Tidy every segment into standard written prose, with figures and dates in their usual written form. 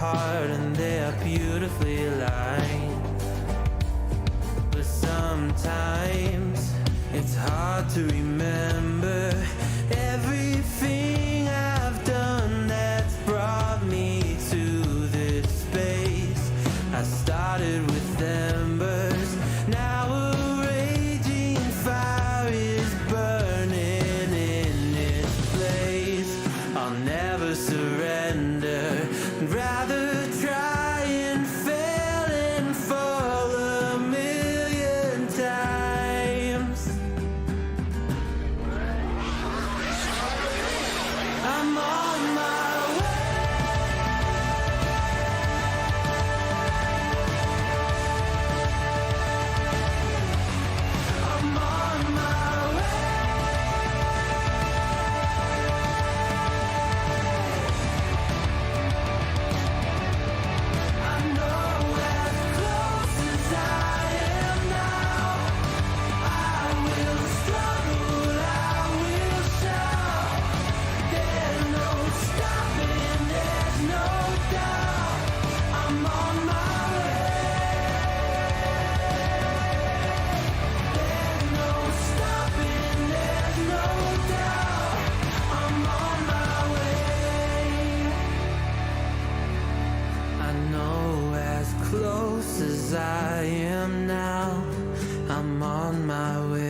heart and they are beautifully aligned. But sometimes it's hard to remember everything I've done that's brought me to this space. I started with embers, now a raging fire is burning in this place. I'll never surrender, rather try and fail and fall a million times. I'm on my way. I'm on my way. I know as close as I am now, I will struggle, I will shout. There's no stopping, there's no doubt. I'm on my way. There's no stopping, there's no doubt. I'm on my way. I know as close as I am now, I'm on my way.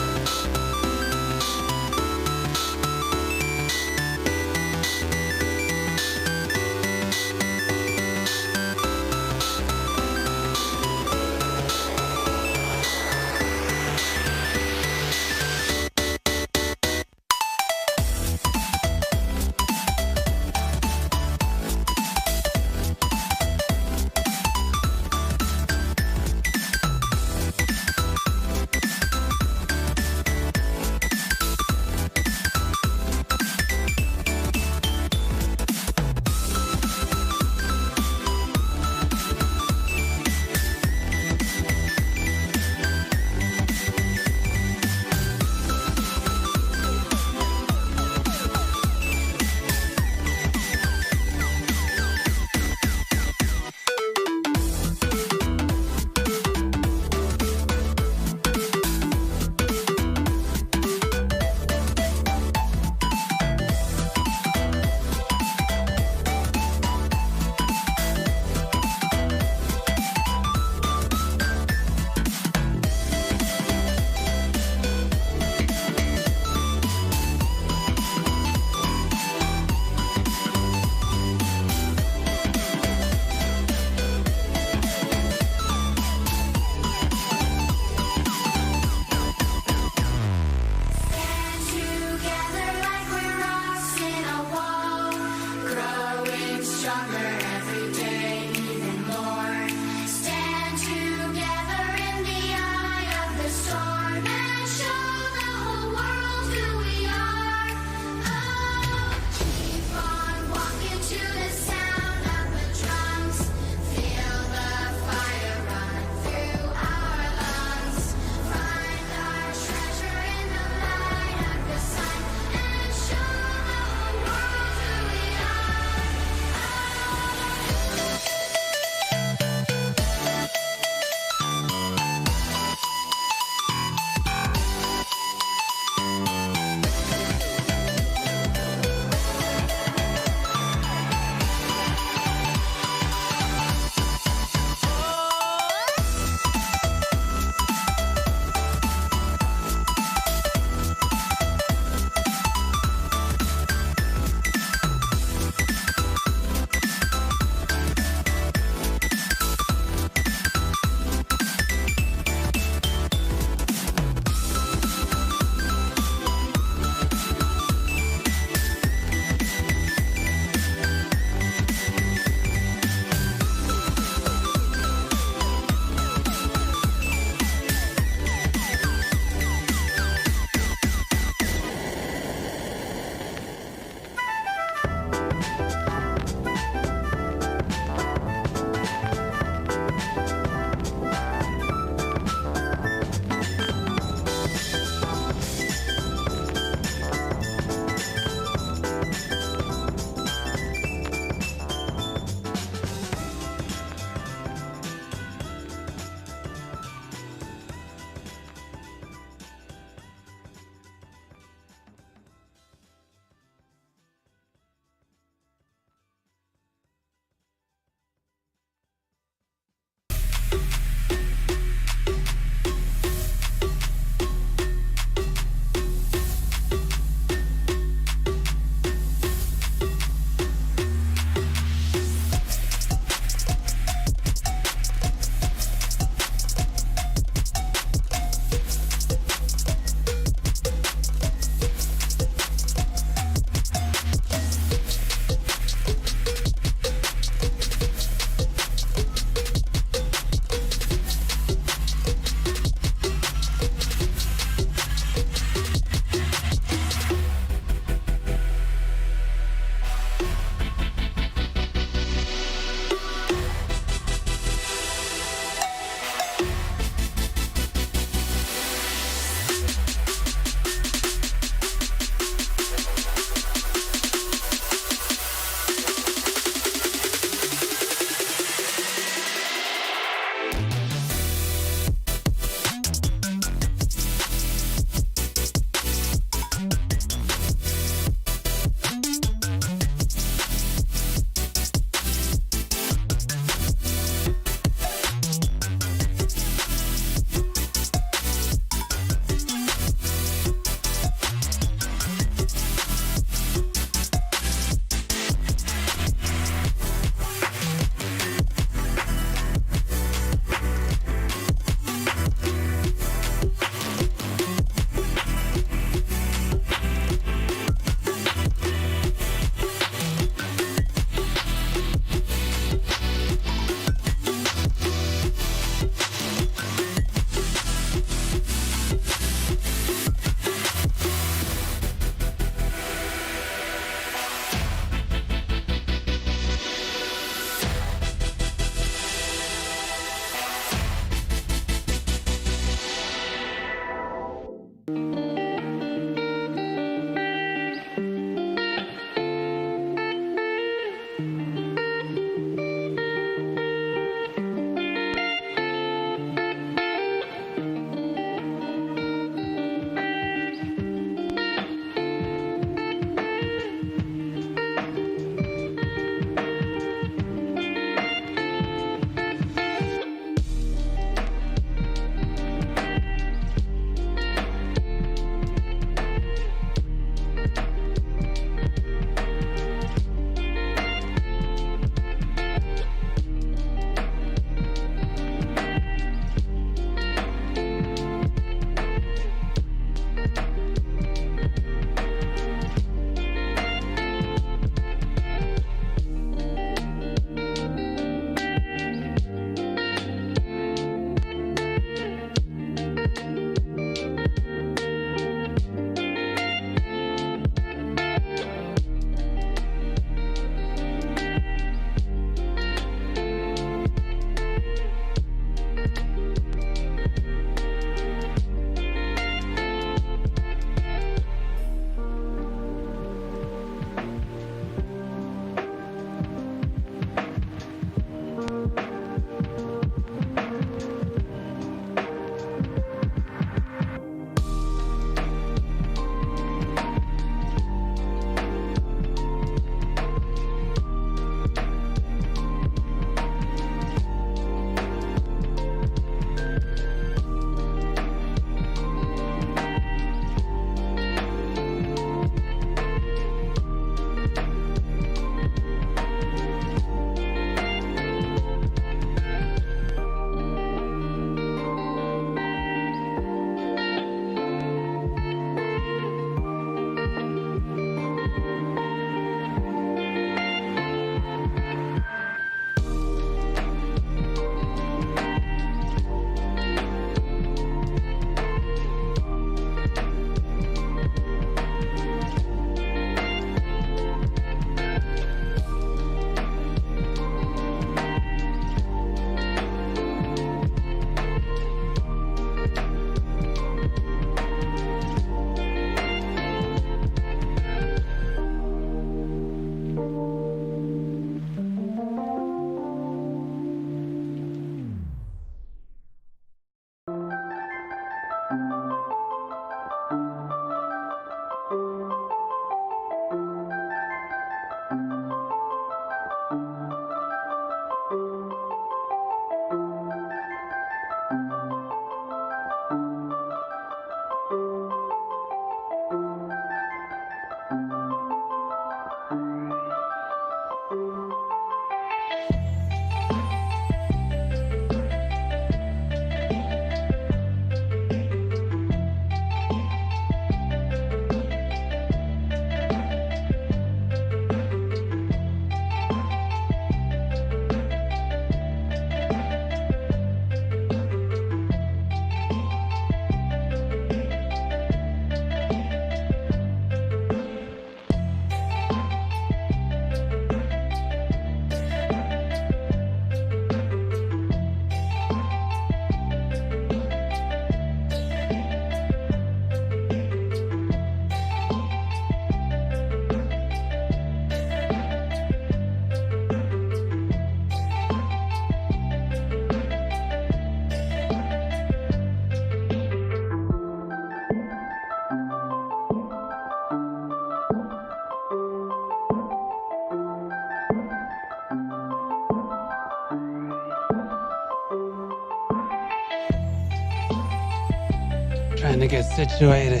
gonna get situated.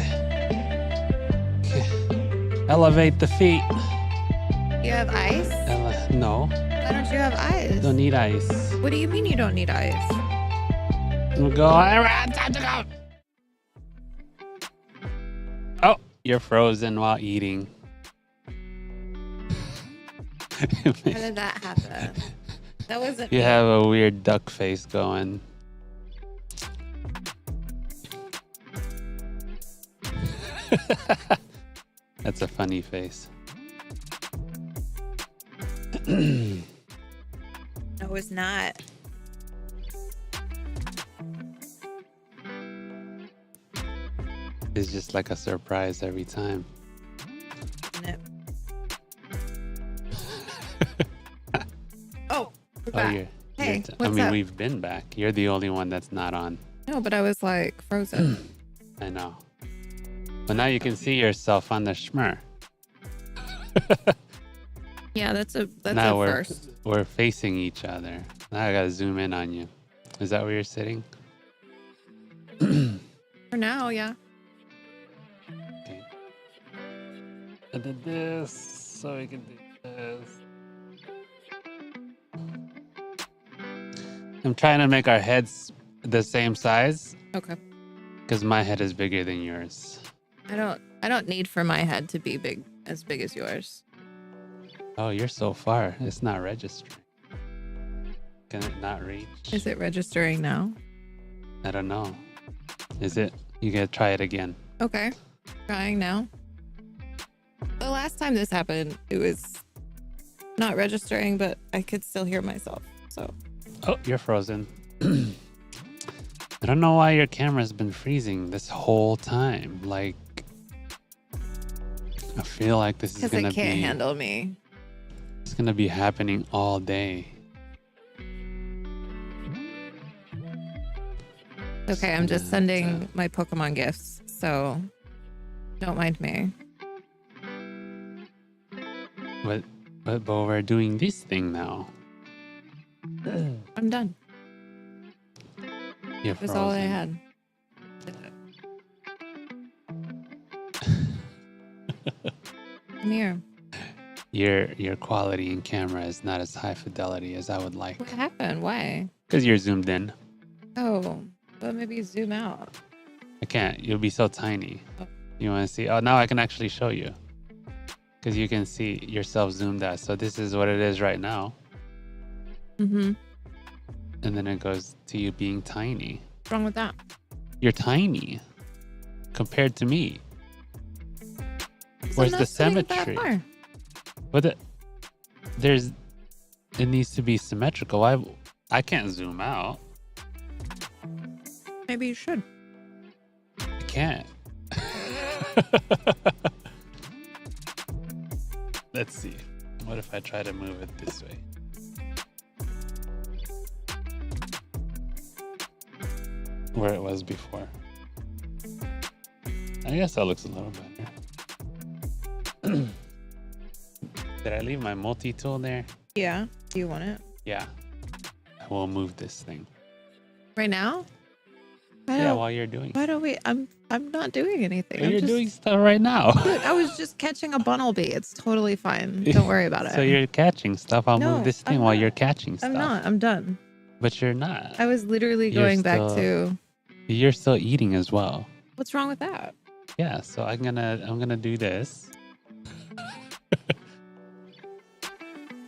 Okay. Elevate the feet. You have ice? No. Why don't you have ice? Don't need ice. What do you mean you don't need ice? We'll go. Time to go. Oh, you're frozen while eating. How did that happen? That wasn't You me. have a weird duck face going. That's a funny face. No, it's not. It's just like a surprise every time. Isn't it? Oh, we're Oh, back. Hey, I what's mean, up? we've been back. You're the only one that's not on. No, but I was like frozen. I know. But now you can see yourself on the schmer. Yeah, that's a Now first. we're facing each other. Now I gotta zoom in on you. Is that where you're sitting? For now, yeah. Okay. I did this so we can do this. I'm trying to make our heads the same size Okay. because my head is bigger than yours. I don't need for my head to be as big as yours. Oh, you're so far. It's not registering. Can it not reach? Is it registering now? I don't know. Is it? You gotta try it again. Okay. Trying now. The last time this happened, it was not registering, but I could still hear myself. So. Oh, you're frozen. I don't know why your camera's been freezing this whole time. Like, I feel like this is Because gonna it can't be handle me. it's gonna be happening all day. Okay, I'm just sending my Pokemon gifts, so don't mind me. But we're doing this thing now. I'm done. You're That's all I frozen. had. Come here. Your quality in camera is not as high fidelity as I would like. What happened? Why? Because you're zoomed in. Oh, but maybe zoom out. I can't. You'll be so tiny. Oh. You want to see? Oh, now I can actually show you. Because you can see yourself zoomed out. So this is what it is right now. Mm-hmm. And then it goes to you being tiny. What's wrong with that? You're tiny compared to me. 'Cause Where's I'm the not sitting that symmetry? far. But it needs to be symmetrical. I can't zoom out. Maybe you should. I can't. Let's see. What if I try to move it this way? Where it was before. I guess that looks a little better. Did I leave my multi-tool there? Yeah. Do you want it? Yeah. I will move this thing. Right now? Yeah, while you're doing Why don't we? I'm not doing anything. Well, I'm you're just, doing stuff right now. Dude, I was just catching a bunnelbee. It's totally fine. Don't worry about it. So you're catching stuff. I'll No, move this thing I'm while not. you're catching stuff. I'm not. I'm done. But you're not. I was literally You're going back still- to. You're still eating as well. What's wrong with that? Yeah, so I'm gonna do this.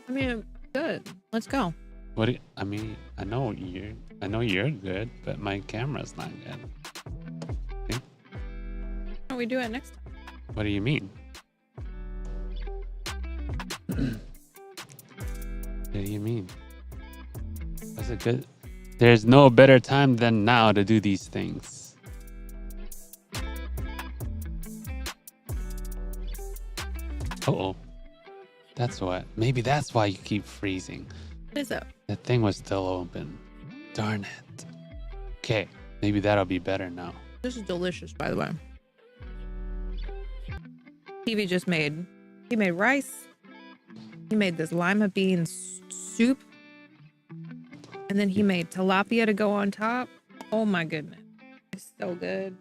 I mean, good. Let's go. What do you, I mean, I know you're good, but my camera's not good. Why don't we do it next time? What do you mean? What do you mean? Was it good? There's no better time than now to do these things. Uh-oh. That's what. Maybe that's why you keep freezing. What is it? The thing was still open. Darn it. Okay, maybe that'll be better now. This is delicious, by the way. Stevie just made. He made rice. He made this lima bean soup. And then he made tilapia to go on top. Oh my goodness. It's so good.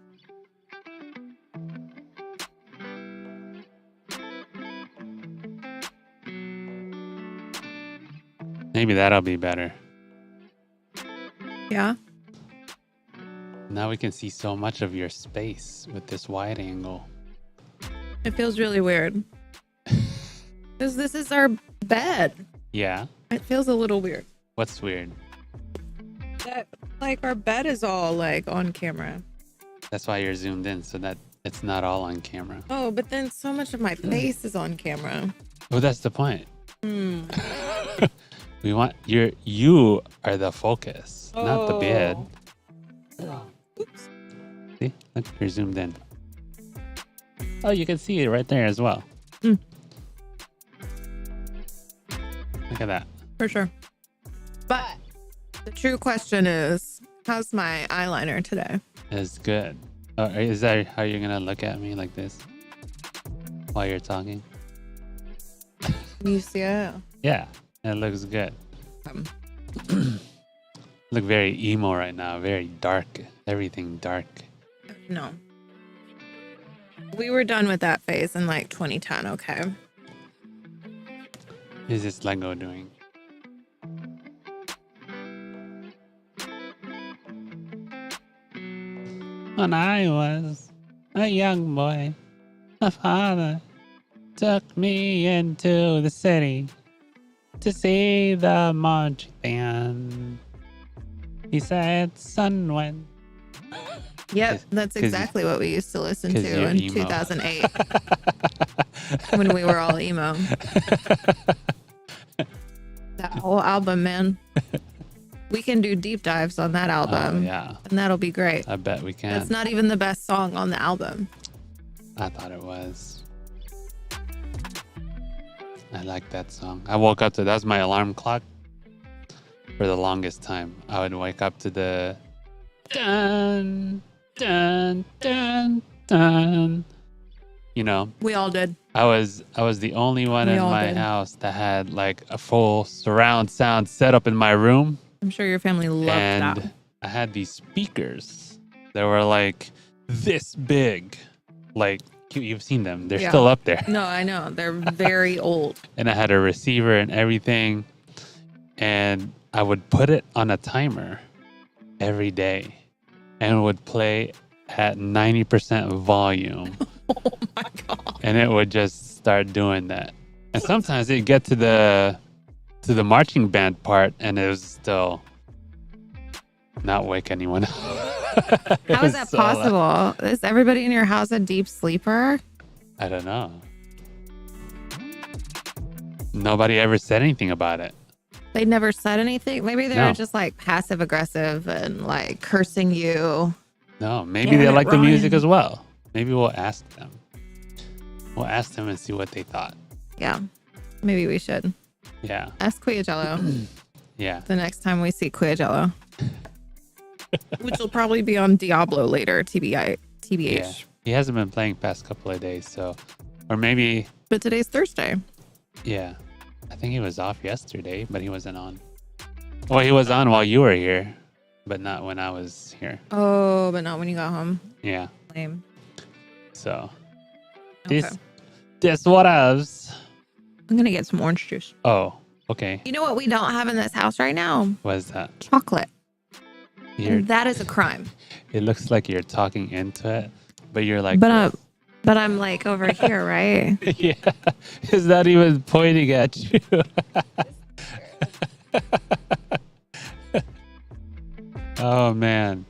Maybe that'll be better. Yeah. Now we can see so much of your space with this wide angle. It feels really weird. Because this is our bed. Yeah. It feels a little weird. What's weird? That, like, our bed is all, like, on camera. That's why you're zoomed in, so that it's not all on camera. Oh, but then so much of my face is on camera. Oh, that's the point. Hmm. We want you are the focus, not the bed. Oops. See? Look, you're zoomed in. Oh, you can see it right there as well. Mm. Look at that. For sure. But the true question is, how's my eyeliner today? It's good. Oh, is that how you're gonna look at me like this while you're talking? You see it? Yeah, it looks good. Um, Look very emo right now. Very dark. Everything dark. no. We were done with that phase in like 2010, okay? Is this Lego doing? When I was a young boy, my father took me into the city to see the marching band. He said, son, when... Yep, that's 'cause exactly what we used to listen 'cause to you're in emo. 2008 when we were all emo. That whole album, man. We can do deep dives on that album. Oh, yeah. And that'll be great. I bet we can. That's not even the best song on the album. I thought it was. I like that song. I woke up to that's my alarm clock for the longest time. I would wake up to the dun dun dun dun. You know, We all did. I was the only one We in all my did. house that had like a full surround sound set up in my room. I'm sure your family loved And that. I had these speakers that were like this big. Like you've seen them. They're Yeah. still up there. No, I know. They're very old. And I had a receiver and everything. And I would put it on a timer every day and would play at 90% volume. Oh my God. And it would just start doing that. And sometimes it'd get to the marching band part and it was still not wake anyone up. How is that possible? Is everybody in your house a deep sleeper? I don't know. Nobody ever said anything about it. They never said anything. Maybe they No. were just like passive aggressive and like cursing you. No, maybe Damn they it, like the music Ryan. as well. Maybe we'll ask them. We'll ask them and see what they thought. Yeah. Maybe we should Yeah. ask Cuyajello Yeah. the next time we see Cuyajello. Which will probably be on Diablo later, TBH. Yeah. He hasn't been playing past couple of days, so or maybe But today's Thursday. yeah. I think he was off yesterday, but he wasn't on. Well, he was on while you were here, but not when I was here. Oh, but not when you got home. Yeah. Lame. So Okay. this what else? I'm going to get some orange juice. Oh, okay. You know what we don't have in this house right now? What is that? Chocolate. You're, And that is a crime. it looks like you're talking into it, but you're like, But I'm like over here, right? yeah, it's not even pointing at you. Oh man,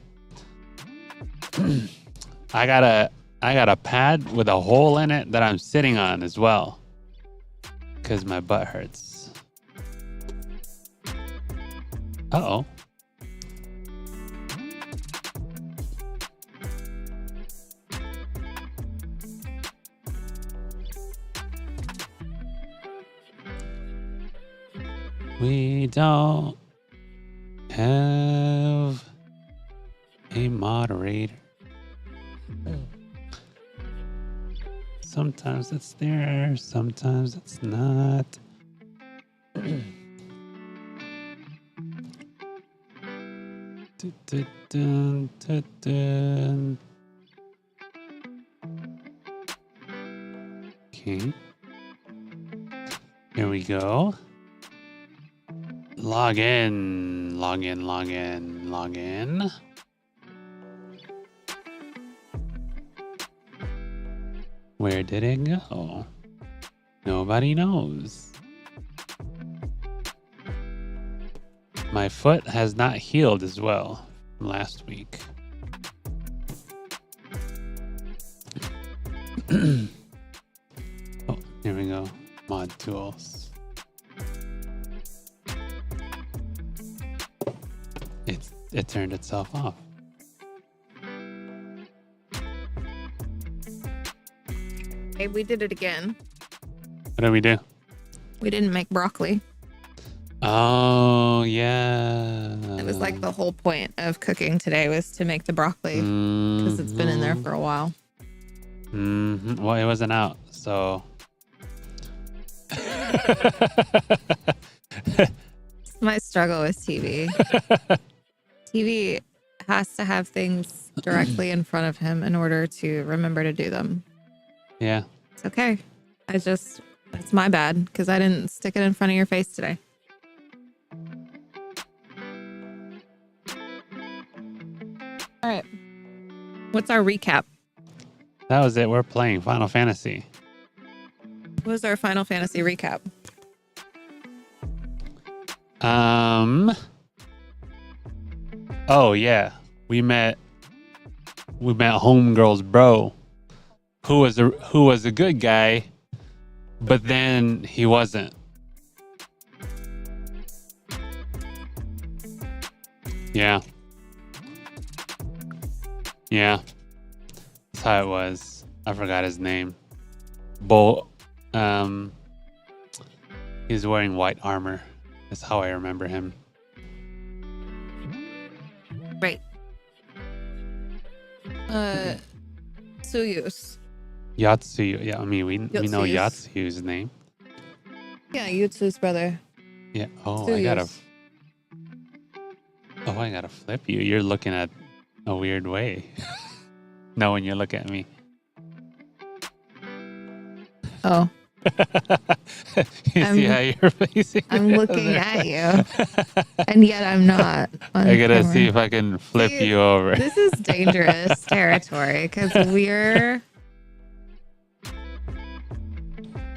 I got a pad with a hole in it that I'm sitting on as well, because my butt hurts. Uh-oh. We don't have a moderator. Sometimes it's there, sometimes it's not. Dun, dun, dun, dun. Okay. Here we go. Log in. Log in, log in, log in. Where did it go? Nobody knows. My foot has not healed as well from last week. Oh, here we go. Mod tools. It turned itself off. Hey, we did it again. What did we do? We didn't make broccoli. Oh, yeah. It was like the whole point of cooking today was to make the broccoli because it's been in there for a while. Well, it wasn't out, so. My struggle with TV. TV has to have things directly in front of him in order to remember to do them. Yeah. It's okay. It's my bad because I didn't stick it in front of your face today. All right. What's our recap? That was it. We're playing Final Fantasy. What was our Final Fantasy recap? Oh yeah. We met Homegirl's bro, who was a good guy, but then he wasn't. Yeah. Yeah. That's how it was. I forgot his name. He's wearing white armor. That's how I remember him. Right. Tsuyus. Yatsuyu. Yeah, I mean we know Yatsuyus. Yatsuyu's name. Yeah, Yutsu's brother. Yeah. Oh, Tsuyus. I gotta flip you. You're looking at a weird way. No, when you look at me. Oh. You see how you're facing? I'm looking at you, and yet I'm not. I gotta see if I can flip you over. This is dangerous territory because We're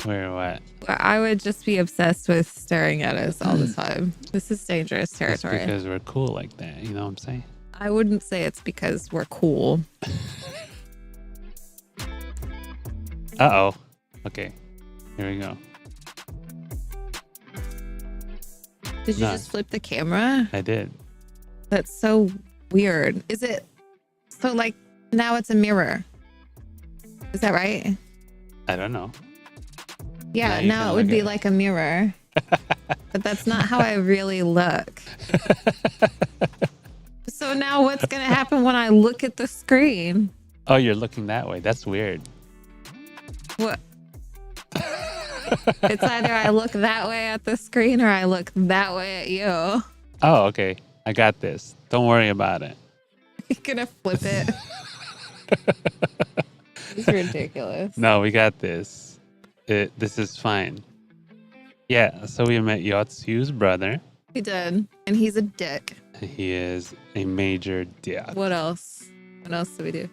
what? I would just be obsessed with staring at us all the time. This is dangerous territory. That's because we're cool like that. You know what I'm saying? I wouldn't say it's because we're cool. Uh-oh. Okay. Here we go. Did you No. just flip the camera? I did. That's so weird. Is it so like now it's a mirror? Is that right? I don't know. Yeah, you now can it would look be at it. like a mirror. But that's not how I really look. So now what's going to happen when I look at the screen? Oh, you're looking that way. That's weird. What? It's either I look that way at the screen or I look that way at you. Oh, okay. I got this. Don't worry about it. You're going to flip it. It's ridiculous. No, we got this. This is fine. Yeah, so we met Yatsuyu's brother. He did. And he's a dick. He is a major dick. What else? What else did we do?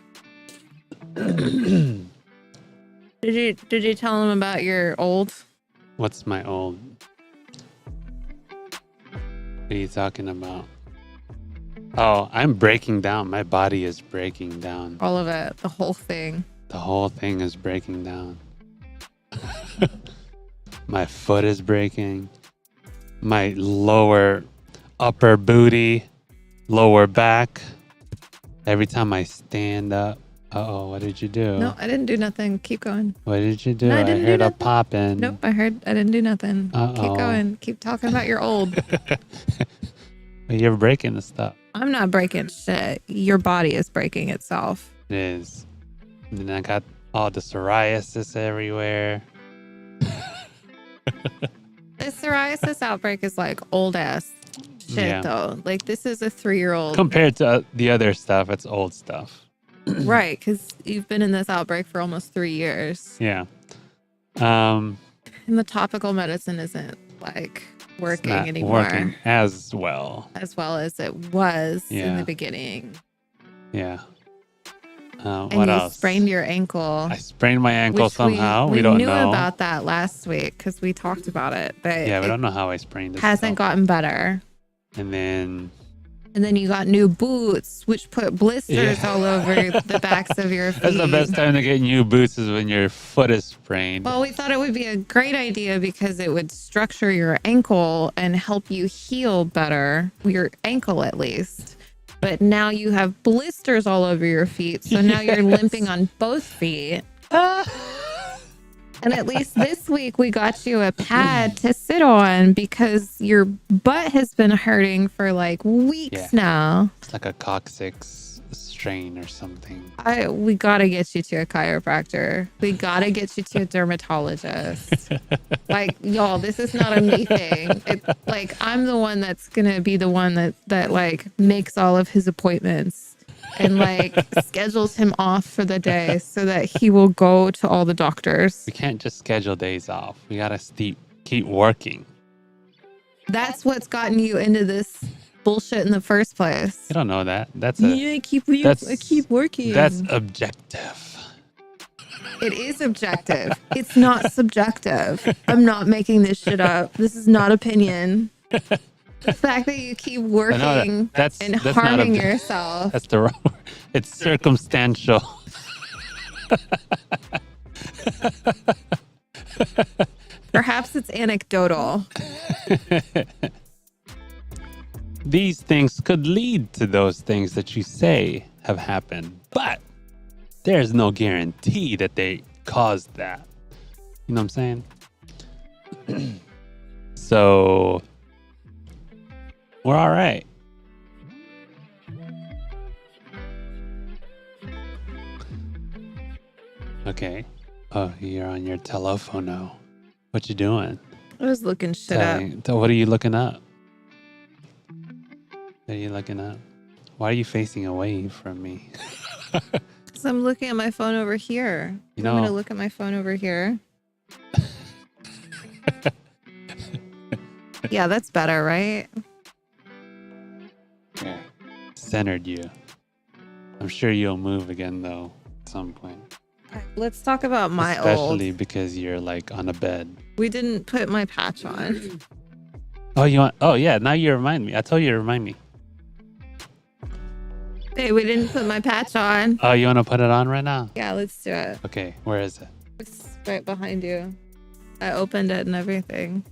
Did you tell him about your old? What's my old? What are you talking about? Oh, I'm breaking down. My body is breaking down. All of it. The whole thing. The whole thing is breaking down. My foot is breaking. My upper booty, lower back. Every time I stand up. Uh-oh, what did you do? No, I didn't do nothing. Keep going. What did you do? No, I I didn't do heard a nothing. popping. Nope, I didn't do nothing. Uh-oh. Keep going. Keep talking about your old. You're breaking the stuff. I'm not breaking shit. Your body is breaking itself. It is. And then I got all the psoriasis everywhere. The psoriasis outbreak is like old ass shit Yeah. though. Like this is a 3-year-old. Compared to the other stuff, it's old stuff. Right, because you've been in this outbreak for almost 3 years. Yeah. And the topical medicine isn't like working not anymore working as well. as well as it was in Yeah. the beginning. Yeah. And What you else? sprained your ankle. I sprained my ankle which somehow. We don't knew know. about that last week because we talked about it, but Yeah, we it don't know how I sprained it. hasn't gotten better. And then you got new boots, which put blisters all over the backs of your feet. that's the best time to get new boots is when your foot is sprained. Well, we thought it would be a great idea because it would structure your ankle and help you heal better, your ankle at least. But now you have blisters all over your feet. So now you're limping on both feet. And at least this week we got you a pad to sit on because your butt has been hurting for like weeks now. It's like a coccyx strain or something. We got to get you to a chiropractor. We got to get you to a dermatologist. Like, y'all, this is not a me thing. It's like, I'm the one that's going to be the one that like makes all of his appointments and like schedules him off for the day so that he will go to all the doctors. We can't just schedule days off. We got to keep working. That's what's gotten you into this bullshit in the first place. You don't know that. I keep working. That's objective. It is objective. It's not subjective. I'm not making this shit up. This is not opinion. The fact that you keep working and harming yourself. That's the wrong word. It's circumstantial. Perhaps it's anecdotal. These things could lead to those things that you say have happened, but there's no guarantee that they caused that. You know what I'm saying? So we're all right. Okay. Oh, you're on your telephone now. What you doing? I was looking shit up. What are you looking up? What are you looking up? Why are you facing away from me? Because I'm looking at my phone over here. I'm going to look at my phone over here. Yeah, that's better, right? Yeah. Centered you. I'm sure you'll move again, though, at some point. Let's talk about my Especially because you're like on a bed. We didn't put my patch on. Oh, you want? Oh, yeah. Now you remind me. I told you to remind me. Hey, we didn't put my patch on. Oh, you want to put it on right now? Yeah, let's do it. Okay. Where is it? It's right behind you. I opened it and everything.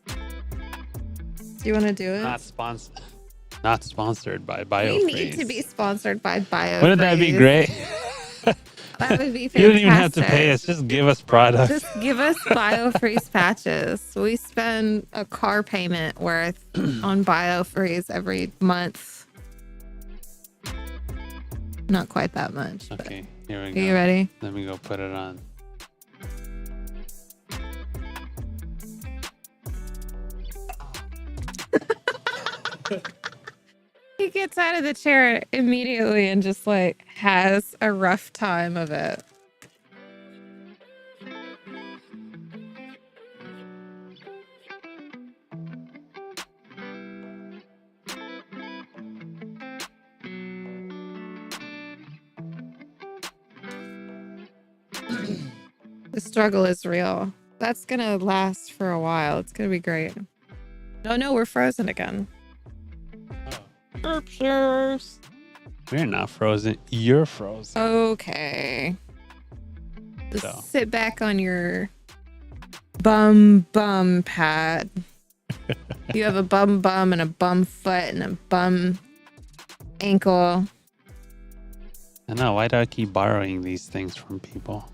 Do you want to do it? Not sponsored by BioFreeze. We need to be sponsored by BioFreeze. Wouldn't that be great? That would be fantastic. You don't even have to pay us. Just give us products. Just give us BioFreeze patches. We spend a car payment worth on BioFreeze every month. Not quite that much. Okay, here we go. Are you ready? Let me go put it on. He gets out of the chair immediately and just like has a rough time of it. The struggle is real. That's gonna last for a while. It's gonna be great. Oh no, we're frozen again. Oops. We're not frozen. You're frozen. Okay. Just So. sit back on your bum pad. You have a bum and a bum foot and a bum ankle. I know. Why do I keep borrowing these things from people?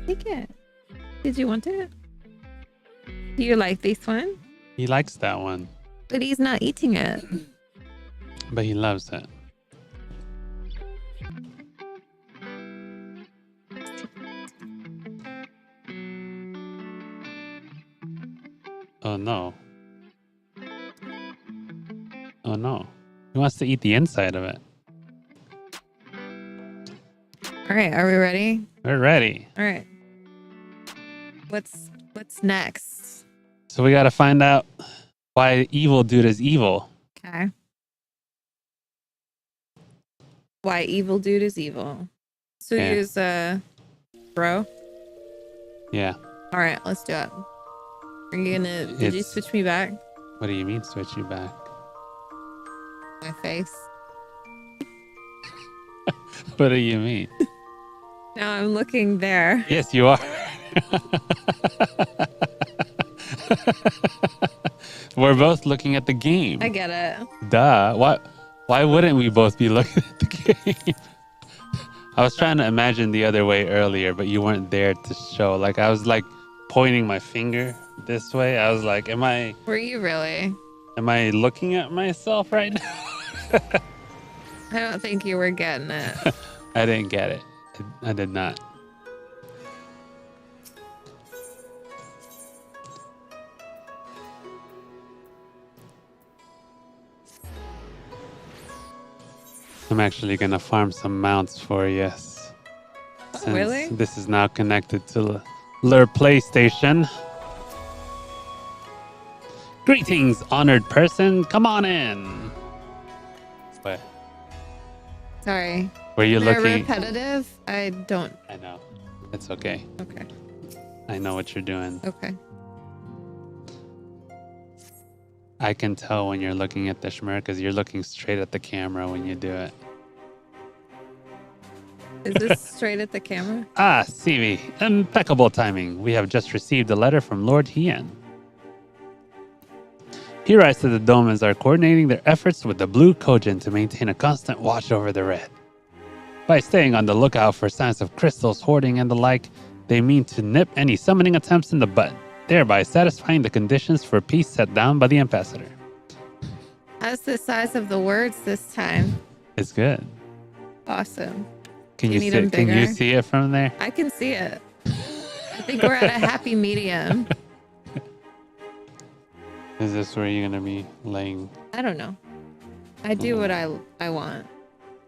Take it. Did you want it? Do you like this one? He likes that one, But he's not eating it. but he loves it. Oh no. Oh no. He wants to eat the inside of it. All right, are we ready? We're ready. All right. What's next? So we got to find out why evil dude is evil. Okay. Why evil dude is evil. So Yeah. use bro. Yeah. All right, let's do it. Are you gonna? Did you It's- switch me back? What do you mean switch you back? My face. What do you mean? Now I'm looking there. Yes, you are. We're both looking at the game. I get it. Duh. Why wouldn't we both be looking at the game? I was trying to imagine the other way earlier, but you weren't there to show. Like, I was like pointing my finger this way. I was like, Were you really? am I looking at myself right now? I don't think you were getting it. I didn't get it. I did not. I'm actually gonna farm some mounts for you. Since really? This is now connected to Lure PlayStation. Greetings, honored person. Come on in. What? Sorry. Were you They're looking? repetitive. I don't. I know. It's okay. Okay. I know what you're doing. Okay. I can tell when you're looking at the shmer because you're looking straight at the camera when you do it. Is this straight at the camera? Ah, CV. Impeccable timing. We have just received a letter from Lord Hien. He writes that the Domans are coordinating their efforts with the Blue Kojin to maintain a constant watch over the Red. By staying on the lookout for signs of crystals, hoarding, and the like, they mean to nip any summoning attempts in the bud, thereby satisfying the conditions for peace set down by the ambassador. How's the size of the words this time? It's good. Awesome. Can You you need see? 'em Can you bigger? see it from there? I can see it. I think we're at a happy medium. Is this where you're gonna be laying? I don't know. I do what I want.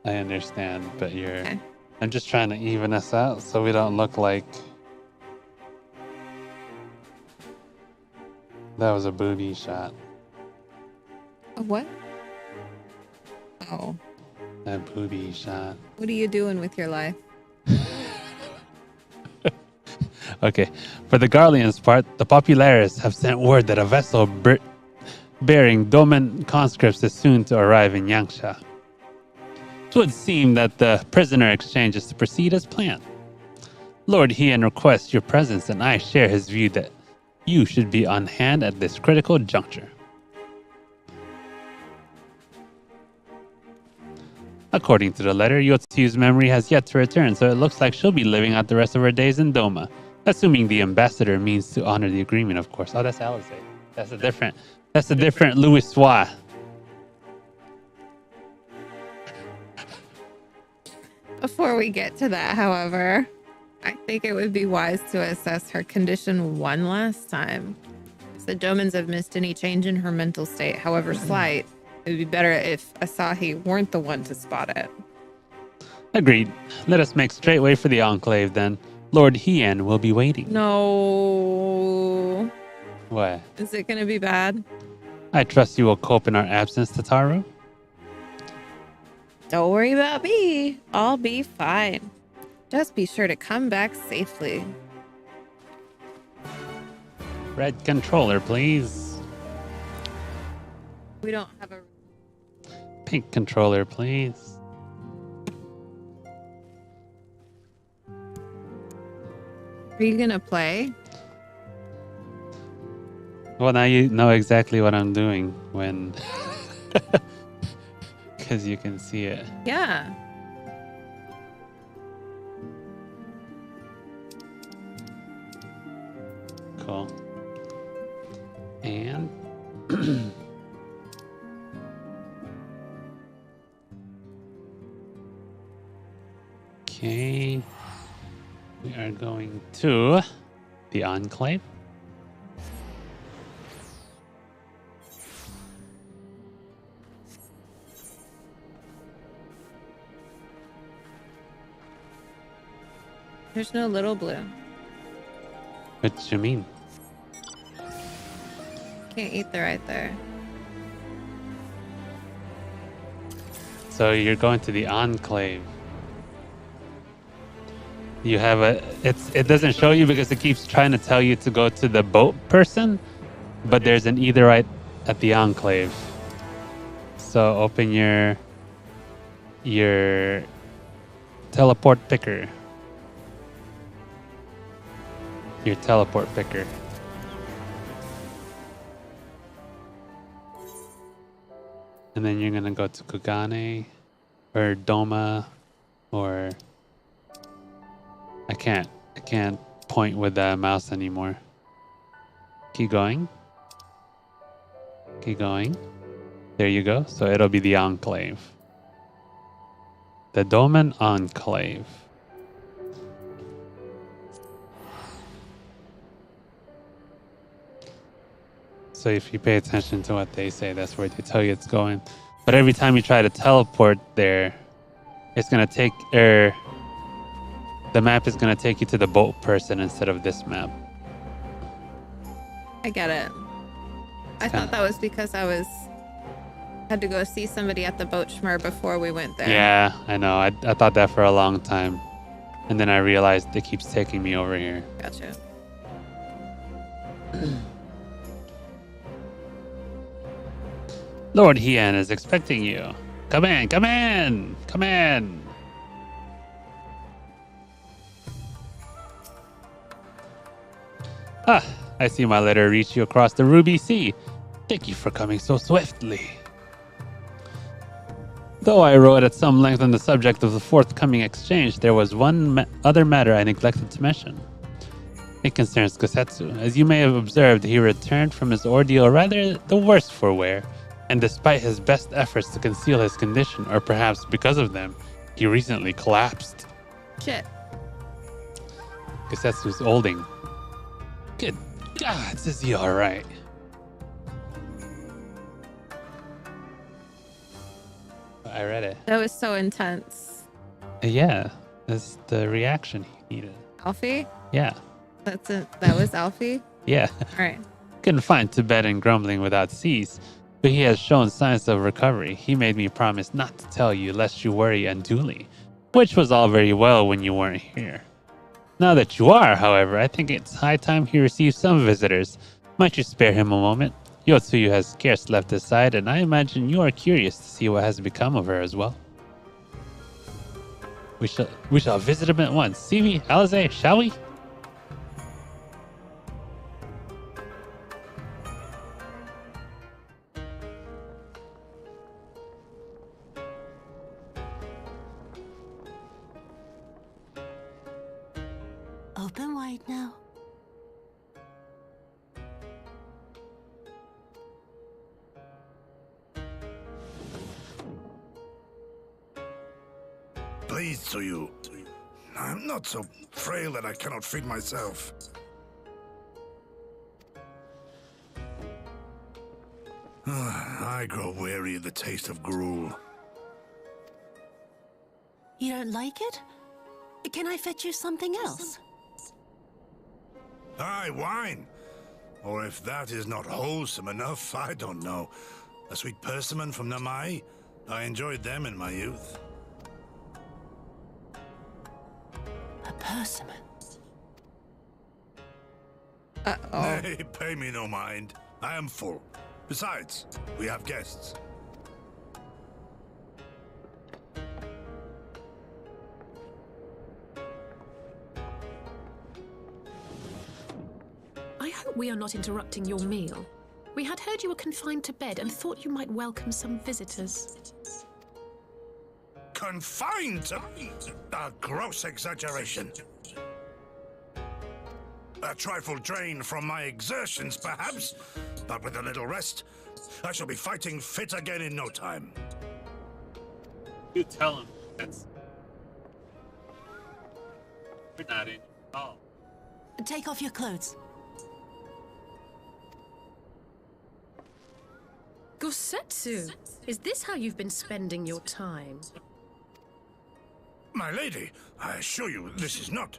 I understand, but you're. Okay. I'm just trying to even us out so we don't look like. That was a booby shot. A what? Oh. That booby shot. What are you doing with your life? Okay. For the Garlean's part, the Populares have sent word that a vessel bearing Doman conscripts is soon to arrive in Yangsha. It would seem that the prisoner exchange is to proceed as planned. Lord Hien requests your presence, and I share his view that you should be on hand at this critical juncture. According to the letter, Yotsu's memory has yet to return, so it looks like she'll be living out the rest of her days in Doma. Assuming the ambassador means to honor the agreement, of course. Oh, that's Alizé. That's a different Louis Sois. Before we get to that, however, I think it would be wise to assess her condition one last time. If the Domans have missed any change in her mental state, however slight, it would be better if Asahi weren't the one to spot it. Agreed. Let us make straight way for the Enclave, then. Lord Hien will be waiting. No. What? Is it going to be bad? I trust you will cope in our absence, Tataru. Don't worry about me. I'll be fine. Just be sure to come back safely. Red controller, please. We don't have a... Pink controller, please. Are you going to play? Well, now you know exactly what I'm doing when... Because you can see it. Yeah. Cool. And... Okay. We are going to the Enclave. There's no little blue. What you mean? Can't eat the right there. So you're going to the Enclave. You have it doesn't show you because it keeps trying to tell you to go to the boat person, but there's an etherite at the Enclave. So open your teleport picker. Your teleport picker. And then you're gonna go to Kugane or Doma or I can't point with the mouse anymore. Keep going. Keep going. There you go. So it'll be the Enclave. The Doman Enclave. So if you pay attention to what they say, that's where they tell you it's going. But every time you try to teleport there, it's going to take the map is going to take you to the boat person instead of this map. I get it. I thought that was because I had to go see somebody at the boat schmer before we went there. Yeah, I know. I thought that for a long time. And then I realized it keeps taking me over here. Gotcha. Lord Heian is expecting you. Come in, come in, come in. Ah, I see my letter reach you across the Ruby Sea. Thank you for coming so swiftly. Though I wrote at some length on the subject of the forthcoming exchange, there was one other matter I neglected to mention. It concerns Gosetsu. As you may have observed, he returned from his ordeal rather the worse for wear, and despite his best efforts to conceal his condition, or perhaps because of them, he recently collapsed. Shit. Gosetsu's olding. Good God, is he alright? I read it. That was so intense. Yeah, that's the reaction he needed. Alfie? Yeah. That's it. That was Alfie? Yeah. All right. Confined to bed and grumbling without cease, but he has shown signs of recovery. He made me promise not to tell you lest you worry unduly, which was all very well when you weren't here. Now that you are, however, I think it's high time he receives some visitors. Might you spare him a moment? Yotsuyu has scarce left his side, and I imagine you are curious to see what has become of her as well. We shall visit him at once. Sivi, Alize, shall we? Open wide now. Pleased to you. I'm not so frail that I cannot feed myself. I grow weary of the taste of gruel. You don't like it? Can I fetch you something else? Aye, wine. Or if that is not wholesome enough, I don't know. A sweet persimmon from Namai? I enjoyed them in my youth. A persimmon. Uh-oh. Nay, pay me no mind. I am full. Besides, we have guests. I hope we are not interrupting your meal. We had heard you were confined to bed and thought you might welcome some visitors. Confined to... A gross exaggeration. A trifle drained from my exertions, perhaps, but with a little rest, I shall be fighting fit again in no time. You tell him. We're not in at all. Take off your clothes. Gosetsu, is this how you've been spending your time? My lady, I assure you this is not...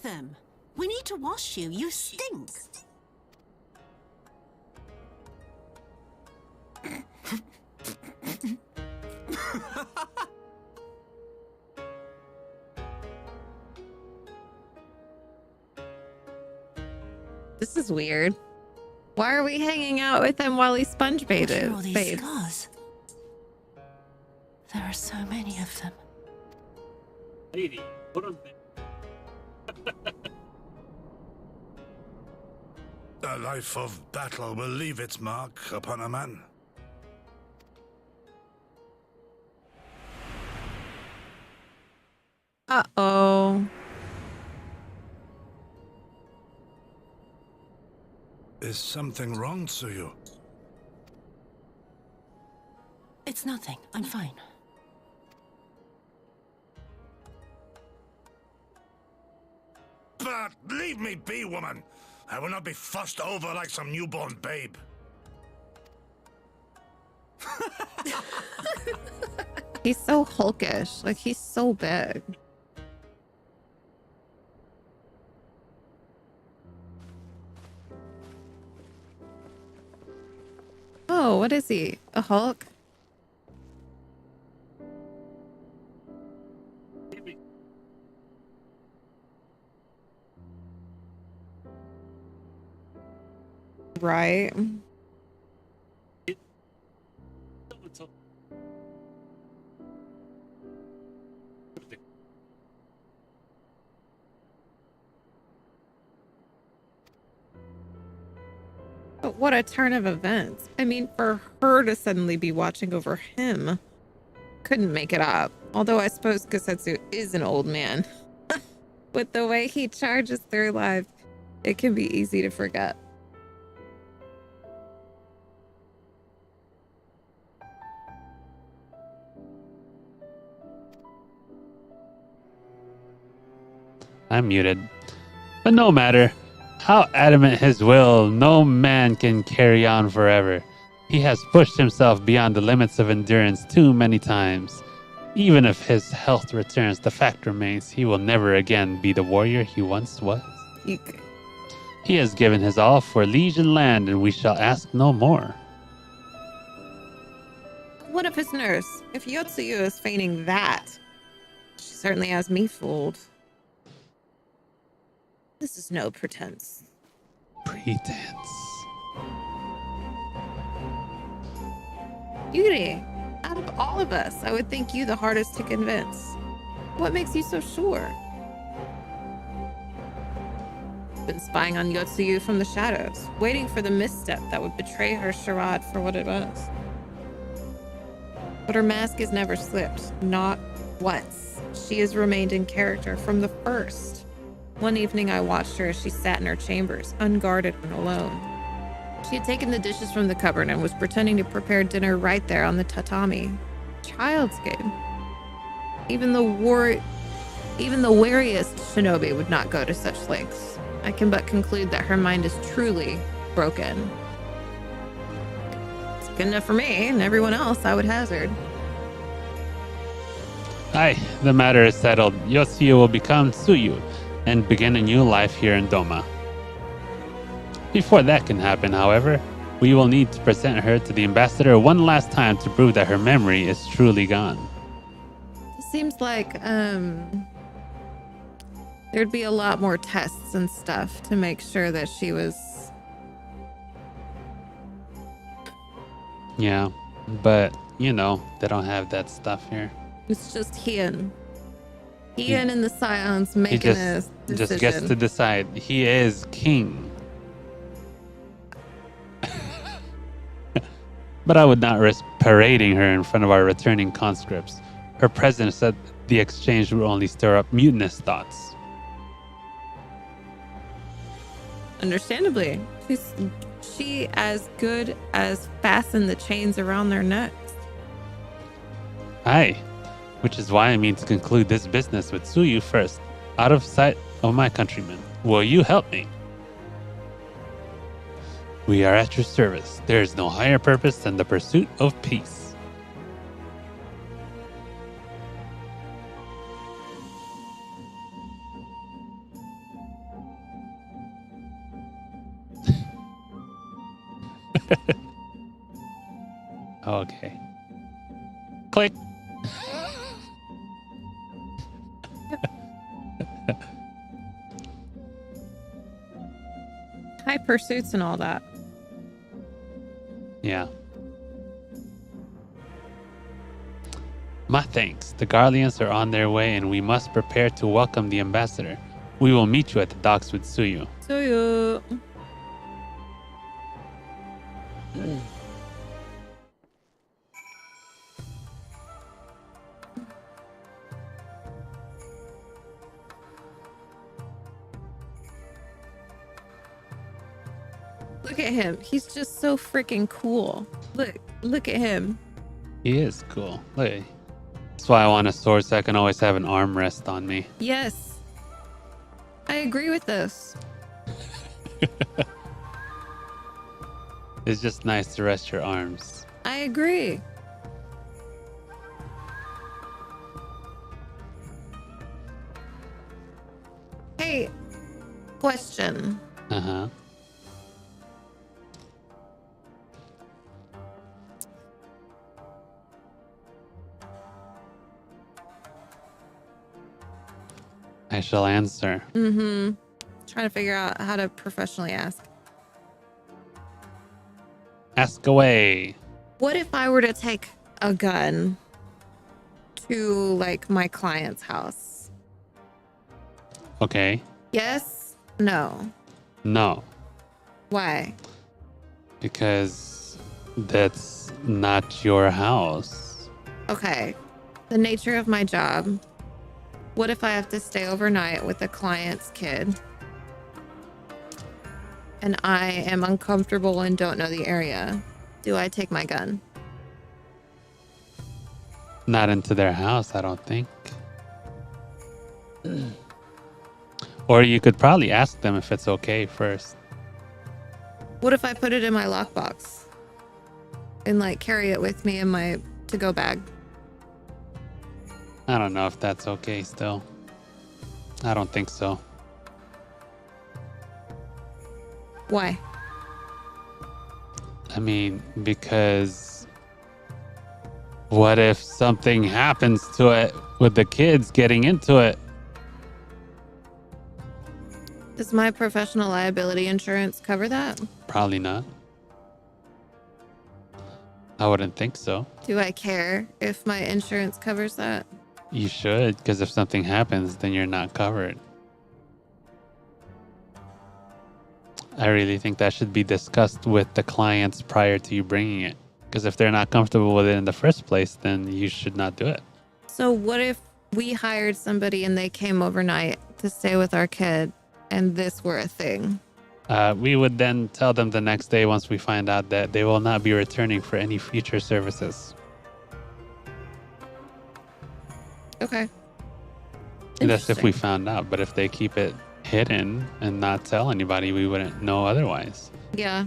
them. We need to wash you. You stink. This is weird. Why are we hanging out with him while he sponge Look at all bathes? these scars. There are so many of them. Lady, put on A life of battle will leave its mark upon a man. Uh-oh. Is something wrong, Tsuyu? It's nothing. I'm fine. But leave me be, woman. I will not be fussed over like some newborn babe. He's so hulkish. Like, he's so big. Oh, what is he? A Hulk? Right. But what a turn of events. I mean, for her to suddenly be watching over him, couldn't make it up. Although I suppose Kusetsu is an old man. With the way he charges through life, it can be easy to forget. I'm muted. But no matter how adamant his will, no man can carry on forever. He has pushed himself beyond the limits of endurance too many times. Even if his health returns, the fact remains he will never again be the warrior he once was. Eek. He has given his all for liege and land, and we shall ask no more. What of his nurse? If Yotsuyu is feigning that, she certainly has me fooled. This is no pretense. Pretense. Yuri, out of all of us, I would think you the hardest to convince. What makes you so sure? Been spying on Yotsuyu from the shadows, waiting for the misstep that would betray her charade for what it was. But her mask has never slipped, not once. She has remained in character from the first. One evening I watched her as she sat in her chambers, unguarded and alone. She had taken the dishes from the cupboard and was pretending to prepare dinner right there on the tatami. Child's game. Even the wariest shinobi would not go to such lengths. I can but conclude that her mind is truly broken. It's good enough for me, and everyone else I would hazard. Aye, the matter is settled. Yotsuyu will become Tsuyu and begin a new life here in Doma. Before that can happen, however, we will need to present her to the ambassador one last time to prove that her memory is truly gone. It seems like there'd be a lot more tests and stuff to make sure that she was... Yeah, but, you know, they don't have that stuff here. It's just Hien. Hien and the Scions making a decision. Just gets to decide. He is king. But I would not risk parading her in front of our returning conscripts. Her presence at the exchange would only stir up mutinous thoughts. Understandably. She as good as fasten the chains around their necks. Aye, which is why I mean to conclude this business with Tsuyu first, out of sight of my countrymen. Will you help me? We are at your service. There is no higher purpose than the pursuit of peace. Okay. Click. High pursuits and all that. Yeah. My thanks. The Guardians are on their way and we must prepare to welcome the ambassador. We will meet you at the docks with Suyu. So you. Look at him. He's just so freaking cool. Look at him. He is cool. Look. That's why I want a sword so I can always have an armrest on me. Yes. I agree with this. It's just nice to rest your arms. I agree. Hey, question. Uh-huh. I shall answer. Mm-hmm. Trying to figure out how to professionally ask. Ask away. What if I were to take a gun to like my client's house? Okay. Yes? No. No. Why? Because that's not your house. Okay. The nature of my job. What if I have to stay overnight with a client's kid? And I am uncomfortable and don't know the area. Do I take my gun? Not into their house, I don't think. Or you could probably ask them if it's okay first. What if I put it in my lockbox and like carry it with me in my to-go bag? I don't know if that's okay still. I don't think so. Why? I mean, because what if something happens to it with the kids getting into it? Does my professional liability insurance cover that? Probably not. I wouldn't think so. Do I care if my insurance covers that? You should, because if something happens, then you're not covered. I really think that should be discussed with the clients prior to you bringing it. Because if they're not comfortable with it in the first place, then you should not do it. So what if we hired somebody and they came overnight to stay with our kid and this were a thing? We would then tell them the next day once we find out that they will not be returning for any future services. Okay. And that's if we Interesting. found out. But if they keep it hidden and not tell anybody, we wouldn't know otherwise. Yeah.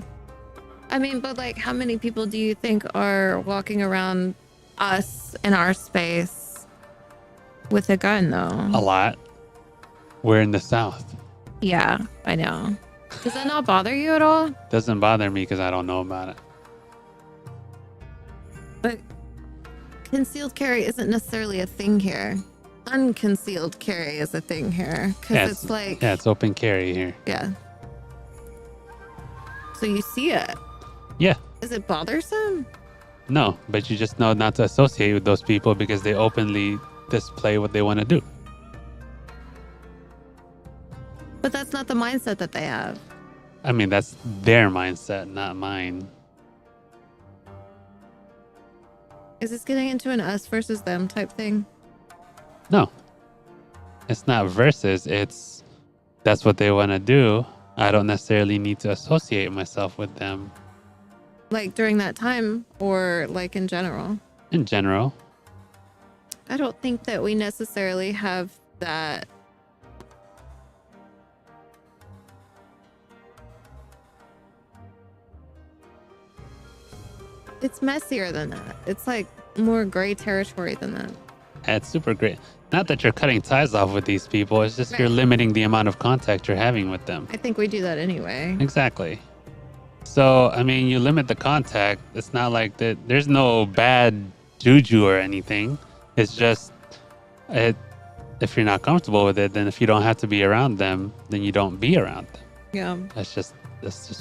I mean, but like, how many people do you think are walking around us in our space with a gun, though? A lot. We're in the South. Yeah, I know. Does that not bother you at all? Doesn't bother me because I don't know about it. But concealed carry isn't necessarily a thing here. Unconcealed carry is a thing here. Because it's like, Yeah, it's open carry here. yeah. So you see it. Yeah. Is it bothersome? No, but you just know not to associate with those people because they openly display what they want to do. But that's not the mindset that they have. I mean, that's their mindset, not mine. Is this getting into an us versus them type thing? No. It's not versus. It's that's what they want to do. I don't necessarily need to associate myself with them. Like during that time or like in general? In general. I don't think that we necessarily have that. It's messier than that. It's like more gray territory than that. It's super great. Not that you're cutting ties off with these people. It's just you're Right. limiting the amount of contact you're having with them. I think we do that anyway. Exactly. So, I mean, you limit the contact. It's not like that. There's no bad juju or anything. It's just, if you're not comfortable with it, then if you don't have to be around them, then you don't be around them. Yeah. That's just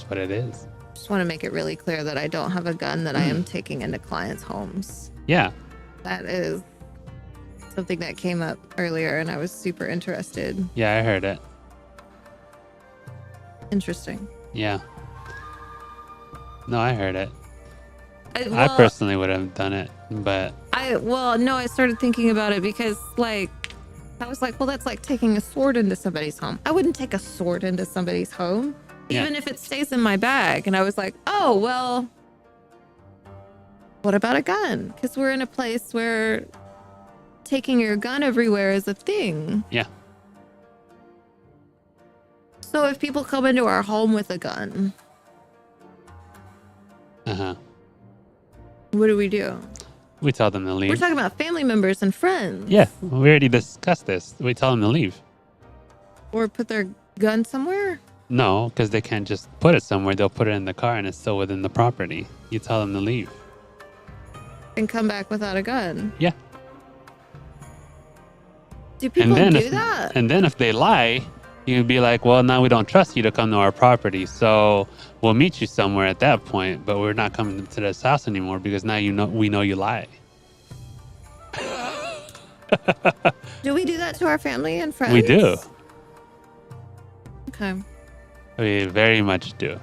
what it is. Just want to make it really clear that I don't have a gun that I am taking into clients' homes. Yeah. That is something that came up earlier, and I was super interested. Yeah, I heard it. Interesting. Yeah. No, I heard it. I Well, personally would have done it, but I started thinking about it because, like, I was like, well, that's like taking a sword into somebody's home. I wouldn't take a sword into somebody's home, Yeah. even if it stays in my bag. And I was like, oh, well, what about a gun? Because we're in a place where taking your gun everywhere is a thing. yeah. So if people come into our home with a gun, Uh-huh. what do we do? We tell them to leave. We're talking about family members and friends. Yeah, we already discussed this. We tell them to leave. Or put their gun somewhere. No, because they can't just put it somewhere. They'll put it in the car and it's still within the property. You tell them to leave. And come back without a gun. Yeah. Do people do if, that? And then if they lie, you can be like, well, now we don't trust you to come to our property. So we'll meet you somewhere at that point, but we're not coming to this house anymore because now we know you lie. Do we do that to our family and friends? We do. Okay. We very much do.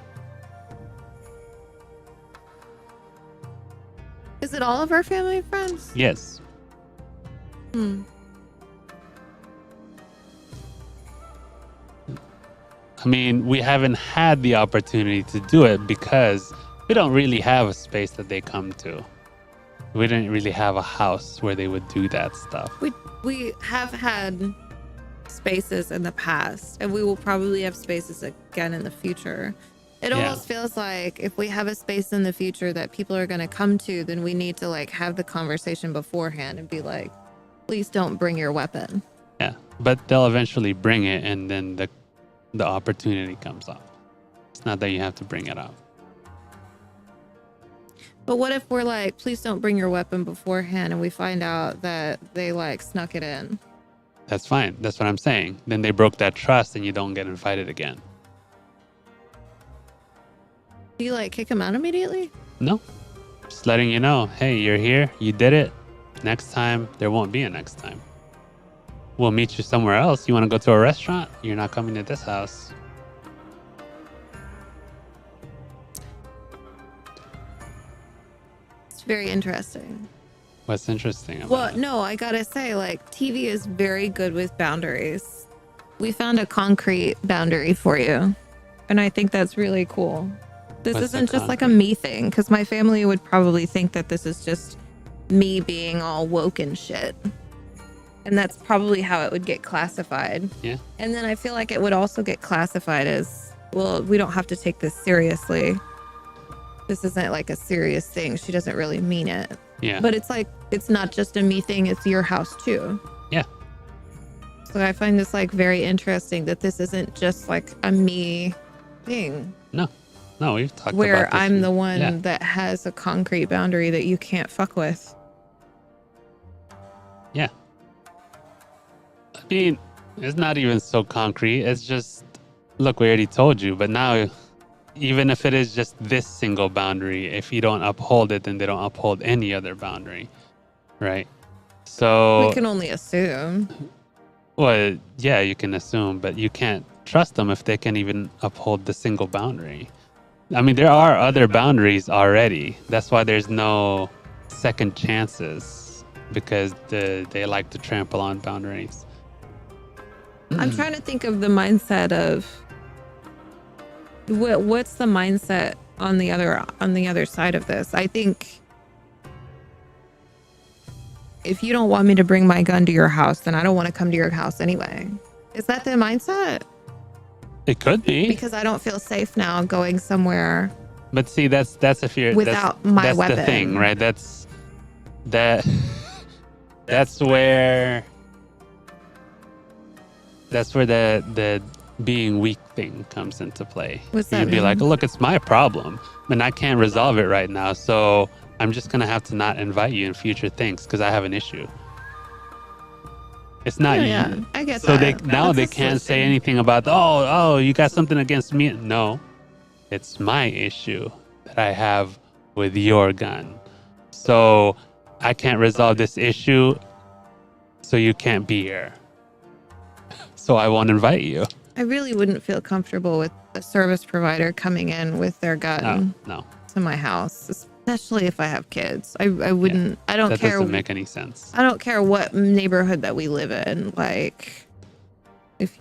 Is it all of our family and friends? Yes. I mean, we haven't had the opportunity to do it because we don't really have a space that they come to. We didn't really have a house where they would do that stuff. We have had spaces in the past, and we will probably have spaces again in the future. It Yeah. almost feels like if we have a space in the future that people are going to come to, then we need to like have the conversation beforehand and be like, please don't bring your weapon. Yeah, but they'll eventually bring it, and then the opportunity comes up. It's not that you have to bring it up. But what if we're like, please don't bring your weapon beforehand, and we find out that they like snuck it in? That's fine. That's what I'm saying. Then they broke that trust, and you don't get invited again. Do you like kick them out immediately? No, just letting you know, hey, you're here, you did it. Next time, there won't be a next time. We'll meet you somewhere else. You want to go to a restaurant? You're not coming to this house. It's very interesting. What's interesting about Well, it? no, I gotta say, like, TV is very good with boundaries. We found a concrete boundary for you, and I think that's really cool. This What's the isn't just like a concrete? me thing, because my family would probably think that this is just me being all woke and shit. And that's probably how it would get classified. Yeah. And then I feel like it would also get classified as, well, we don't have to take this seriously. This isn't like a serious thing. She doesn't really mean it. Yeah. But it's like, it's not just a me thing, it's your house too. Yeah. So I find this like very interesting that this isn't just like a me thing No, we've talked where about this. I'm the one Yeah. that has a concrete boundary that you can't fuck with. Yeah. I mean, it's not even so concrete. It's just, look, we already told you, but now, even if it is just this single boundary, if you don't uphold it, then they don't uphold any other boundary, right? So, We can only assume. well, yeah, you can assume, but you can't trust them if they can even uphold the single boundary. I mean, there are other boundaries already. That's why there's no second chances, because they like to trample on boundaries. I'm trying to think of the mindset of what's the mindset on the other side of this. I think if you don't want me to bring my gun to your house, then I don't want to come to your house anyway. Is that the mindset? It could be. Because I don't feel safe now going somewhere. But see, that's if you're Without that's, my that's weapon. the thing, right? That's where the being weak thing comes into play. What's that You'd be like, mean? look, it's my problem and I can't resolve it right now. So I'm just going to have to not invite you in future things because I have an issue. It's not Yeah, you. I get So that. now That's they a can't say solution. anything about, oh, you got something against me. No, it's my issue that I have with your gun. So I can't resolve this issue. So you can't be here. So I won't invite you. I really wouldn't feel comfortable with a service provider coming in with their gun No, to my house, especially if I have kids. I wouldn't. I don't that care. doesn't make any sense. I don't care what neighborhood that we live in. Like, if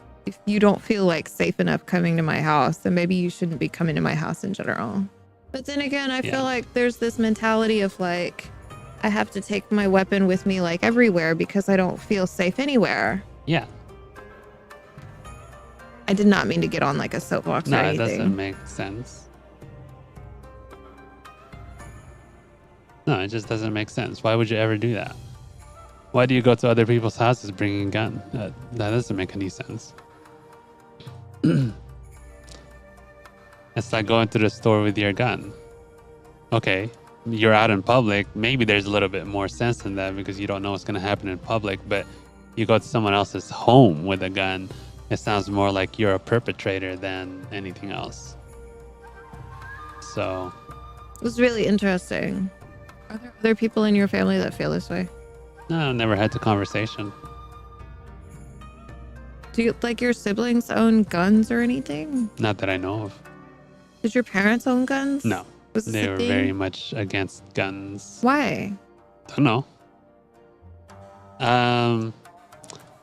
you don't feel like safe enough coming to my house, then maybe you shouldn't be coming to my house in general. But then again, I Yeah. feel like there's this mentality of like, I have to take my weapon with me like everywhere because I don't feel safe anywhere. Yeah, I did not mean to get on like a soapbox no, or it anything. doesn't make sense. No, it just doesn't make sense. Why would you ever do that? Why do you go to other people's houses bringing a gun? That doesn't make any sense. It's like going to the store with your gun. Okay, you're out in public. Maybe there's a little bit more sense in that because you don't know what's going to happen in public. But you go to someone else's home with a gun, it sounds more like you're a perpetrator than anything else. So, It was really interesting. Are there other people in your family that feel this way? no, I never had the conversation. Do you like your siblings own guns or anything? Not that I know of. Did your parents own guns? No, Was this they a were thing? very much against guns. Why? Don't know.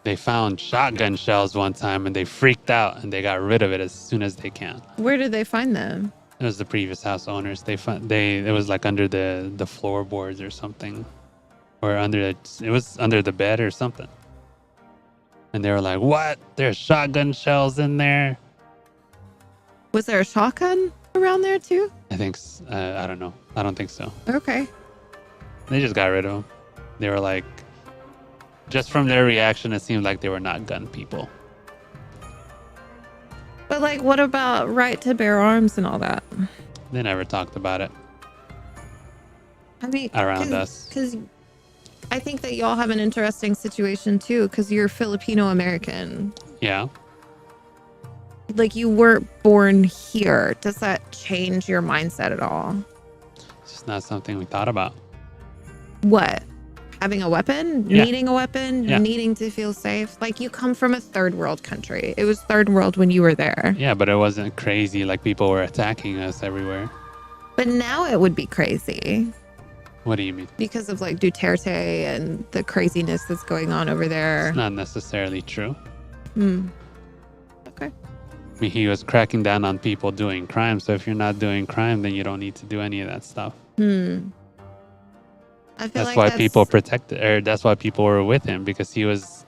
They found shotgun shells one time and they freaked out and they got rid of it as soon as they can. Where did they find them? It was the previous house owners. It was like under the floorboards or something, or it was under the bed or something. And they were like, "What? There's shotgun shells in there?" Was there a shotgun around there too? I think I don't know. I don't think so. Okay. They just got rid of them. They were like, just from their reaction, it seemed like they were not gun people. But like, what about right to bear arms and all that? They never talked about it I mean, around us. Because I think that y'all have an interesting situation too, because you're Filipino American. Yeah. Like, you weren't born here. Does that change your mindset at all? It's just not something we thought about. What? Having a weapon? Yeah. Needing a weapon? Yeah. Needing to feel safe? Like, you come from a third world country. It was third world when you were there. Yeah, but it wasn't crazy like people were attacking us everywhere. But now it would be crazy What do you mean? because of like Duterte and the craziness that's going on over there. It's not necessarily true. Okay. I mean, he was cracking down on people doing crime. So if you're not doing crime, then you don't need to do any of that stuff. I feel That's like why people protected, or that's why people were with him, because he was,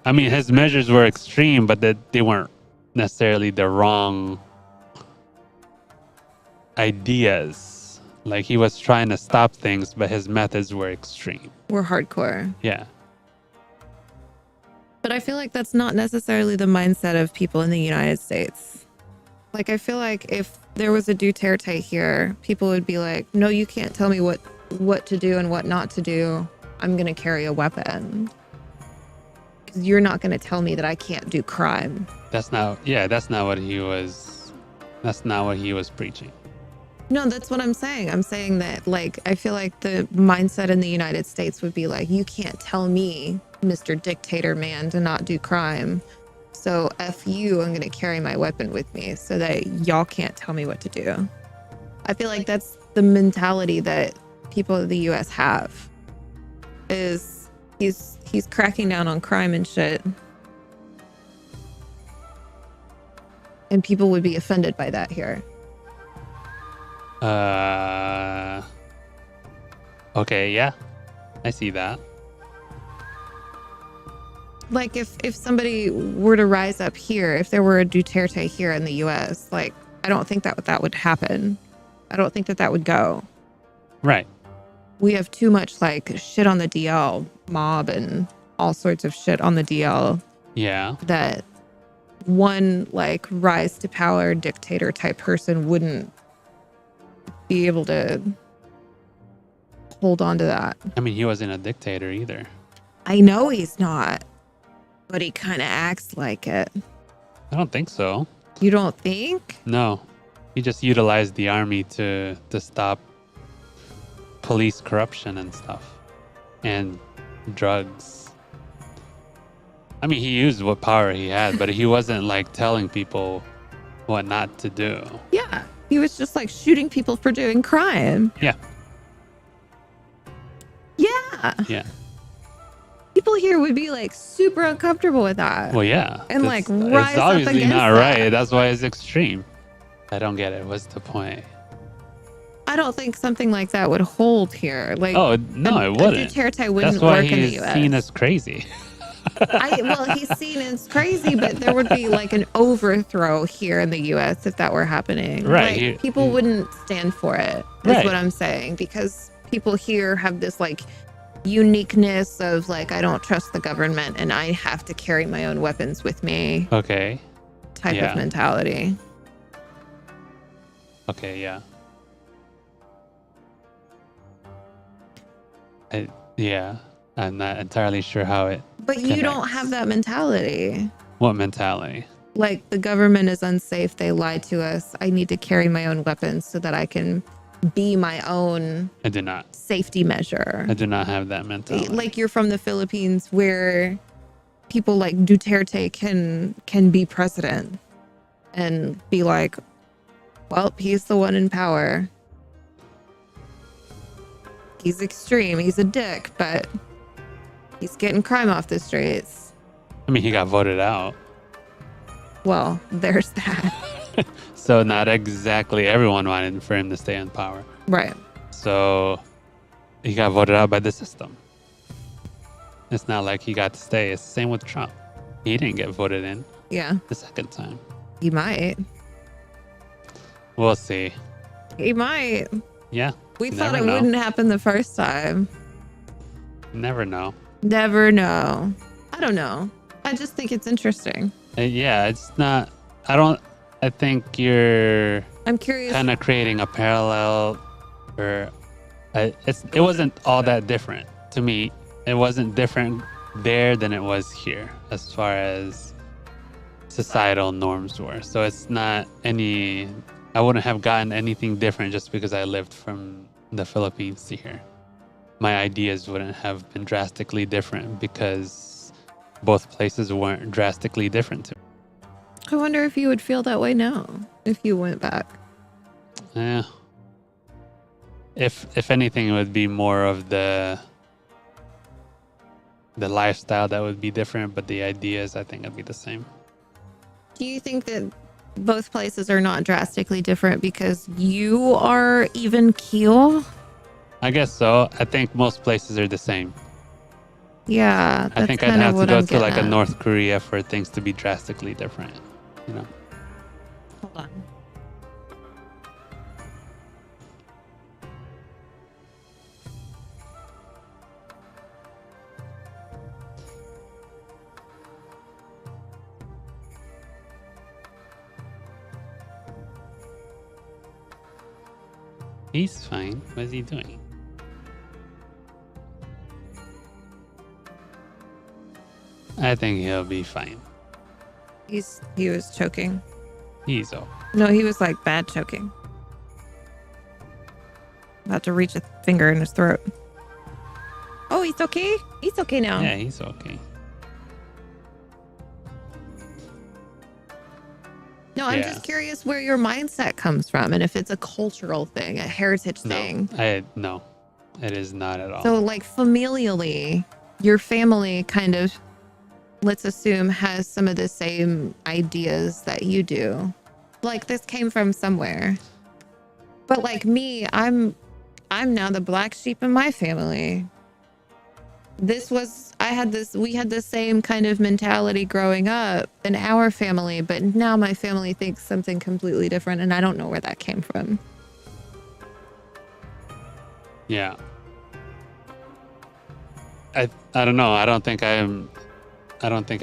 I mean, his measures were extreme, but that they weren't necessarily the wrong ideas. Like, he was trying to stop things, but his methods were extreme. we're hardcore. Yeah. But I feel like that's not necessarily the mindset of people in the United States. Like, I feel like if there was a Duterte here, people would be like, no, you can't tell me what to do and what not to do. I'm going to carry a weapon. 'Cause you're not going to tell me that I can't do crime. That's not what he was preaching. No, that's what I'm saying. I'm saying that, like, I feel like the mindset in the United States would be like, you can't tell me, Mr. Dictator Man, to not do crime. So F you, I'm going to carry my weapon with me so that y'all can't tell me what to do. I feel like that's the mentality that people in the US have, is he's cracking down on crime and shit. And people would be offended by that here. Okay, yeah. I see that. Like, if somebody were to rise up here, if there were a Duterte here in the US, like, I don't think that would happen. I don't think that would go. Right. We have too much like shit on the DL mob and all sorts of shit on the DL Yeah. that one like rise to power dictator type person wouldn't be able to hold on to that. I mean, he wasn't a dictator either. I know he's not, but he kind of acts like it. I don't think so. You don't think? No, he just utilized the army to stop police corruption and stuff, and drugs. I mean, he used what power he had, but he wasn't like telling people what not to do. Yeah. He was just like shooting people for doing crime. Yeah. Yeah. Yeah. People here would be like super uncomfortable with that. Well, yeah. And It's- like rise it's up obviously against not that. right. That's why it's extreme. I don't get it. What's the point? I don't think something like that would hold here. Like, Oh no, it a wouldn't. Duterte wouldn't That's why work in the he's U.S. seen as crazy. Well, he's seen as crazy, but there would be like an overthrow here in the U.S. if that were happening. Right, Like, he- people wouldn't stand for it. Is Right. what I'm saying, because people here have this like uniqueness of like, I don't trust the government and I have to carry my own weapons with me Okay. type Yeah. of mentality. Okay. Yeah. I'm not entirely sure how it. But you don't Connects. have that mentality. What mentality? Like, the government is unsafe. They lied to us. I need to carry my own weapons so that I can be my own I do not. safety measure. I do not have that mentality. Like, you're from the Philippines where people like Duterte can be president and be like, well, he's the one in power. He's extreme. He's a dick, but he's getting crime off the streets. I mean, he got voted out. Well, there's that. So not exactly everyone wanted for him to stay in power. Right. So he got voted out by the system. It's not like he got to stay. It's the same with Trump. He didn't get voted in Yeah. the second time. He might. We'll see. He might. Yeah. We you thought never it know. wouldn't happen the first time. Never know. Never know. I don't know. I just think it's interesting. Yeah, it's not. I think you're I'm curious. kind of creating a parallel, or it wasn't all that different to me. It wasn't different there than it was here as far as societal norms were. So it's not any. I wouldn't have gotten anything different just because I lived from the Philippines to here. My ideas wouldn't have been drastically different because both places weren't drastically different to me. I wonder if you would feel that way now if you went back. Yeah. If anything, it would be more of the lifestyle that would be different, but the ideas I think would be the same. Do you think that both places are not drastically different because you are even keel? I guess so. I think most places are the same. Yeah, I that's think I'd kind of have to what go I'm to like a getting at. North Korea for things to be drastically different. You know. Hold on. He's fine. What is he doing? I think he'll be fine. He was choking. He's okay. No, he was like bad choking. About to reach a finger in his throat. Oh, he's okay? He's okay now. Yeah, he's okay. No, I'm Yeah. just curious where your mindset comes from and if it's a cultural thing, a heritage thing. No, it is not at all. So, like, familially, your family kind of, let's assume, has some of the same ideas that you do. Like, this came from somewhere. But like me, I'm now the black sheep in my family. We had the same kind of mentality growing up in our family, but now my family thinks something completely different, and I don't know where that came from. Yeah. I don't know. I don't think I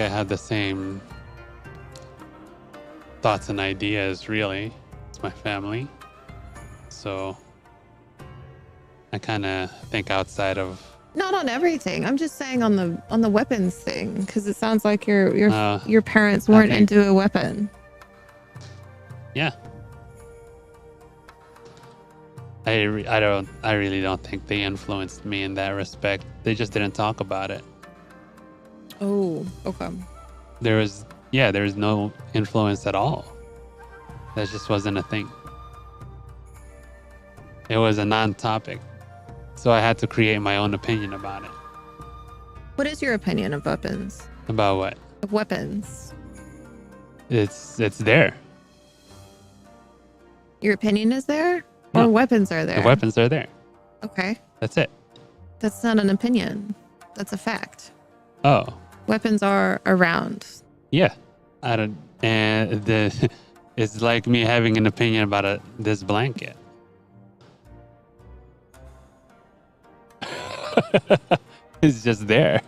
have the same thoughts and ideas, really. It's my family. So I kind of think outside of... Not on everything. I'm just saying on the weapons thing, because it sounds like your parents weren't into a weapon. Yeah. I really don't think they influenced me in that respect. They just didn't talk about it. Oh, okay. There was no influence at all. That just wasn't a thing. It was a non-topic. So I had to create my own opinion about it. What is your opinion of weapons? About what? Of weapons. It's there. Your opinion is there? No. Or weapons are there? The weapons are there. Okay. That's it. That's not an opinion. That's a fact. Oh. Weapons are around. Yeah. I don't... And it's like me having an opinion about this blanket. It's just there.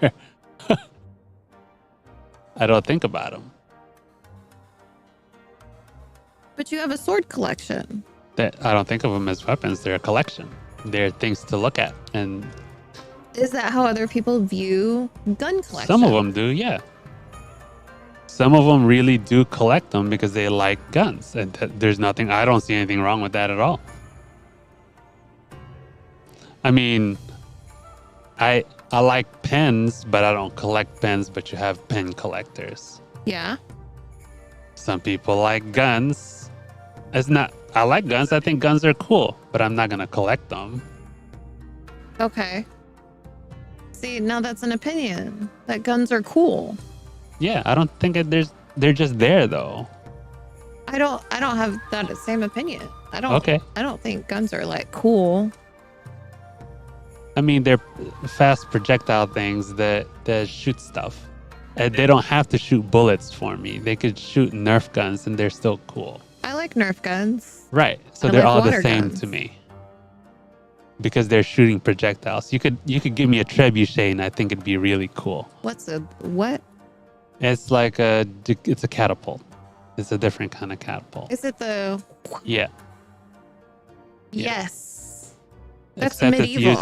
I don't think about them. But you have a sword collection. I don't think of them as weapons. They're a collection. They're things to look at. And is that how other people view gun collection? some of them do, yeah. Some of them really do collect them because they like guns. And there's nothing... I don't see anything wrong with that at all. I mean... I like pens, but I don't collect pens, but you have pen collectors. Yeah. Some people like guns. I like guns. I think guns are cool, but I'm not going to collect them. Okay. See, now that's an opinion. That guns are cool. Yeah, I don't think they're just there though. I don't have that same opinion. I don't think guns are like cool. I mean, they're fast projectile things that shoot stuff. And they don't have to shoot bullets for me. They could shoot Nerf guns and they're still cool. I like Nerf guns. Right. So they're all the same to me. Because they're shooting projectiles. You could give me a trebuchet and I think it'd be really cool. What's a what? It's like it's a catapult. It's a different kind of catapult. Is it the... Yeah. Yes. That's Except medieval.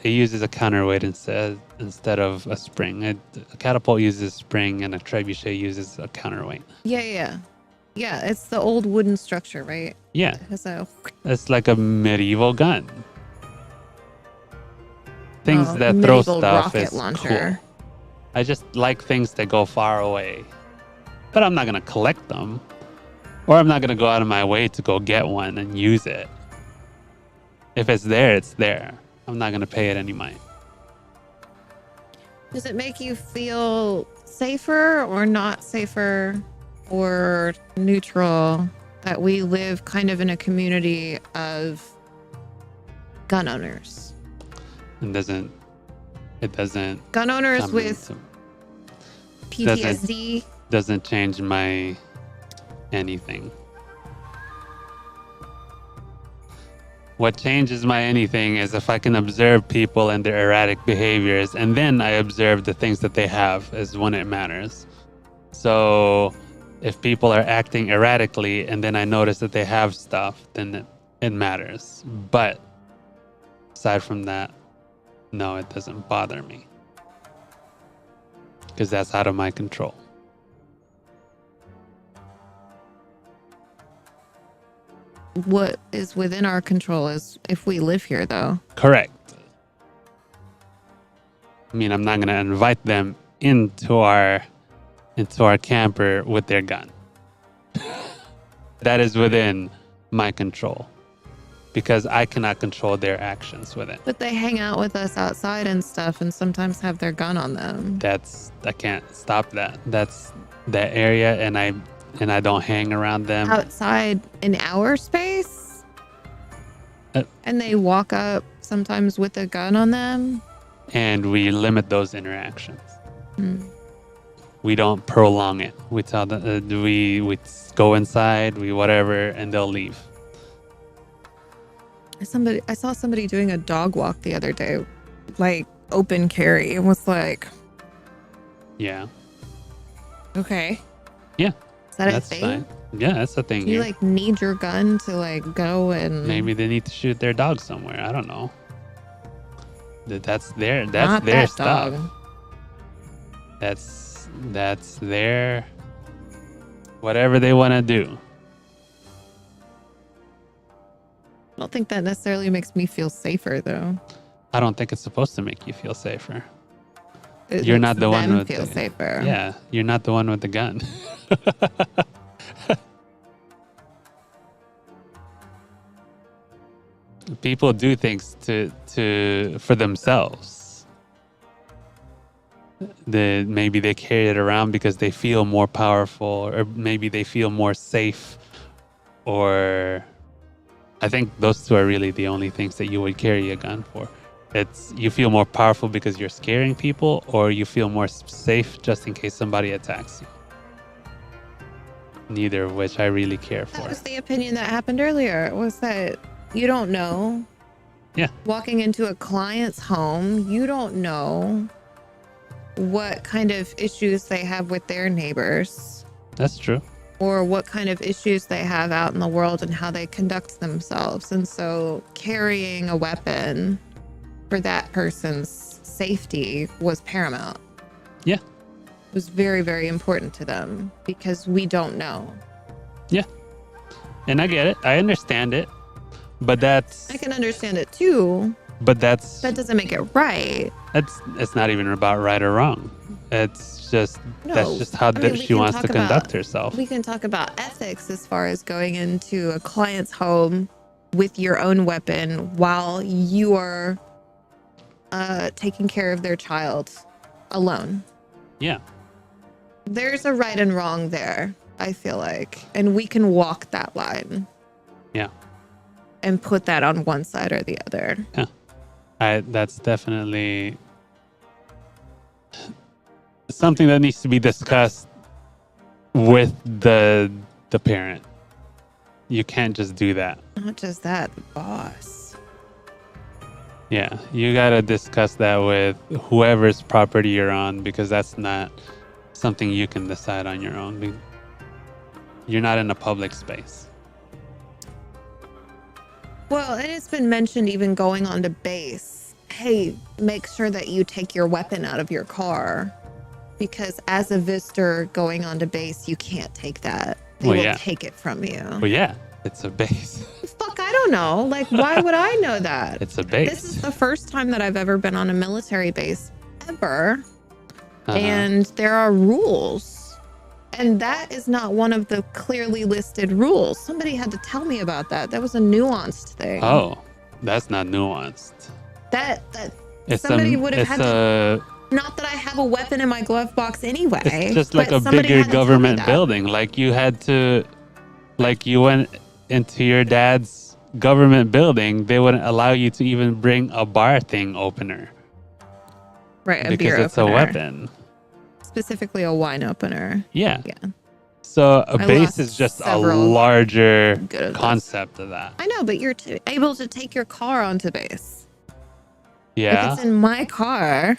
it uses a counterweight instead of a spring. A catapult uses a spring and a trebuchet uses a counterweight. Yeah. It's the old wooden structure, right? Yeah. So it's like a medieval gun. Things that throw medieval stuff rocket is launcher. cool. I just like things that go far away. But I'm not going to collect them. Or I'm not going to go out of my way to go get one and use it. If it's there, it's there. I'm not going to pay it any mind. Does it make you feel safer or not safer or neutral that we live kind of in a community of gun owners? It doesn't Gun owners come with into- PTSD. doesn't change my anything. What changes my anything is if I can observe people and their erratic behaviors, and then I observe the things that they have is when it matters. So if people are acting erratically and then I notice that they have stuff, then it matters. But aside from that, no, it doesn't bother me. Because that's out of my control. What is within our control is if we live here, though. Correct. I mean, I'm not going to invite them into our camper with their gun. That is within my control. Because I cannot control their actions with it. But they hang out with us outside and stuff and sometimes have their gun on them. I can't stop that. That's that area, and I don't hang around them. Outside in our space? And they walk up sometimes with a gun on them? And we limit those interactions. Hmm. We don't prolong it. We tell them, we go inside, we whatever, and they'll leave. I saw somebody doing a dog walk the other day, like open carry, and was like, Yeah. okay. Yeah. Is that That's a thing? fine. Yeah, that's the thing You here. like need your gun to like go and Maybe they need to shoot their dog somewhere. I don't know. That's their not their that stuff. dog. That's their whatever they want to do. I don't think that necessarily makes me feel safer though. I don't think it's supposed to make you feel safer. It You're makes not the one them with feel the, safer. Yeah, you're not the one with the gun. People do things for themselves. Maybe they carry it around because they feel more powerful, or maybe they feel more safe, or I think those two are really the only things that you would carry a gun for. It's you feel more powerful because you're scaring people, or you feel more safe just in case somebody attacks you. Neither of which I really care That for. was the opinion that happened earlier, was that you don't know. Yeah. Walking into a client's home, you don't know what kind of issues they have with their neighbors That's true. or what kind of issues they have out in the world and how they conduct themselves. And so carrying a weapon for that person's safety was paramount. Yeah. It was very, very important to them because we don't know. Yeah. And I get it. I understand it. But I can understand it too. that doesn't make it right. it's not even about right or wrong. It's just No, that's just how we she can wants to talk conduct about- herself. We can talk about ethics as far as going into a client's home with your own weapon while you are taking care of their child alone. Yeah. There's a right and wrong there, I feel like. And we can walk that line. Yeah. And put that on one side or the other. That's definitely something that needs to be discussed with the parent. You can't just do that. Not just that, the boss. Yeah, you got to discuss that with whoever's property you're on, because that's not something you can decide on your own. You're not in a public space. Well, and it's been mentioned even going onto base. Hey, make sure that you take your weapon out of your car, because as a visitor going onto base, you can't take that. They Well, will yeah. take it from you. Well, yeah, it's a base. Fuck, I don't know. Like, why would I know that? It's a base. This is the first time that I've ever been on a military base ever. Uh-huh. And there are rules. And that is not one of the clearly listed rules. Somebody had to tell me about that. That was a nuanced thing. Oh, that's not nuanced. That It's somebody would have it's had to. Not that I have a weapon in my glove box anyway. It's just like but a somebody bigger had to tell me government that. building. Like you had to, like you went into your dad's government building, they wouldn't allow you to even bring a bar thing opener Right, a because beer it's opener. a weapon. Specifically a wine opener. Yeah. Yeah. So a I base lost is just a several larger good of those. concept of that. I know, but you're able to take your car onto base. Yeah. If it's in my car,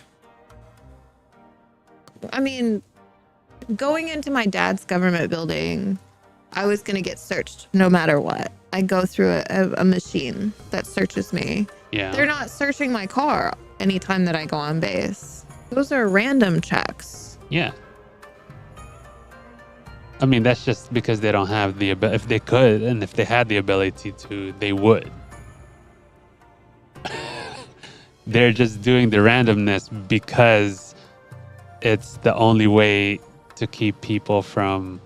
I mean, going into my dad's government building, I was going to get searched no matter what. I go through a machine that searches me. Yeah. They're not searching my car anytime that I go on base. Those are random checks. Yeah. I mean, that's just because they don't have the ability. If they could, and if they had the ability to, they would. They're just doing the randomness because it's the only way to keep people from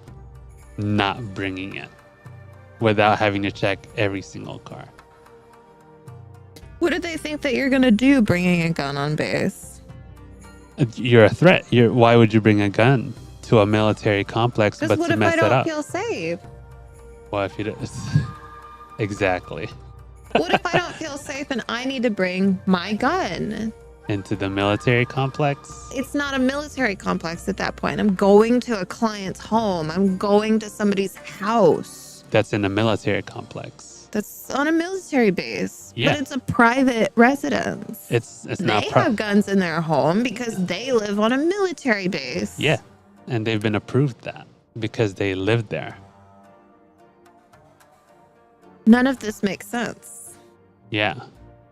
not bringing it without having to check every single car. What do they think that you're going to do bringing a gun on base? You're a threat. Why would you bring a gun to a military complex Because but what to if mess I it don't up? feel safe? Well, if you do, exactly. What if I don't feel safe and I need to bring my gun? Into the military complex? It's not a military complex at that point. I'm going to a client's home. I'm going to somebody's house. That's in a military complex. That's on a military base. Yeah. But it's a private residence. It's They not have guns in their home because they live on a military base. Yeah, and they've been approved that because they lived there. None of this makes sense. Yeah.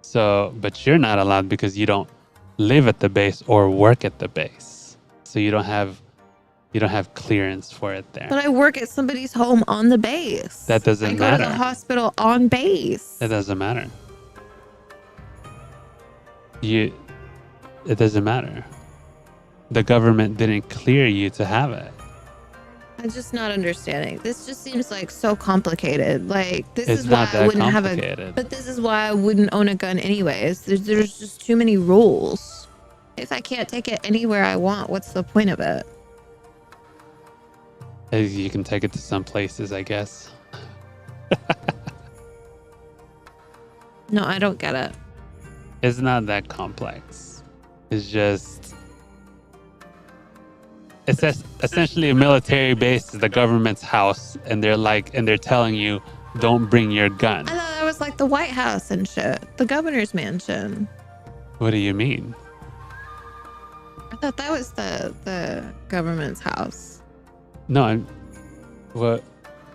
So, but you're not allowed because you don't live at the base or work at the base. So you don't have clearance for it there. But I work at somebody's home on the base. That doesn't I go to the matter. hospital on base. It doesn't matter. It doesn't matter. The government didn't clear you to have it. I'm just not understanding. This just seems like so complicated. Like this It's is why not I that wouldn't have complicated. but this is why I wouldn't own a gun anyways. There's just too many rules. If I can't take it anywhere I want, what's the point of it? You can take it to some places, I guess. No, I don't get it. It's not that complex. It's just, it's essentially a military base is the government's house, and they're telling you, don't bring your gun. I thought that was like the White House and shit. The governor's mansion. What do you mean? I thought that was the government's house. No,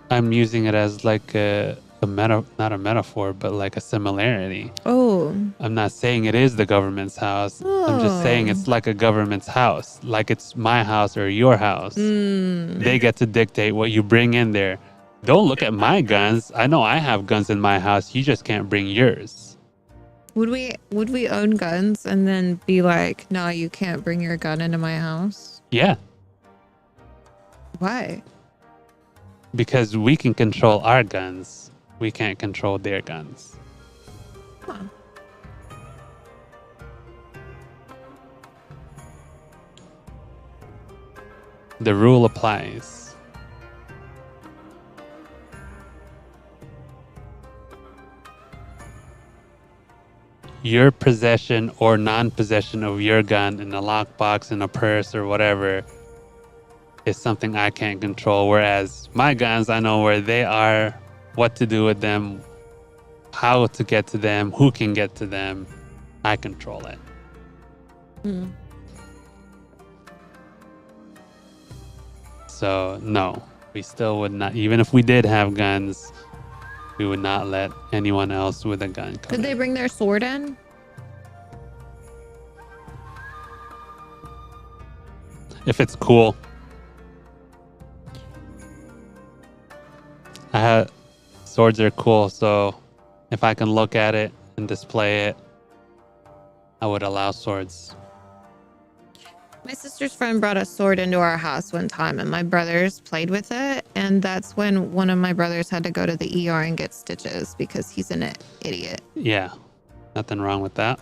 I'm using it as like not a metaphor, but like a similarity. Oh. I'm not saying it is the government's house. I'm just saying it's like a government's house, like it's my house or your house. They get to dictate what you bring in there. Don't look at my guns. I know I have guns in my house. You just can't bring yours. Would we own guns and then be like, no, you can't bring your gun into my house? Yeah, Why? because we can control our guns. We can't control their guns. Huh. The rule applies. Your possession or non-possession of your gun in a lockbox, in a purse, or whatever is something I can't control. Whereas my guns, I know where they are, what to do with them, how to get to them, who can get to them. I control it. So no, we still would not, even if we did have guns, we would not let anyone else with a gun come Could they in. bring their sword in? If it's cool. Swords are cool, so if I can look at it and display it, I would allow swords. My sister's friend brought a sword into our house one time and my brothers played with it. And that's when one of my brothers had to go to the ER and get stitches because he's an idiot. Yeah, nothing wrong with that.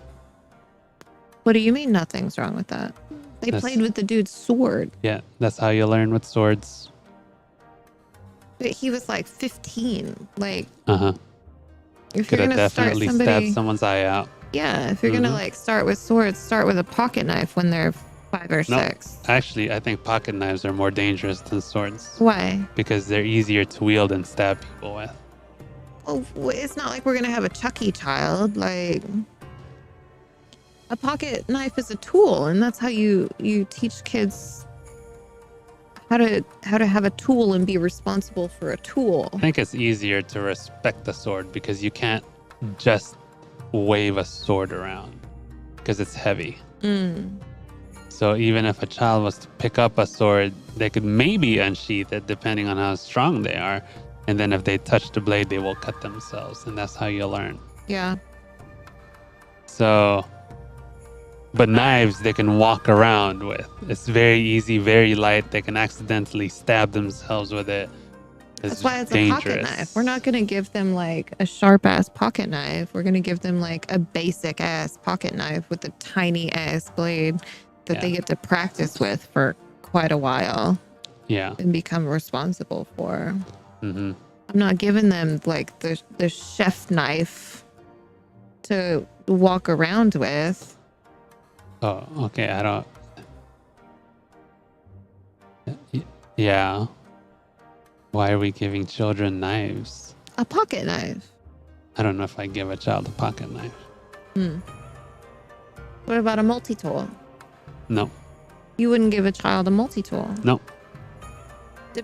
What do you mean nothing's wrong with that? They That's- played with the dude's sword. Yeah, that's how you learn with swords. But he was like 15. Like, Uh-huh. if Could you're have going to start definitely somebody... stabbed someone's eye out. Yeah, if you're going to like start with swords, start with a pocket knife when they're 5 or No, 6. actually, I think pocket knives are more dangerous than swords Why? because they're easier to wield and stab people with. Well, it's not like we're going to have a Chucky child. Like, a pocket knife is a tool, and that's how you teach kids how to have a tool and be responsible for a tool. I think it's easier to respect the sword because you can't just wave a sword around because it's heavy. So even if a child was to pick up a sword, they could maybe unsheath it depending on how strong they are. And then if they touch the blade, they will cut themselves. And that's how you learn. Yeah. So, but knives, they can walk around with. It's very easy, very light. They can accidentally stab themselves with it. That's why it's dangerous. a pocket knife. We're not going to give them like a sharp ass pocket knife. We're going to give them like a basic ass pocket knife with a tiny ass blade that they get to practice with for quite a while. Yeah. And become responsible for. Mm-hmm. I'm not giving them like the chef knife to walk around with. Oh, okay. I don't. Yeah. Why are we giving children knives? A pocket knife. I don't know if I give a child a pocket knife. What about a multi-tool? No. You wouldn't give a child a multi-tool. No.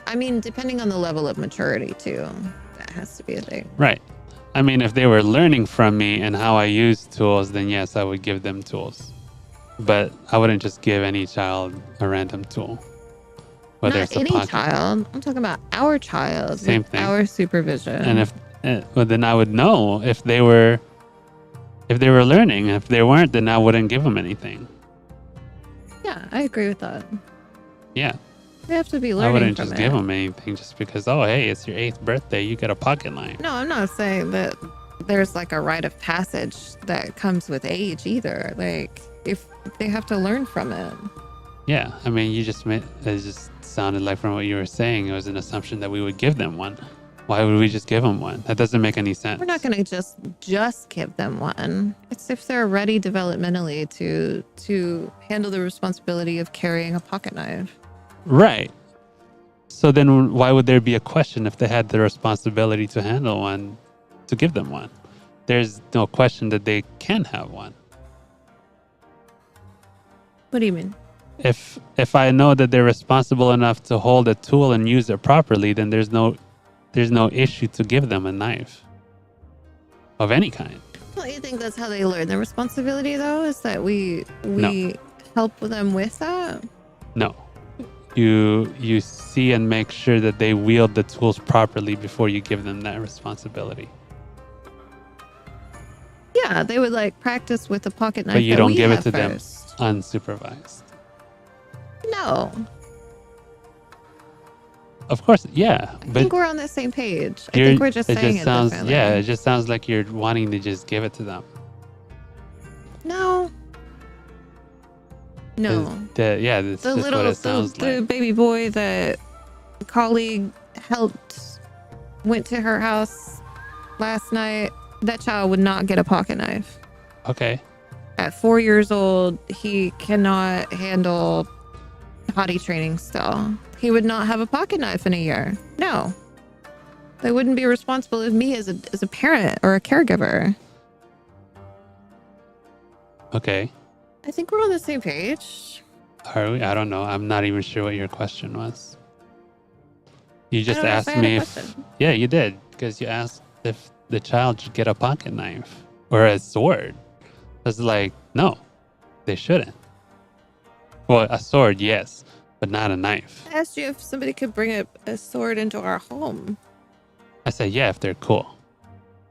I mean, depending on the level of maturity too. That has to be a thing. Right. I mean, if they were learning from me and how I use tools, then yes, I would give them tools. But I wouldn't just give any child a random tool. Whether Not it's a any pocket. child. I'm talking about our child. Same with thing. Our supervision. And well, then I would know if they were learning. If they weren't, then I wouldn't give them anything. Yeah, I agree with that. Yeah. They have to be learning I wouldn't from just it. give them anything just because, oh, hey, it's your 8th birthday. You get a pocket knife. No, I'm not saying that there's like a rite of passage that comes with age either. Like, if they have to learn from it. Yeah. I mean, it just sounded like from what you were saying, it was an assumption that we would give them one. Why would we just give them one? That doesn't make any sense. We're not going to just give them one. It's if they're ready developmentally to handle the responsibility of carrying a pocket knife. Right. So then why would there be a question if they had the responsibility to handle one, to give them one? There's no question that they can have one. What do you mean? If I know that they're responsible enough to hold a tool and use it properly, then there's no issue to give them a knife of any kind. Don't you think that's how they learn their responsibility though? Is that we No. help them with that? No. You see and make sure that they wield the tools properly before you give them that responsibility. Yeah, they would like practice with the pocket knife. But you that don't we give it have to them first. unsupervised. No, Of course, yeah. I But think we're on the same page. I think we're just saying it sounds, differently. yeah, it just sounds like you're wanting to just give it to them. No. No. That's The just what it sounds the like. baby boy that a colleague helped went to her house last night. That child would not get a pocket knife. Okay. At 4 years old, he cannot handle potty training still. He would not have a pocket knife in a year. No. They wouldn't be responsible of me as a parent or a caregiver. Okay. I think we're on the same page. Are we? I don't know. I'm not even sure what your question was. You just don't know if asked I had a me question. Yeah, you did. Because you asked if the child should get a pocket knife or a sword. I was like, no, they shouldn't. Well, a sword, yes, but not a knife. I asked you if somebody could bring a sword into our home. I said, yeah, if they're cool.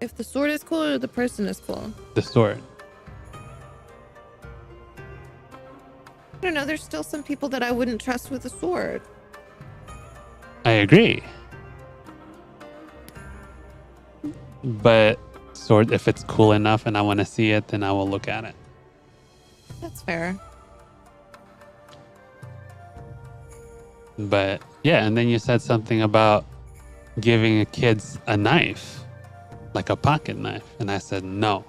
If the sword is cool or the person is cool. The sword. I don't know. There's still some people that I wouldn't trust with a sword. I agree. But sword, if it's cool enough and I want to see it, then I will look at it. That's fair. But yeah, and then you said something about giving kids a knife, like a pocket knife. And I said, no.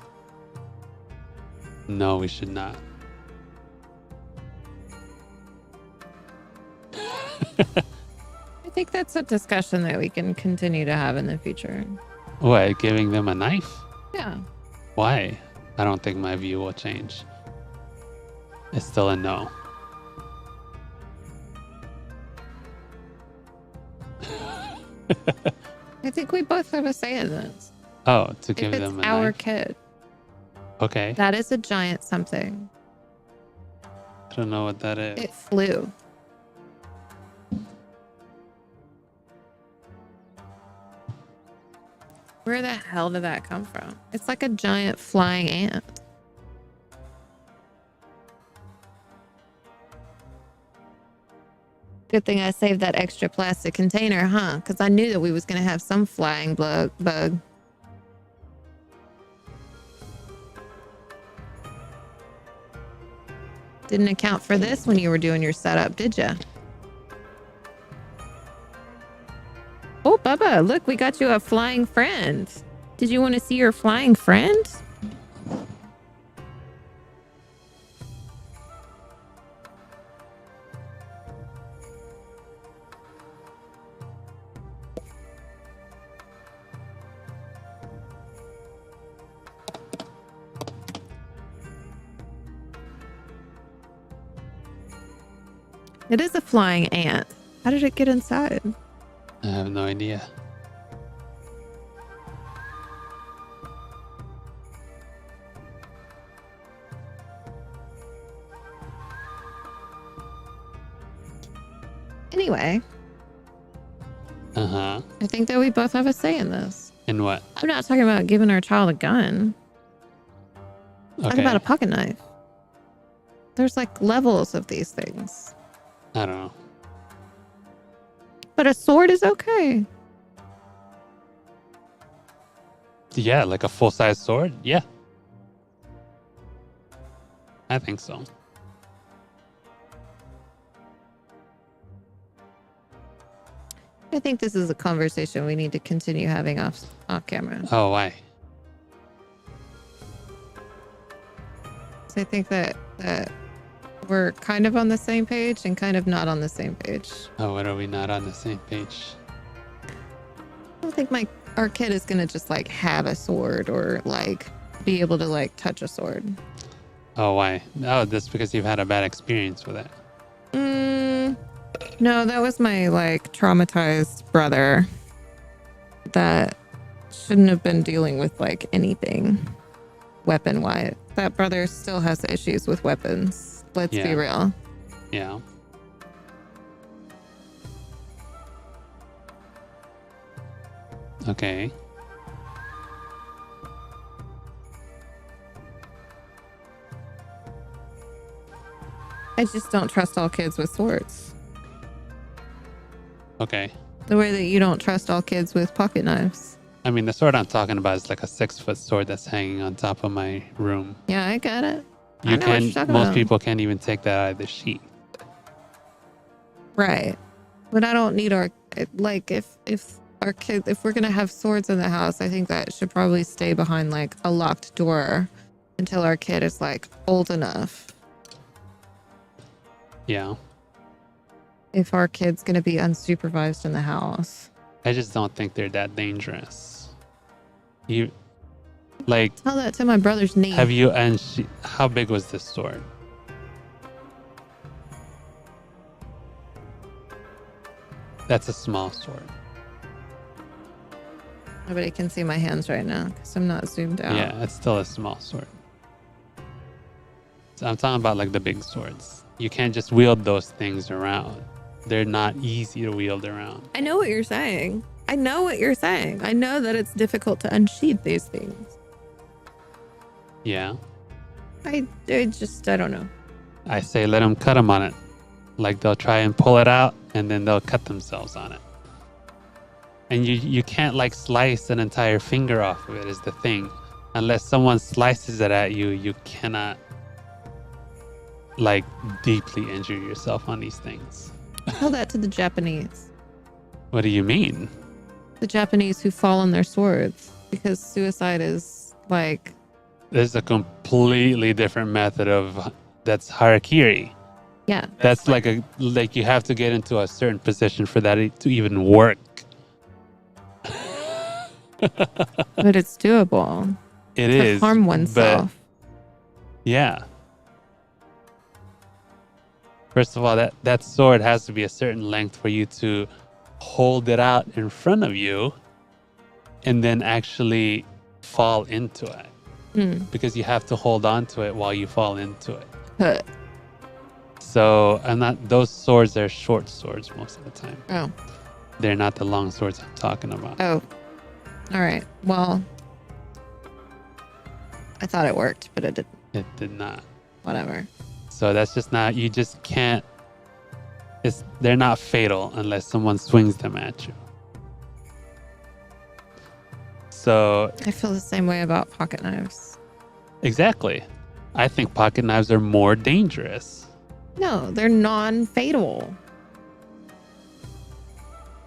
No, we should not. I think that's a discussion that we can continue to have in the future. What, giving them a knife? Yeah. Why? I don't think my view will change. It's still a no. I think we both have a say in this. Oh, to If give it's them a our knife? kid, Okay. that is a giant something. I don't know what that is. It flew. Where the hell did that come from? It's like a giant flying ant. Good thing I saved that extra plastic container, huh? Because I knew that we was going to have some flying bug. Didn't account for this when you were doing your setup, did ya? Oh, Bubba, look, we got you a flying friend. Did you want to see your flying friend? It is a flying ant. How did it get inside? I have no idea. Anyway, Uh-huh. I think that we both have a say in this. In what? I'm not talking about giving our child a gun. Okay. Talk about a pocket knife. There's like levels of these things. I don't know. But a sword is okay. Yeah, like a full-size sword? Yeah. I think so. I think this is a conversation we need to continue having off camera. Oh, why? So I think that we're kind of on the same page and kind of not on the same page. Oh, what are we not on the same page? I don't think our kid is gonna just like have a sword or like be able to like touch a sword. Oh, why? Oh, that's because you've had a bad experience with it. No, that was my like traumatized brother that shouldn't have been dealing with like anything weapon wise. That brother still has issues with weapons. Let's be Yeah. real. Yeah. Okay. I just don't trust all kids with swords. Okay. The way that you don't trust all kids with pocket knives. I mean, the sword I'm talking about is like a 6-foot sword that's hanging on top of my room. Yeah, I got it. I You know what you're can. talking Most about. people can't even take that out of the sheet. Right. But I don't need our like if our kids, if we're gonna have swords in the house, I think that should probably stay behind like a locked door until our kid is like old enough. Yeah. If our kid's gonna be unsupervised in the house. I just don't think they're that dangerous. You, like, Tell that to my brother's knee. have you how big was this sword? That's a small sword. Nobody can see my hands right now because I'm not zoomed out. Yeah, it's still a small sword. So I'm talking about like the big swords. You can't just wield those things around. They're not easy to wield around. I know what you're saying. I know what you're saying. I know that it's difficult to unsheath these things. Yeah. I don't know. I say let them cut them on it. Like they'll try and pull it out and then they'll cut themselves on it. And you can't like slice an entire finger off of it is the thing. Unless someone slices it at you, you cannot like deeply injure yourself on these things. Tell that to the Japanese. What do you mean? The Japanese who fall on their swords because suicide is like There's a completely different method of that's harakiri. yeah. That's like you have to get into a certain position for that to even work. But it's doable. It to is harm oneself. But yeah. First of all, that sword has to be a certain length for you to hold it out in front of you and then actually fall into it. Because you have to hold on to it while you fall into it. Huh. So those swords are short swords most of the time. Oh. They're not the long swords I'm talking about. Oh. All right. Well, I thought it worked, but it didn't. It did not. Whatever. So that's just not, you just can't, they're not fatal unless someone swings them at you. So I feel the same way about pocket knives. exactly. I think pocket knives are more dangerous. No, they're non-fatal.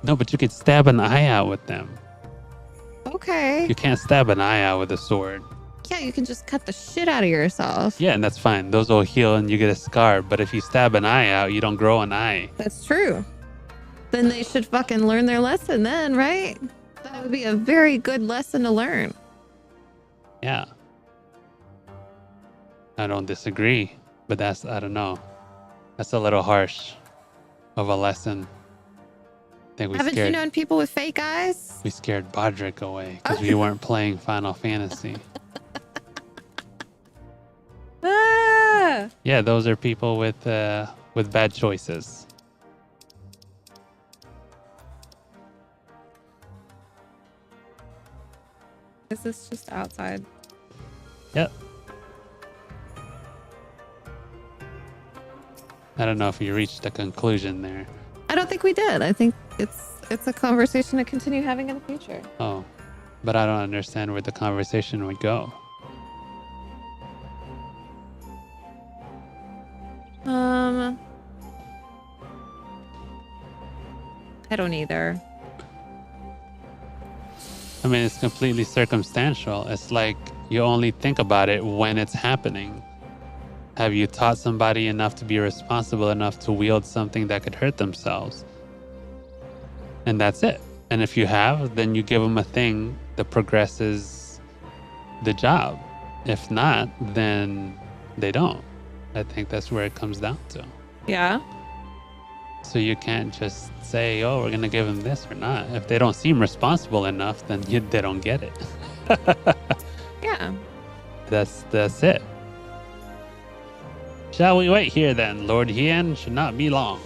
No, but you could stab an eye out with them. Okay. You can't stab an eye out with a sword. Yeah, you can just cut the shit out of yourself. Yeah, and that's fine. Those will heal and you get a scar. But if you stab an eye out, you don't grow an eye. That's true. Then they should fucking learn their lesson then, right? That would be a very good lesson to learn. Yeah. I don't disagree, but I don't know. That's a little harsh of a lesson. I think Haven't you known people with fake eyes? we scared Bodrick away because we weren't playing Final Fantasy. Ah! Yeah, those are people with bad choices. Is this just outside? Yep. I don't know if you reached a conclusion there. I don't think we did. I think it's a conversation to continue having in the future. Oh, but I don't understand where the conversation would go. I don't either. I mean, it's completely circumstantial. It's like you only think about it when it's happening. Have you taught somebody enough to be responsible enough to wield something that could hurt themselves? And that's it. And if you have, then you give them a thing that progresses the job. If not, then they don't. I think that's where it comes down to. Yeah. So you can't just say, oh, we're going to give them this or not. If they don't seem responsible enough, then they don't get it. Yeah. That's it. Shall we wait here then? Lord Hien should not be long.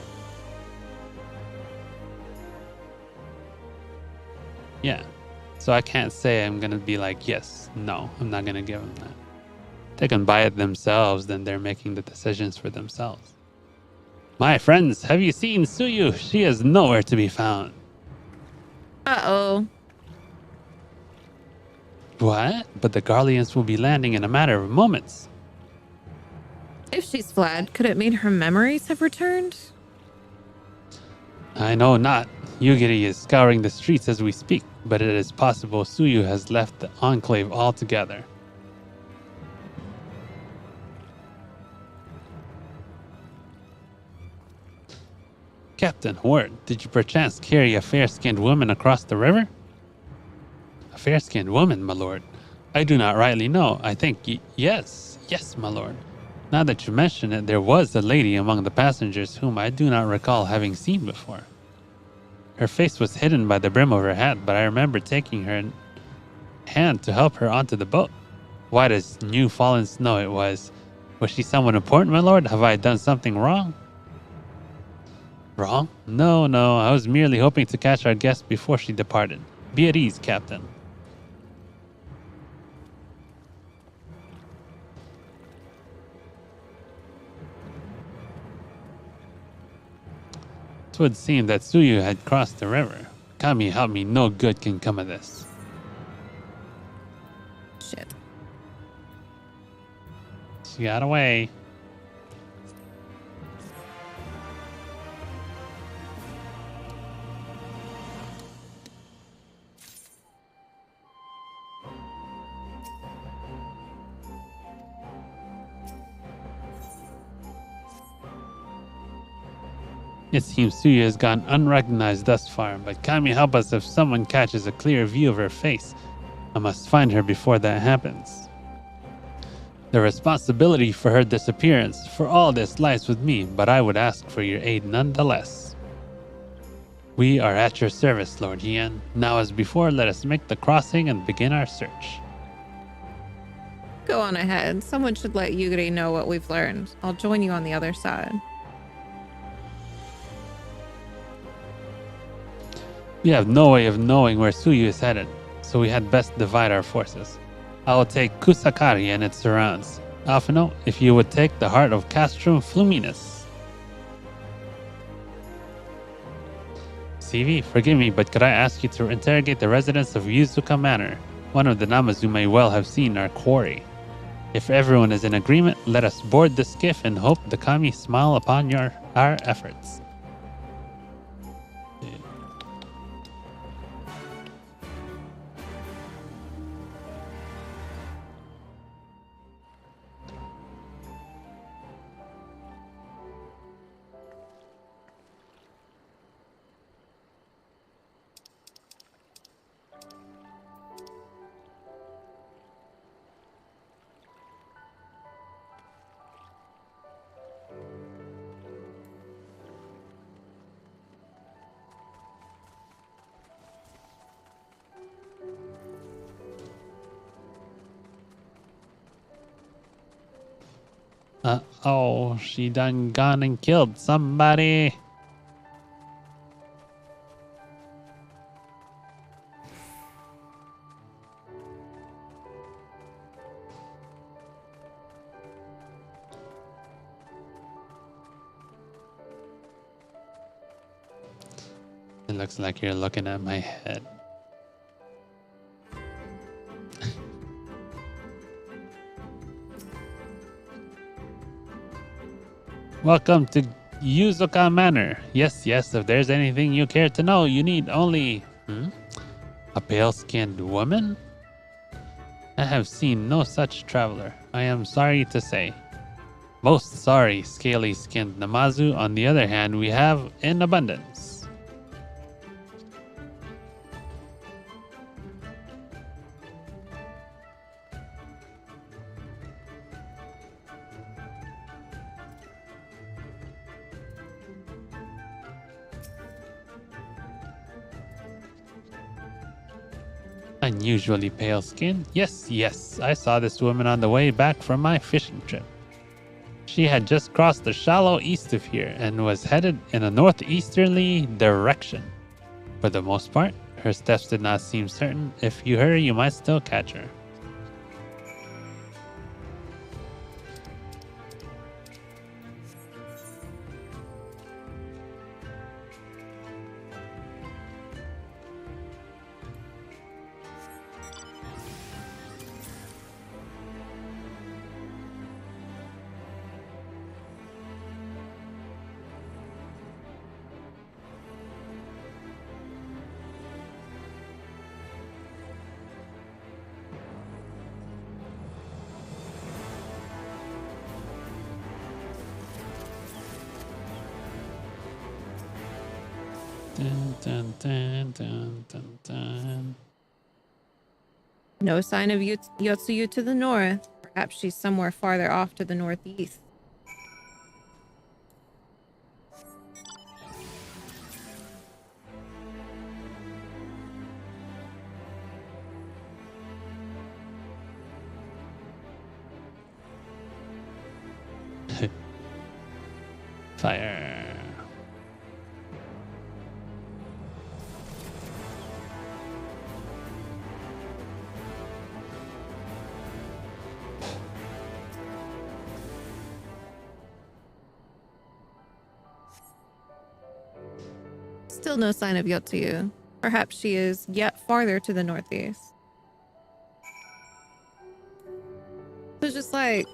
Yeah. So I can't say I'm going to be like, yes, no, I'm not going to give them that. They can buy it themselves, then they're making the decisions for themselves. My friends, have you seen Suyu? She is nowhere to be found. Uh-oh. What? But the Garleans will be landing in a matter of moments. If she's fled, could it mean her memories have returned? I know not. Yugiri is scouring the streets as we speak, but it is possible Suyu has left the enclave altogether. Captain, word, did you perchance carry a fair-skinned woman across the river? A fair-skinned woman, my lord? I do not rightly know. I think yes, my lord. Now that you mention it, there was a lady among the passengers whom I do not recall having seen before. Her face was hidden by the brim of her hat, but I remember taking her hand to help her onto the boat. White as new fallen snow it was. Was she someone important, my lord? Have I done something wrong? Wrong? No, I was merely hoping to catch our guest before she departed. Be at ease, Captain. It would seem that Suyu had crossed the river. Kami, help me, no good can come of this. Shit. She got away. It seems Suya has gone unrecognized thus far, but Kami, help us if someone catches a clear view of her face. I must find her before that happens. The responsibility for her disappearance, for all this, lies with me, but I would ask for your aid nonetheless. We are at your service, Lord Hien. Now as before, let us make the crossing and begin our search. Go on ahead. Someone should let Yugiri know what we've learned. I'll join you on the other side. We have no way of knowing where Suyu is headed, so we had best divide our forces. I will take Kusakari and its surrounds. Alphino, if you would take the heart of Castrum Fluminus. CV, forgive me, but could I ask you to interrogate the residents of Yuzuka Manor? One of the Namazu may well have seen our quarry. If everyone is in agreement, let us board the skiff and hope the Kami smile upon our efforts. Oh, she done gone and killed somebody. It looks like you're looking at my head. Welcome to Yuzuka Manor. Yes, if there's anything you care to know, you need only... A pale-skinned woman? I have seen no such traveler, I am sorry to say. Most sorry, scaly-skinned Namazu, on the other hand, we have in abundance. Unusually pale skin? Yes, I saw this woman on the way back from my fishing trip. She had just crossed the shallow east of here and was headed in a northeasterly direction. For the most part, her steps did not seem certain. If you hurry, you might still catch her. Dun, dun, dun, dun, dun. No sign of Yotsuyu to the north. Perhaps she's somewhere farther off to the northeast. Fire. Still no sign of Yotsuyu. Perhaps she is yet farther to the northeast. It's just like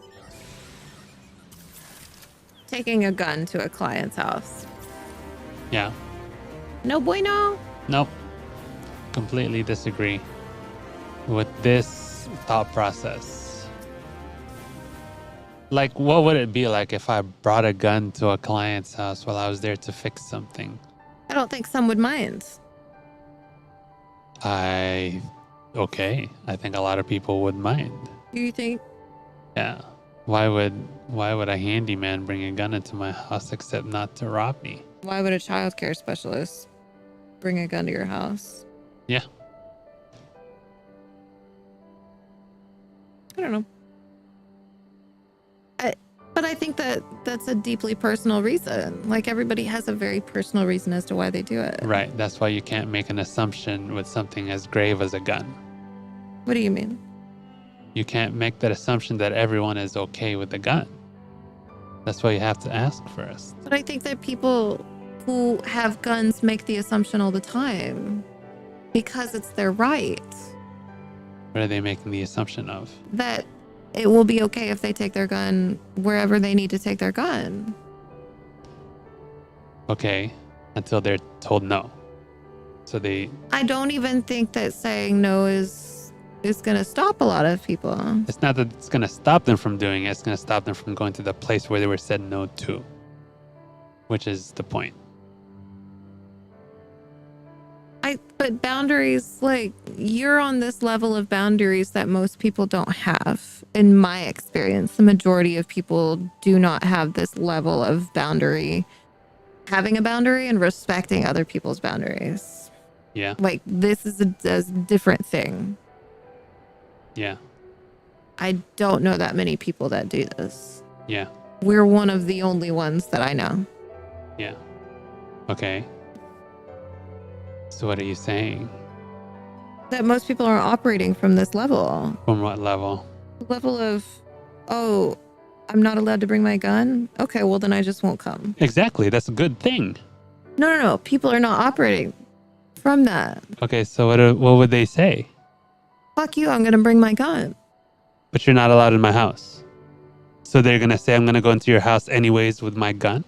taking a gun to a client's house. Yeah. No bueno. Nope. Completely disagree with this thought process. Like, what would it be like if I brought a gun to a client's house while I was there to fix something? I don't think some would mind. Okay. I think a lot of people would mind. Do you think? Yeah. Why would a handyman bring a gun into my house except not to rob me? Why would a child care specialist bring a gun to your house? Yeah. I don't know. But I think that that's a deeply personal reason. Like, everybody has a very personal reason as to why they do it. Right. That's why you can't make an assumption with something as grave as a gun. What do you mean? You can't make that assumption that everyone is okay with the gun. That's why you have to ask first. But I think that people who have guns make the assumption all the time because it's their right What are they making the assumption of? that it will be okay if they take their gun wherever they need to take their gun. Okay, until they're told no. So they... I don't even think that saying no is going to stop a lot of people. It's not that it's going to stop them from doing it. It's going to stop them from going to the place where they were said no to. Which is the point. But boundaries, like, you're on this level of boundaries that most people don't have. In my experience, the majority of people do not have this level of boundary. Having a boundary and respecting other people's boundaries. Yeah. Like, this is a different thing. Yeah. I don't know that many people that do this. Yeah. We're one of the only ones that I know. Yeah. Okay. So what are you saying? That most people are operating from this level. From what level? The level of, oh, I'm not allowed to bring my gun? Okay, well then I just won't come. Exactly. That's a good thing. No. People are not operating from that. Okay, so what would they say? Fuck you, I'm going to bring my gun. But you're not allowed in my house. So they're going to say, I'm going to go into your house anyways with my gun?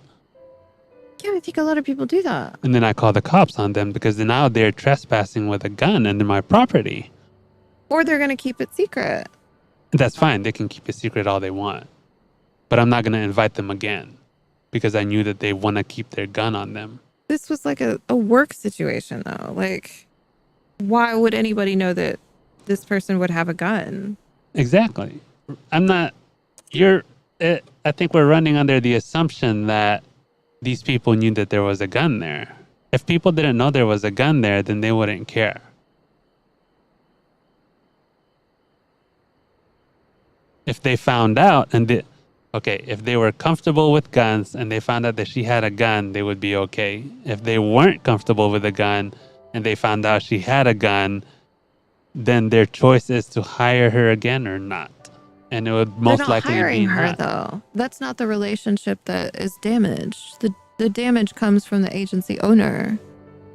Yeah, I think a lot of people do that. And then I call the cops on them because now they're trespassing with a gun into my property. Or they're going to keep it secret. That's fine. They can keep it secret all they want. But I'm not going to invite them again because I knew that they want to keep their gun on them. This was like a work situation, though. Like, why would anybody know that this person would have a gun? Exactly. I think we're running under the assumption that these people knew that there was a gun there. If people didn't know there was a gun there, then they wouldn't care. If they found out if they were comfortable with guns and they found out that she had a gun, they would be okay. If they weren't comfortable with a gun and they found out she had a gun, then their choice is to hire her again or not. And it would most likely be hiring her, not. though. That's not the relationship that is damaged. The damage comes from the agency owner.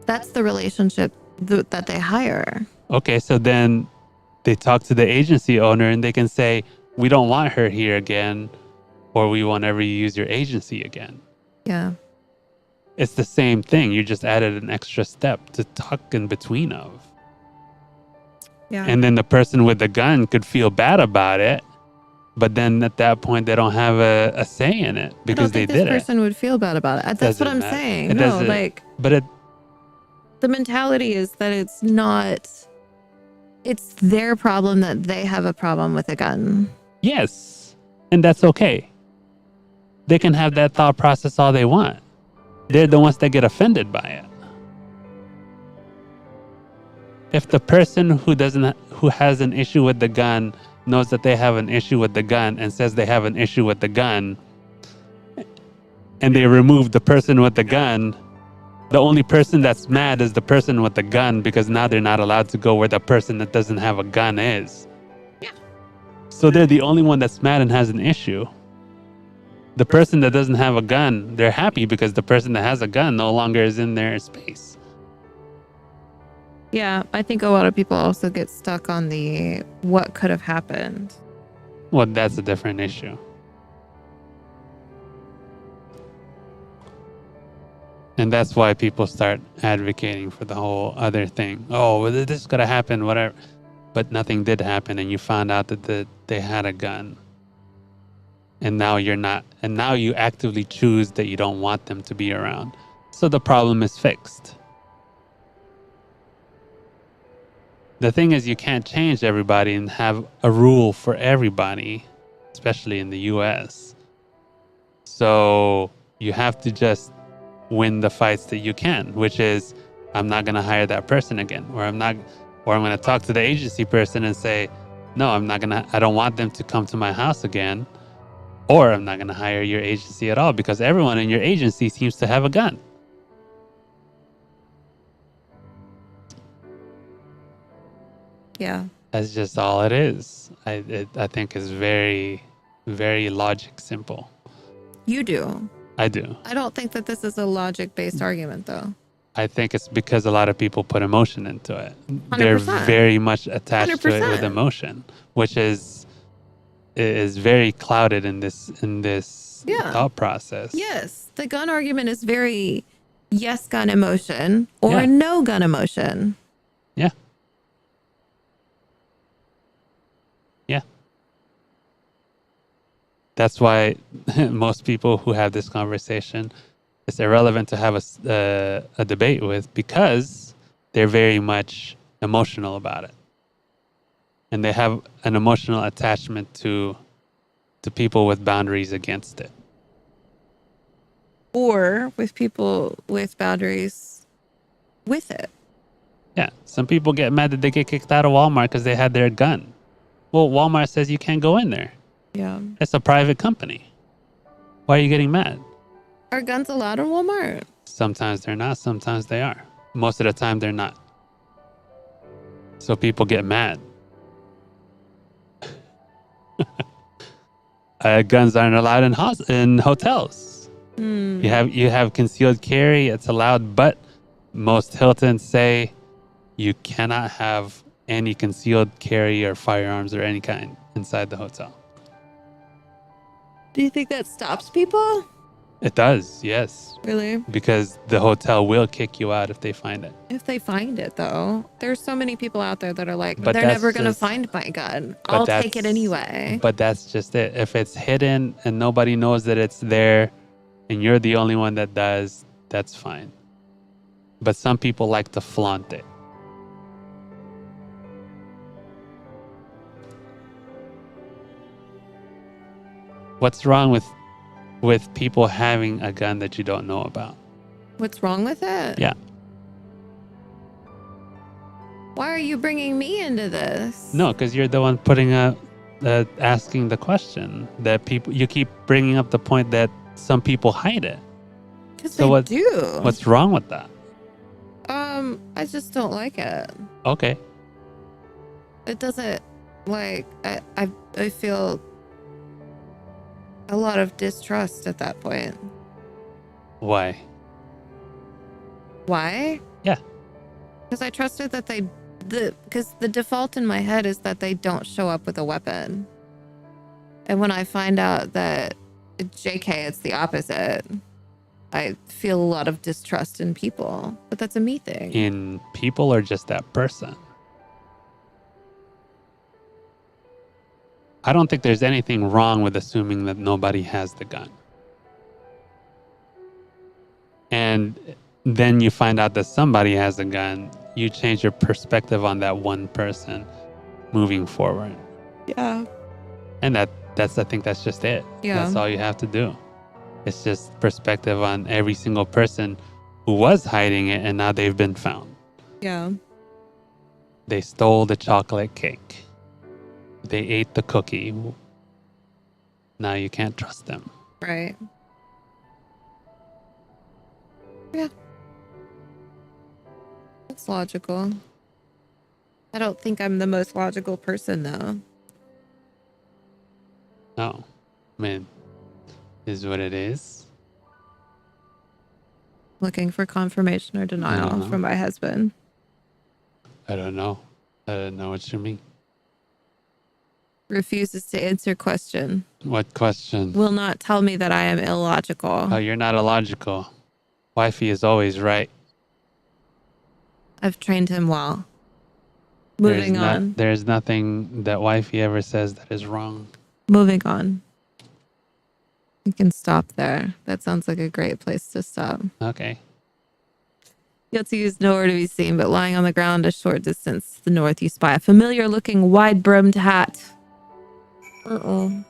That's the relationship that they hire. Okay, so then they talk to the agency owner and they can say, we don't want her here again, or we won't ever use your agency again. Yeah. It's the same thing. You just added an extra step to talk in between of. Yeah. And then the person with the gun could feel bad about it. But then at that point, they don't have a say in it because they did it. This person would feel bad about it. That's what I'm Doesn't matter. saying. It No, doesn't- like But the mentality is that it's their problem that they have a problem with a gun. yes, and that's okay. They can have that thought process all they want. They're the ones that get offended by it. If the person who has an issue with the gun knows that they have an issue with the gun and says they have an issue with the gun, and they remove the person with the gun, the only person that's mad is the person with the gun because now they're not allowed to go where the person that doesn't have a gun is. Yeah. So they're the only one that's mad and has an issue. The person that doesn't have a gun, they're happy because the person that has a gun no longer is in their space. Yeah, I think a lot of people also get stuck on the what could have happened. Well, that's a different issue. And that's why people start advocating for the whole other thing. Oh, well, this could have happened, whatever. But nothing did happen, and you found out that they had a gun. And now you're not. And now you actively choose that you don't want them to be around. So the problem is fixed. The thing is, you can't change everybody and have a rule for everybody, especially in the US. So you have to just win the fights that you can, which is, I'm not going to hire that person again, or I'm going to talk to the agency person and say, no, I don't want them to come to my house again, or I'm not going to hire your agency at all because everyone in your agency seems to have a gun. Yeah. That's just all it is. I think it's very, very logic simple. You do. I do. I don't think that this is a logic-based argument, though. I think it's because a lot of people put emotion into it. They're 100%. very much attached to it 100%. with emotion, which is very clouded in this Yeah. thought process. Yes, the gun argument is very yes gun emotion or Yeah. no gun emotion. Yeah. Yeah. That's why most people who have this conversation, it's irrelevant to have a debate with because they're very much emotional about it. And they have an emotional attachment to people with boundaries against it. Or with people with boundaries with it. Yeah. Some people get mad that they get kicked out of Walmart because they had their gun. Well, Walmart says you can't go in there. Yeah. It's a private company. Why are you getting mad? Are guns allowed in Walmart? Sometimes they're not, sometimes they are. Most of the time they're not. So people get mad. Guns aren't allowed in hotels. You have concealed carry. It's allowed, but most Hiltons say you cannot have any concealed carry or firearms or any kind inside the hotel. Do you think that stops people? It does, yes. Really? Because the hotel will kick you out if they find it. If they find it, though, there's so many people out there that are like, But they're that's never going to just- find my gun. but I'll take it that's- anyway. But that's just it. If it's hidden and nobody knows that it's there and you're the only one that does, that's fine. But some people like to flaunt it. What's wrong with people having a gun that you don't know about? What's wrong with it? Yeah. Why are you bringing me into this? No, because you're the one asking the question that you keep bringing up the point that some people hide it. Because So they what- do. What's wrong with that? I just don't like it. Okay. It doesn't, like, I feel a lot of distrust at that point. Why? Why? Yeah. Because I trusted that because the default in my head is that they don't show up with a weapon. And when I find out that JK, it's the opposite, I feel a lot of distrust in people. But that's a me thing. In people or just that person? I don't think there's anything wrong with assuming that nobody has the gun. And then you find out that somebody has a gun, you change your perspective on that one person moving forward. Yeah. And I think that's just it. Yeah. That's all you have to do. It's just perspective on every single person who was hiding it and now they've been found. Yeah. They stole the chocolate cake. They ate the cookie. Now you can't trust them. Right. Yeah. That's logical. I don't think I'm the most logical person, though. No. I mean, is what it is. Looking for confirmation or denial No. from my husband. I don't know. I don't know what you mean. Refuses to answer question. What question? Will not tell me that I am illogical. Oh, you're not illogical. Wifey is always right. I've trained him well. Moving on. There's nothing that wifey ever says that is wrong. Moving on. We can stop there. That sounds like a great place to stop. Okay. Yotsu is nowhere to be seen, but lying on the ground a short distance to the north, you spy a familiar-looking, wide-brimmed hat. Uh-oh.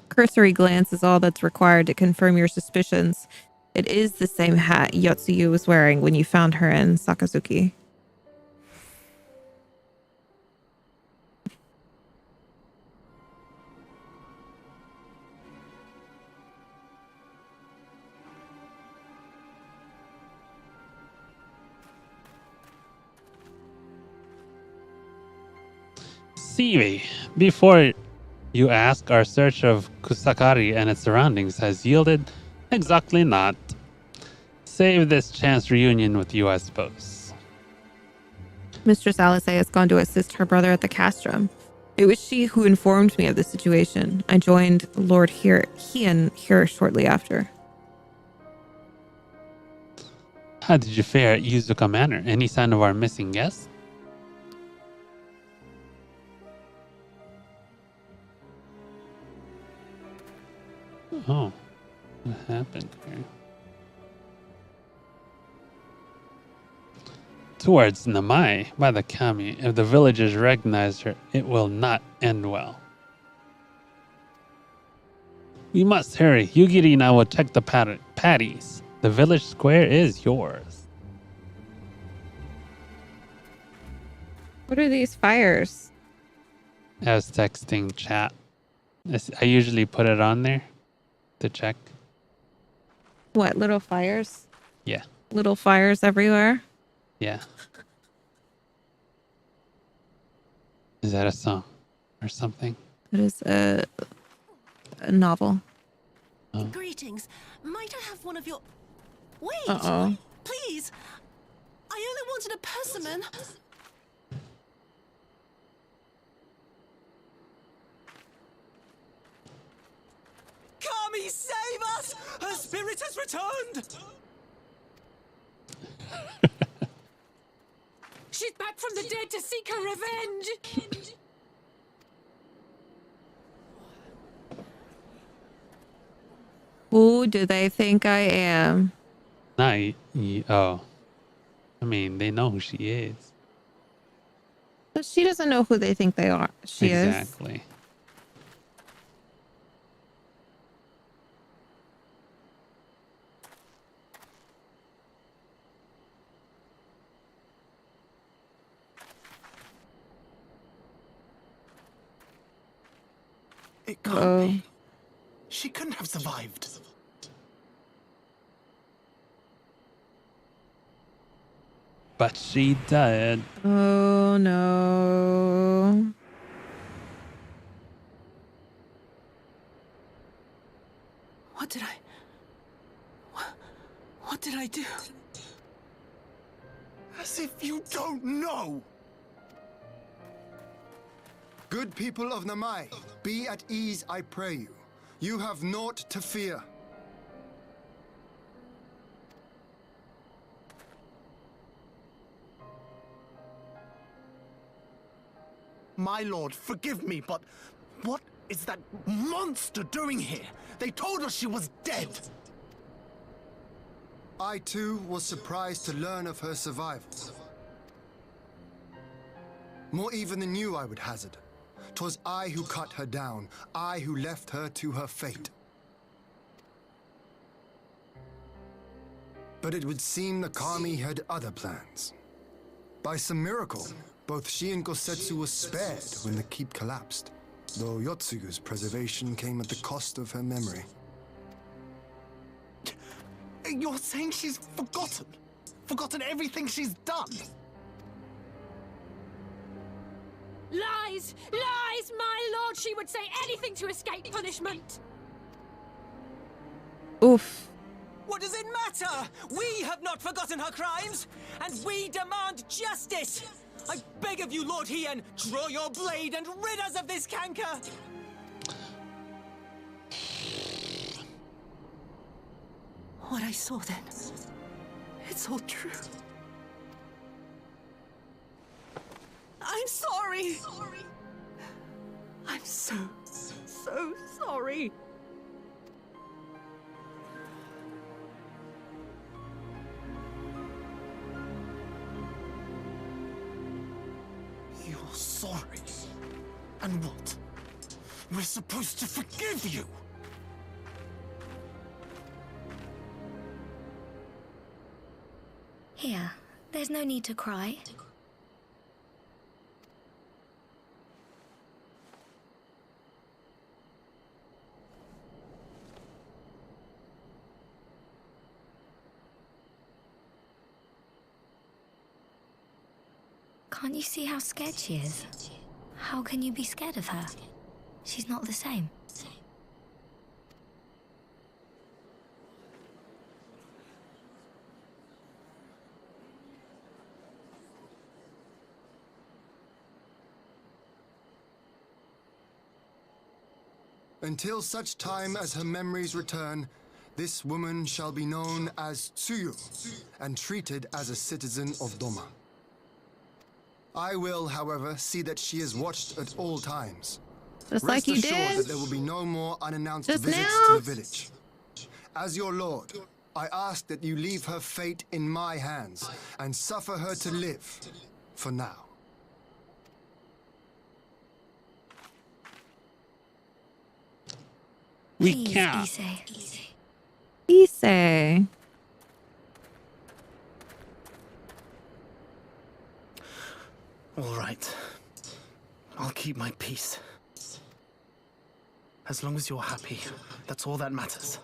Cursory glance is all that's required to confirm your suspicions. It is the same hat Yotsuyu was wearing when you found her in Sakazuki. CV, before you ask, our search of Kusakari and its surroundings has yielded exactly not. Save this chance reunion with you, I suppose. Mistress Alice has gone to assist her brother at the castrum. It was she who informed me of the situation. I joined Lord Hien here shortly after. How did you fare at Yuzuka Manor? Any sign of our missing guest? Oh, what happened here? Towards Namai, by the Kami, if the villagers recognize her, it will not end well. We must hurry. Yugiri and I will check the patties. The village square is yours. What are these fires? I was texting chat. I usually put it on there to check. What, little fires? Yeah. Little fires everywhere. Yeah. Is that a song or something? It is a novel. Oh. Greetings. Might I have one of your... Wait! Uh-oh. Please! I only wanted a persimmon. Kami, save us! Her spirit has returned! She's back from the dead to seek her revenge! Who do they think I am? Oh. I mean, they know who she is. But she doesn't know who they think they are. She is. Exactly. It can't Oh. be. She couldn't have survived. But she did. Oh no. What did I... What did I do? As if you don't know! Good people of Namai, be at ease, I pray you. You have naught to fear. My lord, forgive me, but what is that monster doing here? They told us she was dead. I too was surprised to learn of her survival. More even than you, I would hazard. 'Twas I who cut her down, I who left her to her fate. But it would seem the Kami had other plans. By some miracle, both she and Gosetsu were spared when the keep collapsed, though Yotsugu's preservation came at the cost of her memory. You're saying she's forgotten? Forgotten everything she's done? Lies! Lies! My lord, she would say anything to escape punishment! Oof. What does it matter? We have not forgotten her crimes, and we demand justice! I beg of you, Lord Hien, draw your blade and rid us of this canker! What I saw then... It's all true. I'm sorry! I'm so sorry. You're sorry? And what? We're supposed to forgive you? Here, there's no need to cry. Can't you see how scared she is? How can you be scared of her? She's not the same. Until such time as her memories return, this woman shall be known as Tsuyu and treated as a citizen of Doma. I will, however, see that she is watched at all times. Just like you Rest assured did. that there will be no more unannounced Just visits now. to the village. As your lord, I ask that you leave her fate in my hands and suffer her to live, for now. We Please, can't. Issei. Issei. All right. I'll keep my peace. As long as you're happy, that's all that matters.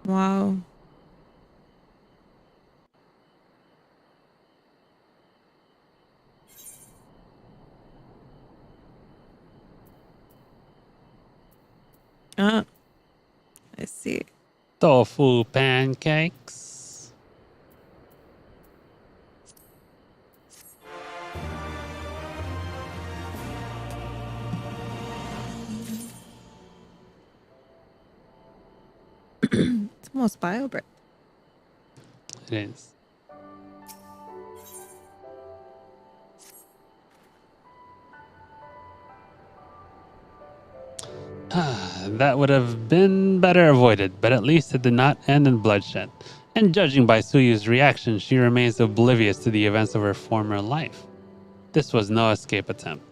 Wow. I see. Tofu pancakes. It's almost BioBrick. It is. That would have been better avoided, but at least it did not end in bloodshed. And judging by Suyu's reaction, she remains oblivious to the events of her former life. This was no escape attempt.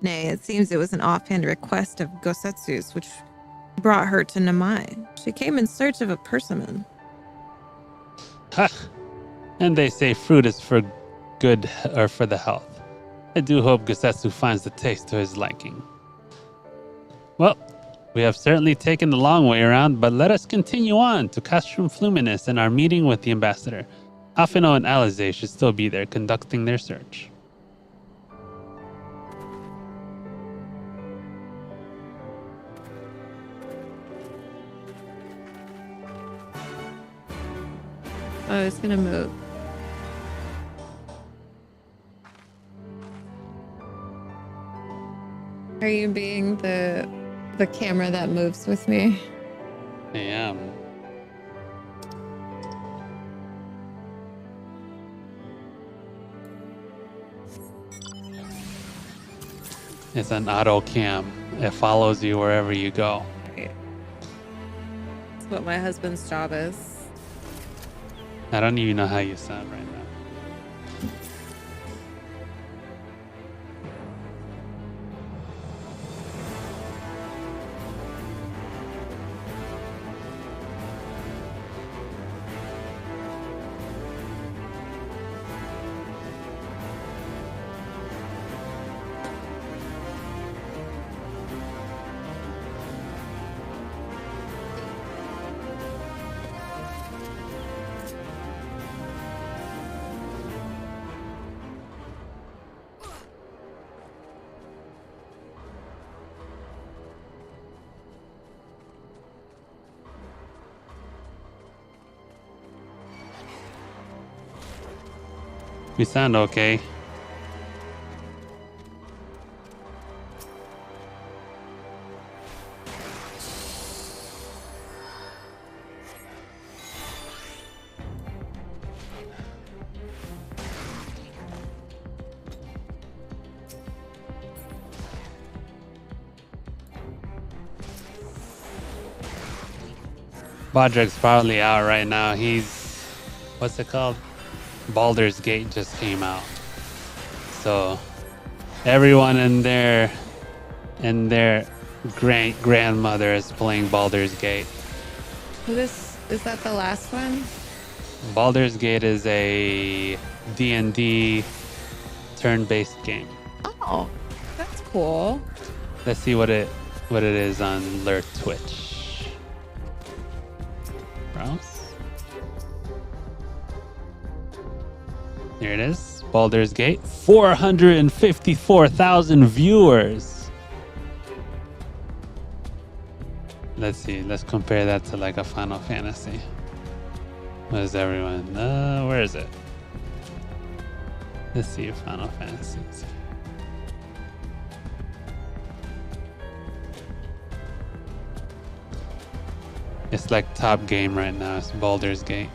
Nay, it seems it was an offhand request of Gosetsu's which brought her to Namai. She came in search of a persimmon. Ha! And they say fruit is for good or for the health. I do hope Gosetsu finds the taste to his liking. Well, we have certainly taken the long way around, but let us continue on to Castrum Fluminus and our meeting with the ambassador. Afino and Alize should still be there conducting their search. Oh, it's gonna move. Are you being the camera that moves with me? I am. It's an auto cam. It follows you wherever you go. Right. That's what my husband's job is. I don't even know how you sound right now. We sound okay. Bodrick's probably out right now. He's, what's it called? Baldur's Gate just came out. So everyone and their grandmother is playing Baldur's Gate. Is that the last one? Baldur's Gate is a D&D turn-based game. Oh, that's cool. Let's see what it is on Lurk Twitch. Browse. Here it is, Baldur's Gate. 454,000 viewers. Let's see. Let's compare that to like a Final Fantasy. What is everyone? Where is it? Let's see Final Fantasy. It's like top game right now. It's Baldur's Gate.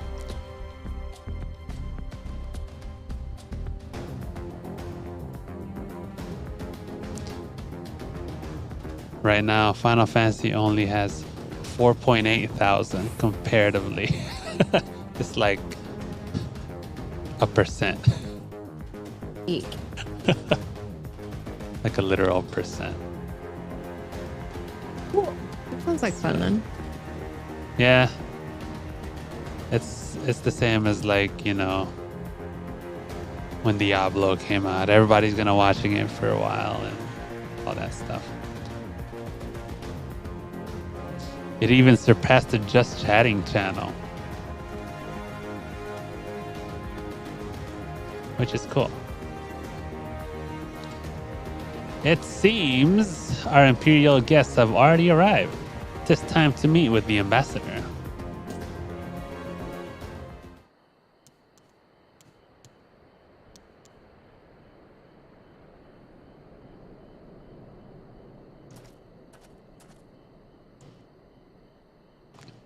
Right now, Final Fantasy only has 4.8 thousand comparatively. It's like a percent. Eek. Like a literal percent. Cool. That sounds like fun then. Yeah. It's the same as like, you know, when Diablo came out. Everybody's gonna watching it for a while and all that stuff. It even surpassed the Just Chatting channel, which is cool. It seems our Imperial guests have already arrived. It's time to meet with the ambassador.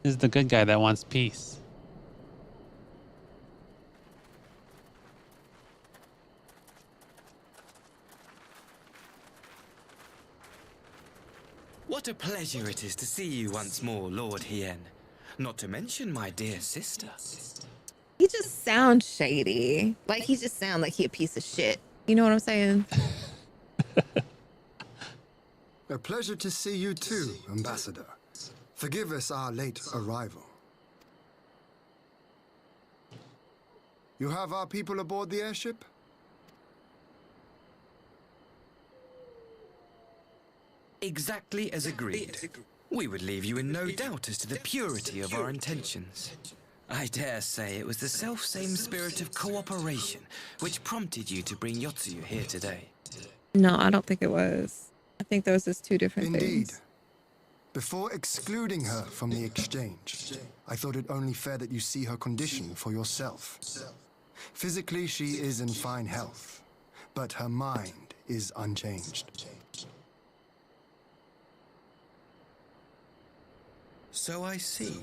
This is the good guy that wants peace. What a pleasure it is to see you once more, Lord Hien. Not to mention my dear sister. He just sounds shady. Like he just sounds like he a piece of shit. You know what I'm saying? A pleasure to see you too, Ambassador. Forgive us our late arrival. You have our people aboard the airship? Exactly as agreed. We would leave you in no doubt as to the purity of our intentions. I dare say it was the self-same spirit of cooperation which prompted you to bring Yotsuyu here today. No, I don't think it was. I think those is two different Indeed. things. Before excluding her from the exchange, I thought it only fair that you see her condition for yourself. Physically, she is in fine health, but her mind is unchanged. So I see.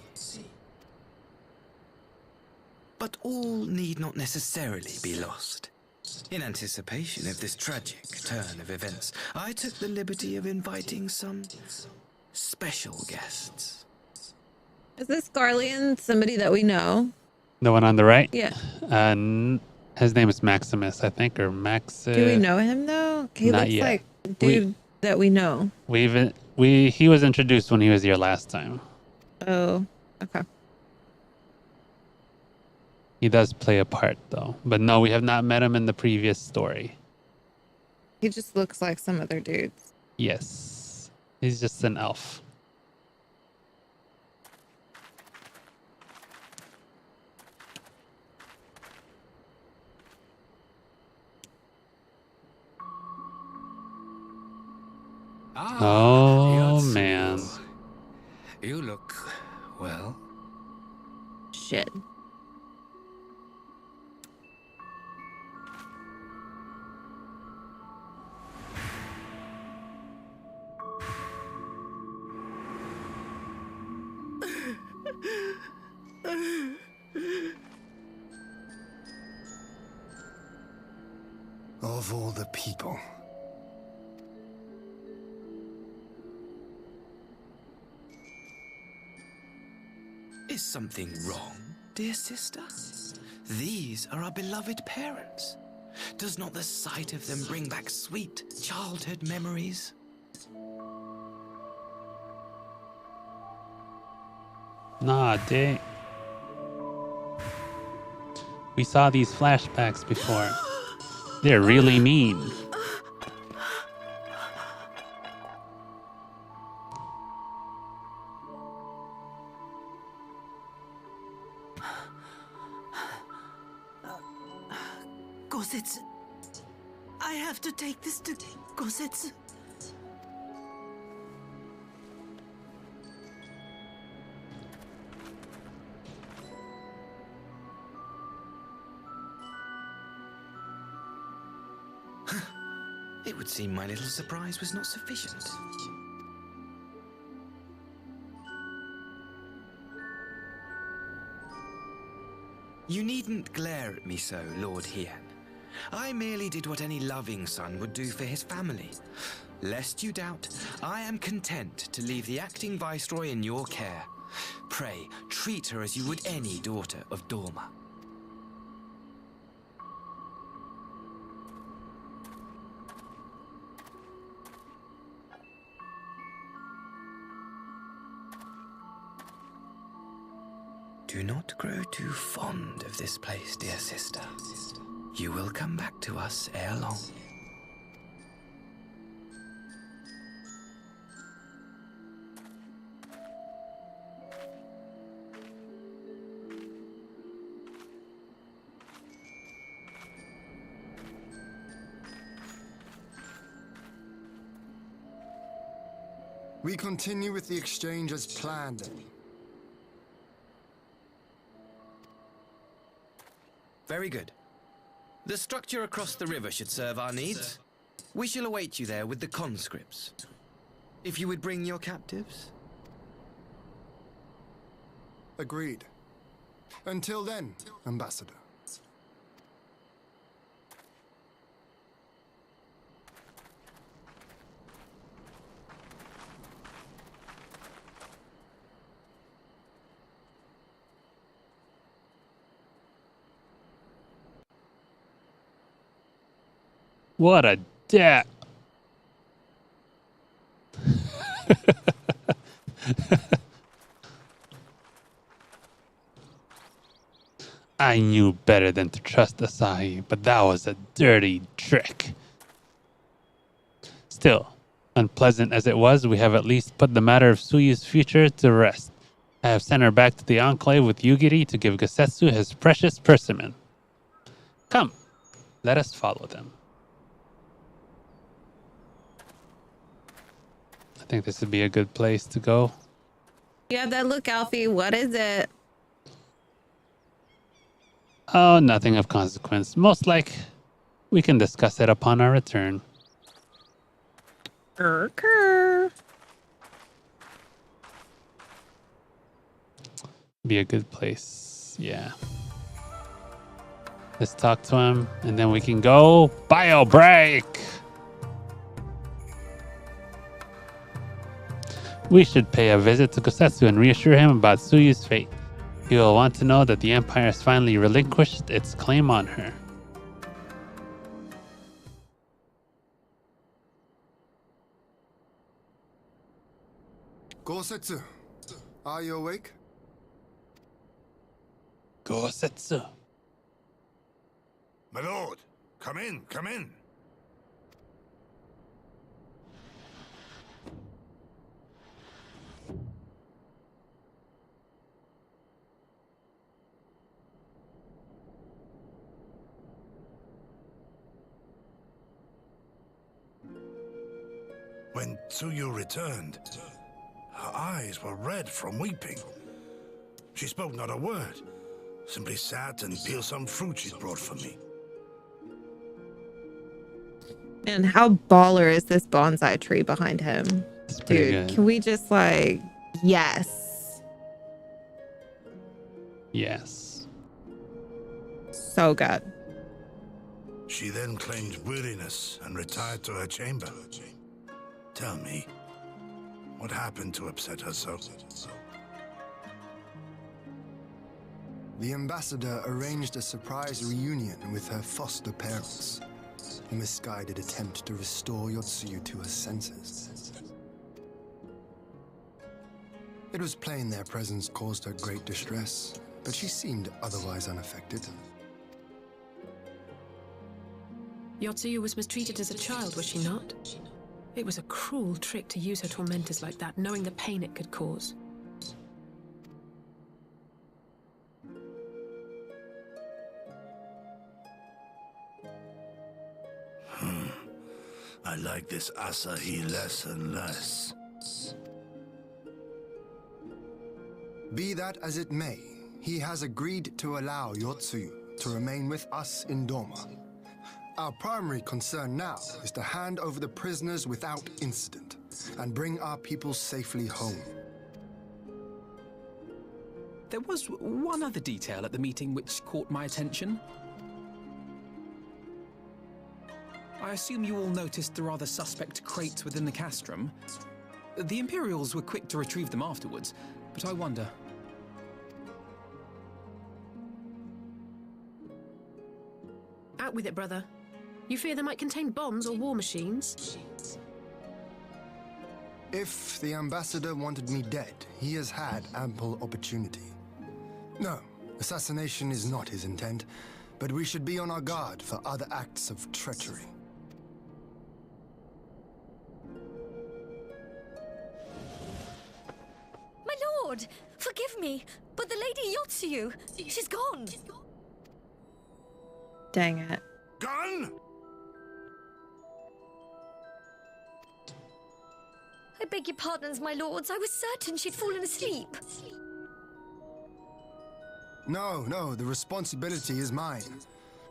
But all need not necessarily be lost. In anticipation of this tragic turn of events, I took the liberty of inviting some special guests. Is this Garlean somebody that we know? The one on the right? Yeah. His name is Maximus, I think, or Max. Do we know him though? He Not looks yet. like a dude that we know. He was introduced when he was here last time. Oh, okay. He does play a part though. But no, we have not met him in the previous story. He just looks like some other dudes. Yes. He's just an elf. Oh, man. You look, well. Shit. Of all the people. Is something wrong, dear sister? These are our beloved parents. Does not the sight of them bring back sweet childhood memories? Nah, dang. We saw these flashbacks before. They're really mean. Gosetsu. I have to take this to Gosetsu. It would seem my little surprise was not sufficient. You needn't glare at me so, Lord Hien. I merely did what any loving son would do for his family. Lest you doubt, I am content to leave the acting viceroy in your care. Pray, treat her as you would any daughter of Dorma. Do not grow too fond of this place, dear sister. You will come back to us ere long. We continue with the exchange as planned, then. Very good. The structure across the river should serve our needs. We shall await you there with the conscripts. If you would bring your captives. Agreed. Until then, Ambassador. What a dick. I knew better than to trust Asahi, but that was a dirty trick. Still, unpleasant as it was, we have at least put the matter of Suyu's future to rest. I have sent her back to the Enclave with Yugiri to give Gosetsu his precious persimmon. Come, let us follow them. I think this would be a good place to go. You have that look, Alfie. What is it? Oh, nothing of consequence. Most like we can discuss it upon our return. Be a good place. Yeah. Let's talk to him and then we can go bio break. We should pay a visit to Gosetsu and reassure him about Suyu's fate. He will want to know that the Empire has finally relinquished its claim on her. Gosetsu, are you awake? Gosetsu. My lord, come in, come in. When Tsuyu returned, her eyes were red from weeping. She spoke not a word, simply sat and peeled some fruit she'd brought for me. And how baller is this bonsai tree behind him? It's pretty Dude, good. can we just like, yes. Yes. So good. She then claimed weariness and retired to her chamber. Tell me, what happened to upset her so? The ambassador arranged a surprise reunion with her foster parents. A misguided attempt to restore Yotsuyu to her senses. It was plain their presence caused her great distress, but she seemed otherwise unaffected. Yotsuyu was mistreated as a child, was she not? It was a cruel trick to use her tormentors like that, knowing the pain it could cause. I like this Asahi less and less. Be that as it may, he has agreed to allow Yotsuyu to remain with us in Doma. Our primary concern now is to hand over the prisoners without incident and bring our people safely home. There was one other detail at the meeting which caught my attention. I assume you all noticed the rather suspect crates within the castrum. The Imperials were quick to retrieve them afterwards, but I wonder. Out with it, brother. You fear they might contain bombs or war machines? If the ambassador wanted me dead, he has had ample opportunity. No, assassination is not his intent, but we should be on our guard for other acts of treachery. My lord, forgive me, but the Lady Yotsuyu, she's gone. Dang it. Gone? I beg beg your pardons, my lords. I was certain she'd fallen asleep. No, no, the responsibility is mine.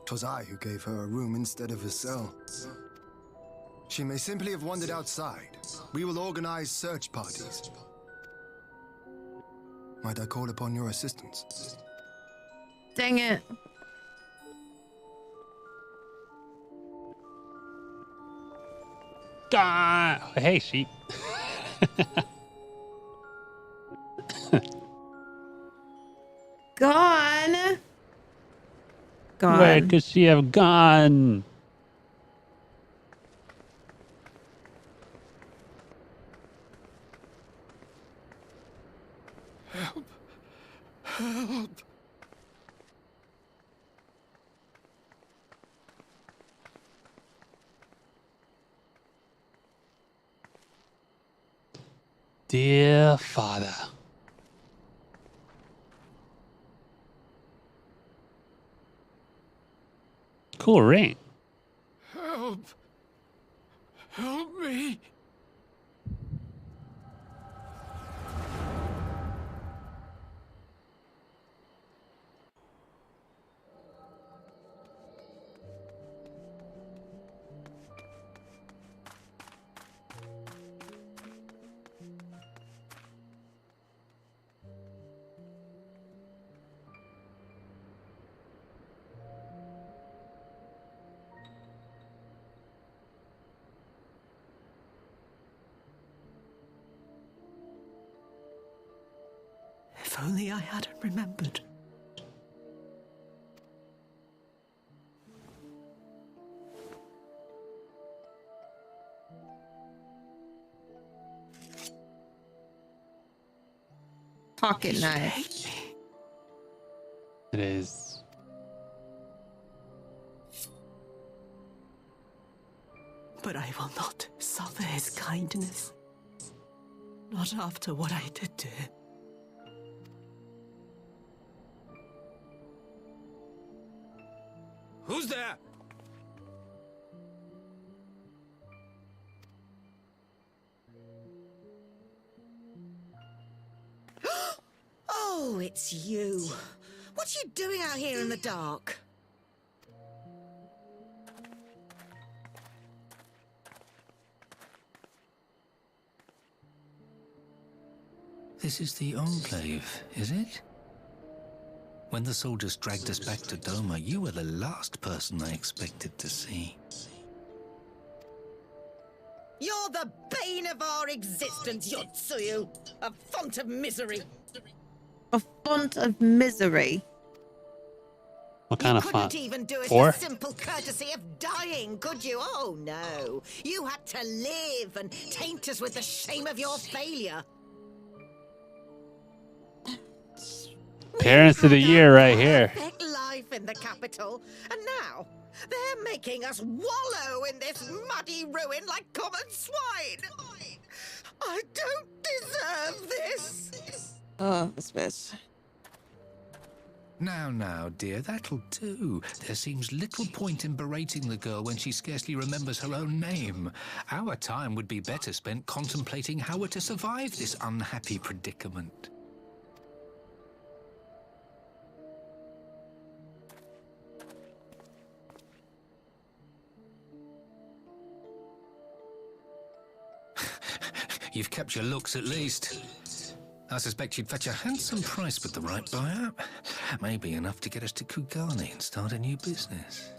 'Twas I who gave her a room instead of a cell. She may simply have wandered outside. We will organize search parties. Might I call upon your assistance? Dang it. God. Hey, sheep. Gone. Where could she have gone? Help! Help! Dear Father. Cool ring. Help! Help me! If only I hadn't remembered. Pocket knife. It is. But I will not suffer his kindness. Not after what I did to him. Who's there? Oh, it's you. What are you doing out here in the dark? This is the Enclave, is it? When the soldiers dragged us back to Doma, you were the last person I expected to see. You're the bane of our existence, Yotsuyu. A font of misery. A font of misery. What kind You of font? couldn't even do us 4? the simple courtesy of dying, could you? Oh, no. You had to live and taint us with the shame of your failure. Parents of the year right here. Perfect life in the capital, and now they're making us wallow in this muddy ruin like common swine. I don't deserve this. Oh, this bitch. Now, dear, that'll do. There seems little point in berating the girl when she scarcely remembers her own name. Our time would be better spent contemplating how we're to survive this unhappy predicament. You've kept your looks at least. I suspect you'd fetch a handsome price with the right buyer. Maybe enough to get us to Kugani and start a new business.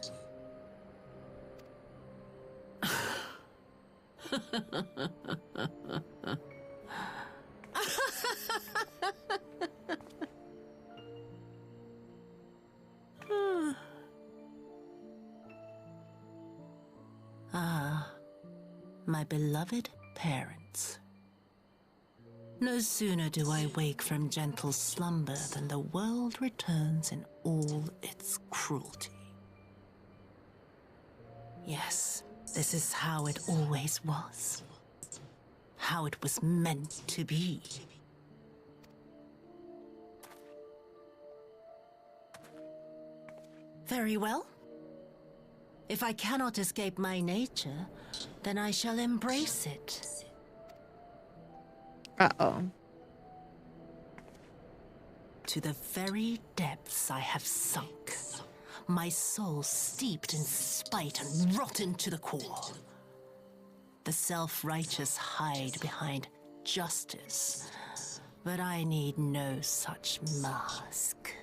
Ah, my beloved parents. No sooner do I wake from gentle slumber than the world returns in all its cruelty. Yes, this is how it always was. How it was meant to be. Very well. If I cannot escape my nature, then I shall embrace it. Uh-oh. To the very depths I have sunk, my soul steeped in spite and rotten to the core. The self-righteous hide behind justice, but I need no such mask.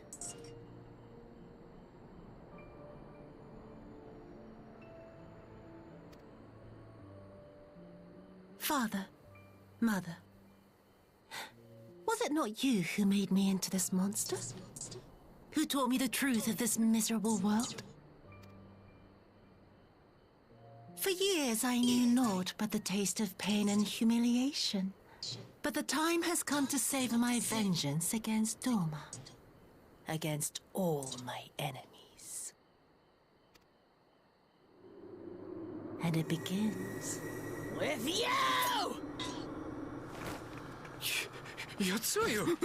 Father, Mother, was it not you who made me into this monster? Who taught me the truth of this miserable world? For years I knew naught but the taste of pain and humiliation. But the time has come to savor my vengeance against Doma. Against all my enemies. And it begins with you! Yotsuyu!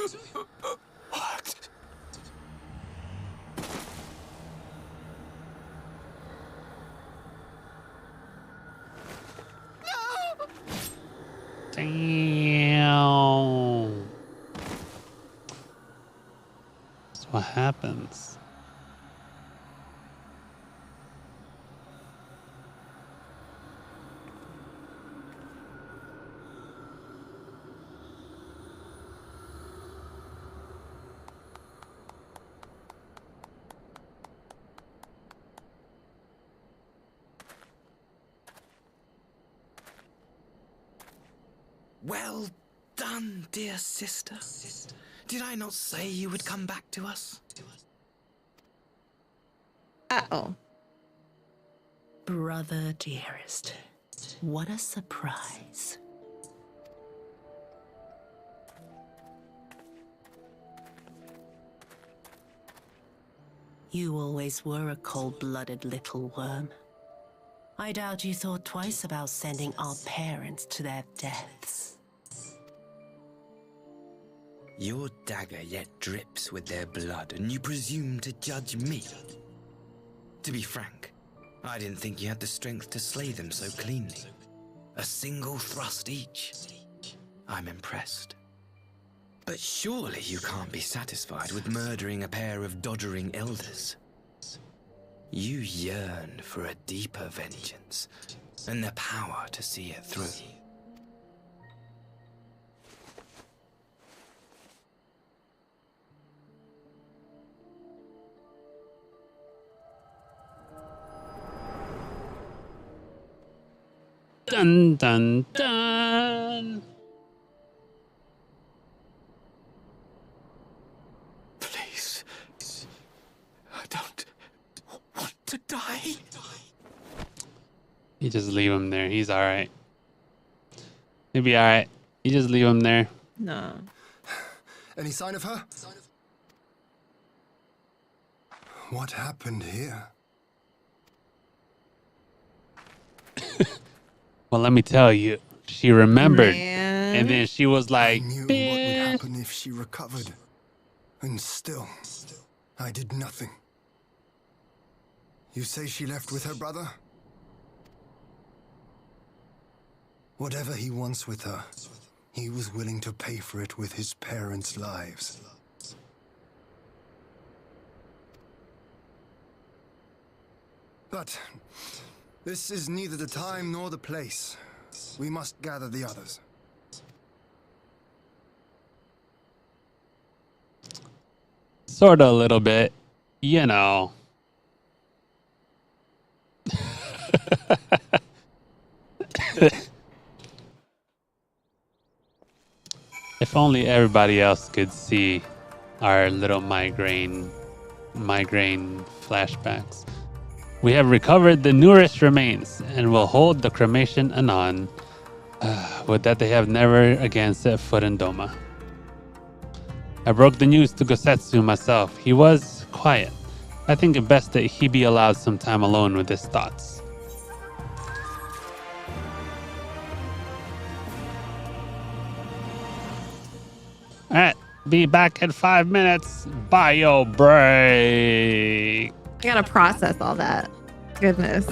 What? Damn. That's what happens. Well done, dear sister. Did I not say you would come back to us? Uh-oh. Brother dearest, what a surprise. You always were a cold-blooded little worm. I doubt you thought twice about sending our parents to their deaths. Your dagger yet drips with their blood, and you presume to judge me? To be frank, I didn't think you had the strength to slay them so cleanly. A single thrust each. I'm impressed. But surely you can't be satisfied with murdering a pair of doddering elders. You yearn for a deeper vengeance, and the power to see it through. Dun dun dun. Please, I don't want to die. You just leave him there. He's all right. He'll be all right. You just leave him there. No. Any sign of her? What happened here? Well, let me tell you. She remembered. Man. And then she was like, I knew what would happen if she recovered. And still, I did nothing. You say she left with her brother? Whatever he wants with her, he was willing to pay for it with his parents' lives. But this is neither the time nor the place. We must gather the others. sort of a little bit, you know. If only everybody else could see our little migraine flashbacks. We have recovered the nearest remains and will hold the cremation anon. Would that they have never again set foot in Doma. I broke the news to Gosetsu myself. He was quiet. I think it best that he be allowed some time alone with his thoughts. Alright, be back in 5 minutes. Bio break. I gotta process all that. Goodness.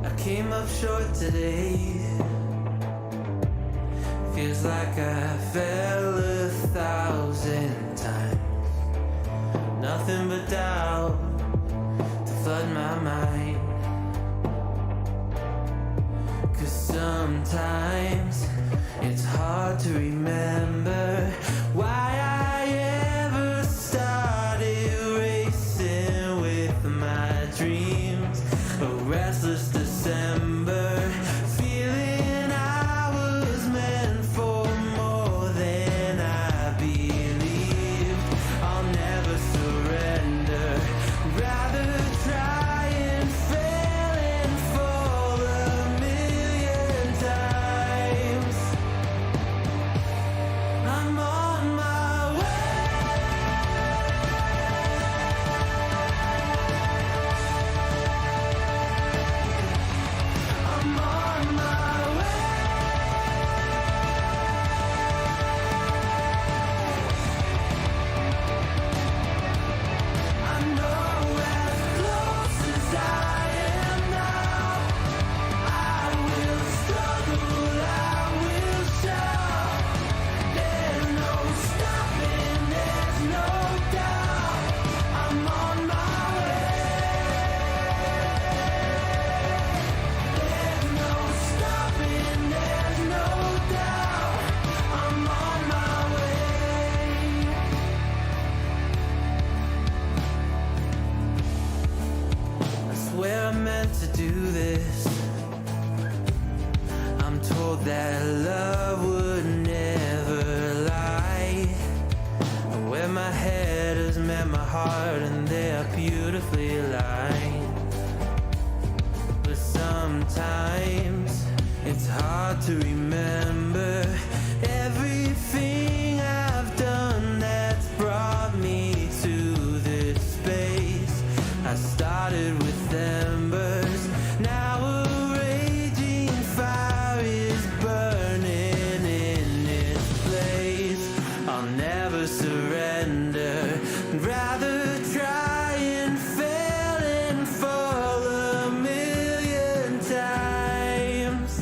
I came up short today. Feels like I fell 1,000 times. Nothing but doubt to flood my mind. 'Cause sometimes it's hard to remember why I ever started racing with my dreams. A restless December, feeling I was meant for more than I believed. I'll never surrender, rather try and fail and fall 1,000,000 times. I'm on my way. I'm on my way. I know as close as I am now, I will struggle, I will shout. There's no stopping, there's no doubt. I'm on my way. There's no stopping, there's no doubt. I'm on my way. I swear I meant to do this. I'm told that love would never lie. Where my head has met my heart and they are beautifully aligned. But sometimes it's hard to remember everything I've done that's brought me to this space. I started with embers, now a raging fire is burning in its place. I'll never surrender, rather try and fail and fall 1,000,000 times.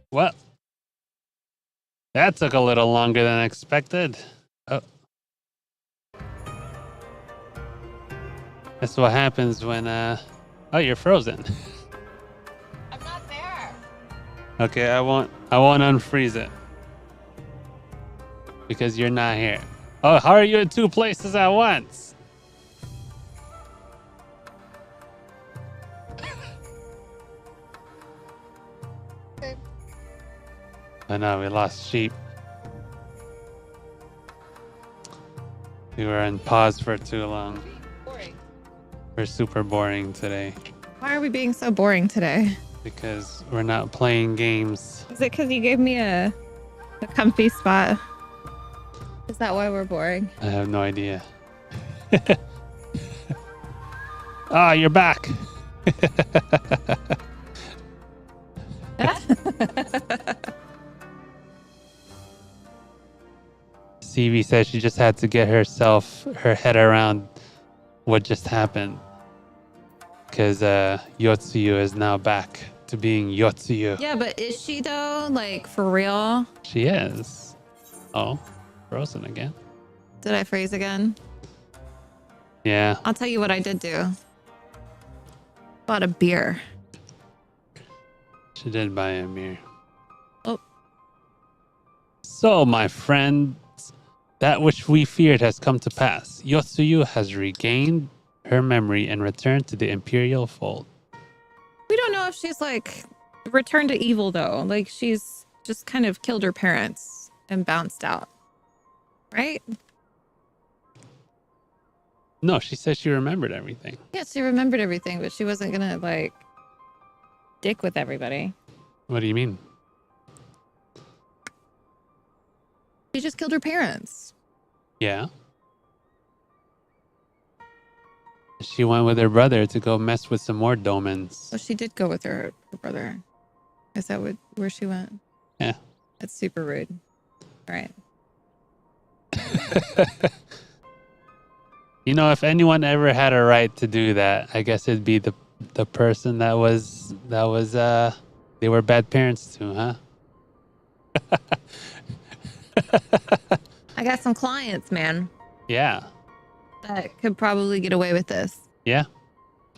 Well, that took a little longer than expected. Oh. That's what happens when, oh, you're frozen. I'm not there. Okay, I won't unfreeze it. Because you're not here. Oh, how are you in two places at once? Oh no, we lost sheep. We were in pause for too long. We're super boring today. Why are we being so boring today? Because we're not playing games. Is it because you gave me a comfy spot? Is that why we're boring? I have no idea. Ah, you're back. CV says she just had to get her head around what just happened. Because Yotsuyu is now back to being Yotsuyu. Yeah, but is she though? Like, for real? She is. Oh, frozen again. Did I freeze again? Yeah. I'll tell you what I did do. Bought a beer. She did buy a mirror. Oh. So, my friends, that which we feared has come to pass. Yotsuyu has regained her memory and returned to the Imperial fold. We don't know if she's like returned to evil though. Like she's just kind of killed her parents and bounced out. Right? No, she said she remembered everything. Yeah, she remembered everything, but she wasn't gonna like dick with everybody. What do you mean? She just killed her parents. Yeah. She went with her brother to go mess with some more domans. So she did go with her brother. Is that where she went? Yeah. That's super rude. All right. You know, if anyone ever had a right to do that, I guess it'd be the person that was they were bad parents to, huh? I got some clients, man, Yeah. that could probably get away with this. Yeah.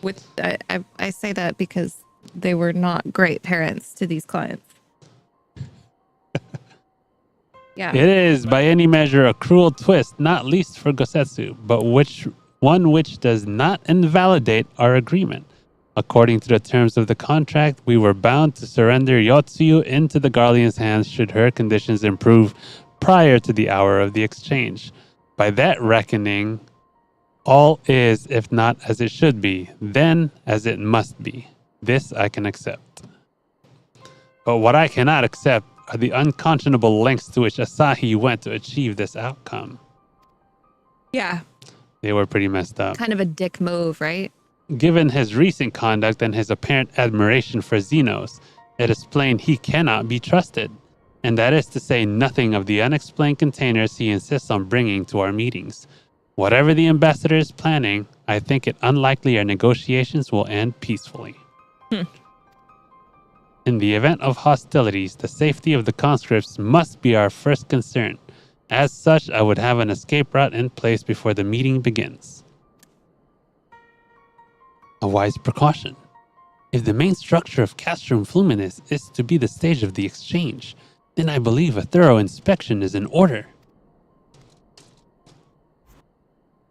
With I say that because they were not great parents to these clients. Yeah. It is, by any measure, a cruel twist, not least for Gosetsu, but which does not invalidate our agreement. According to the terms of the contract, we were bound to surrender Yotsuyu into the Guardian's hands should her conditions improve prior to the hour of the exchange. By that reckoning, all is, if not as it should be, then as it must be. This I can accept. But what I cannot accept are the unconscionable lengths to which Asahi went to achieve this outcome. Yeah. They were pretty messed up. Kind of a dick move, right? Given his recent conduct and his apparent admiration for Xenos, it is plain he cannot be trusted. And that is to say nothing of the unexplained containers he insists on bringing to our meetings. Whatever the ambassador is planning, I think it unlikely our negotiations will end peacefully. In the event of hostilities, the safety of the conscripts must be our first concern. As such, I would have an escape route in place before the meeting begins. A wise precaution. If the main structure of Castrum Fluminis is to be the stage of the exchange, then I believe a thorough inspection is in order.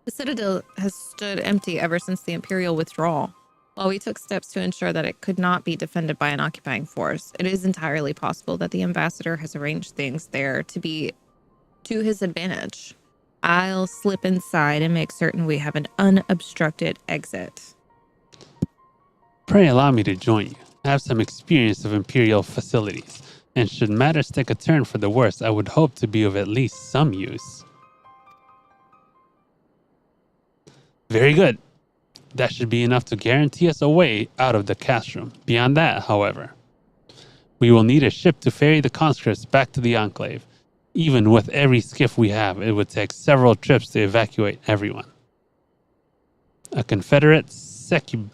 The Citadel has stood empty ever since the Imperial withdrawal. While we took steps to ensure that it could not be defended by an occupying force, it is entirely possible that the ambassador has arranged things there to be to his advantage. I'll slip inside and make certain we have an unobstructed exit. Pray allow me to join you. I have some experience of Imperial facilities, and should matters take a turn for the worse, I would hope to be of at least some use. Very good. That should be enough to guarantee us a way out of the castrum. Beyond that, however, we will need a ship to ferry the conscripts back to the Enclave. Even with every skiff we have, it would take several trips to evacuate everyone. A Confederate Sekibune,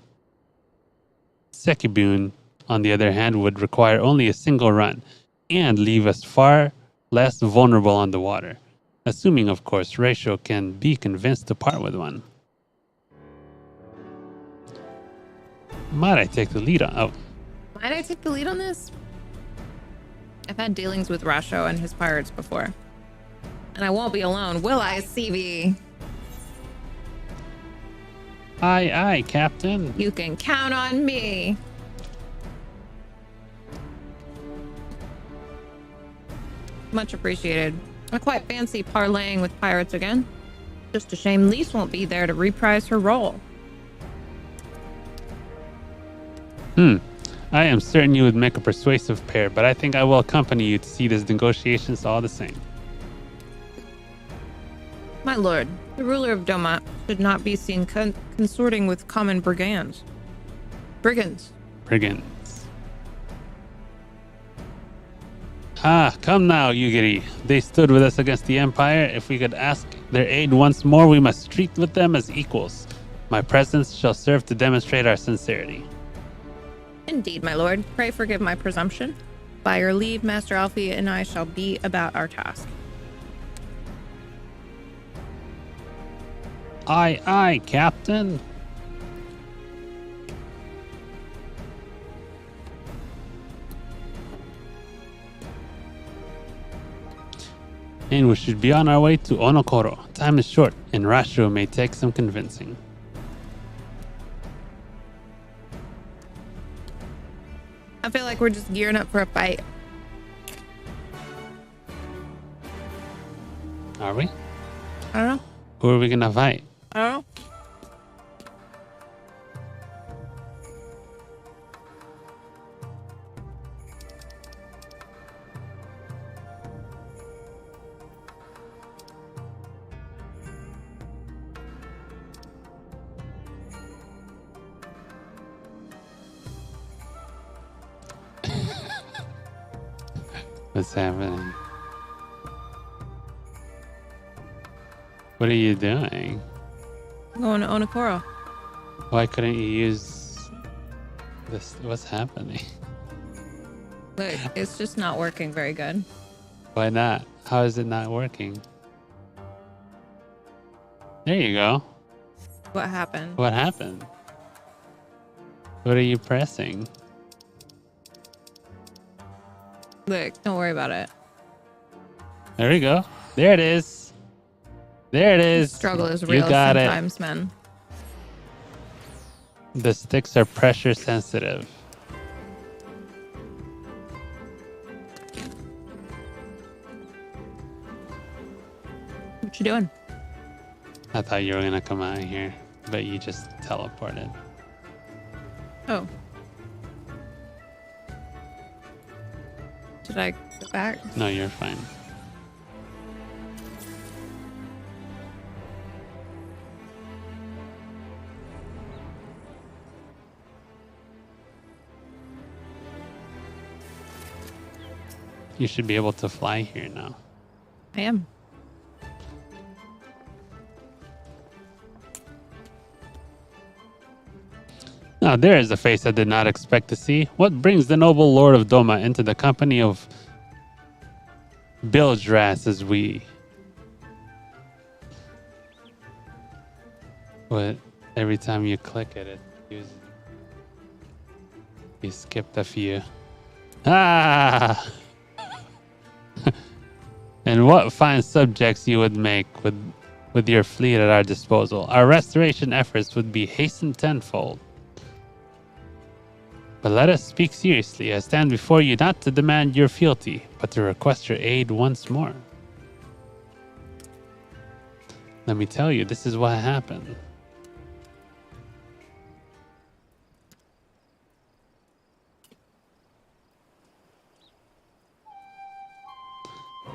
on the other hand, would require only a single run and leave us far less vulnerable on the water, assuming, of course, Ratio can be convinced to part with one. Might I take the lead on? Oh, Might I take the lead on this? I've had dealings with Rasho and his pirates before. And I won't be alone, will I, CV? Aye, aye, Captain. You can count on me. Much appreciated. I quite fancy parlaying with pirates again. Just a shame Lise won't be there to reprise her role. I am certain you would make a persuasive pair, but I think I will accompany you to see these negotiations all the same. My lord, the ruler of Doma should not be seen consorting with common brigands. Brigands. Ah, come now, Yugiri. They stood with us against the Empire. If we could ask their aid once more, we must treat with them as equals. My presence shall serve to demonstrate our sincerity. Indeed, my lord. Pray forgive my presumption. By your leave, Master Alfie and I shall be about our task. Aye, aye, Captain. And we should be on our way to Onokoro. Time is short, and Rasho may take some convincing. I feel like we're just gearing up for a fight. Are we? I don't know. Who are we gonna fight? I don't know. What's happening? What are you doing? I'm going to Onokoro. Why couldn't you use this? What's happening? Look, it's just not working very good. Why not? How is it not working? There you go. What happened? What happened? What are you pressing? Look, don't worry about it. There we go. There it is. There it is. The struggle is You real got sometimes, man. The sticks are pressure sensitive. What you doing? I thought you were gonna come out here, but you just teleported. Oh. Should I go back? No, you're fine. You should be able to fly here now. I am. Now there is a face I did not expect to see. What brings the noble lord of Doma into the company of Bildras as we... What? Every time you click it, it uses... You skipped a few. Ah! And what fine subjects you would make with your fleet at our disposal. Our restoration efforts would be hastened tenfold. But let us speak seriously. I stand before you not to demand your fealty, but to request your aid once more. Let me tell you, this is what happened.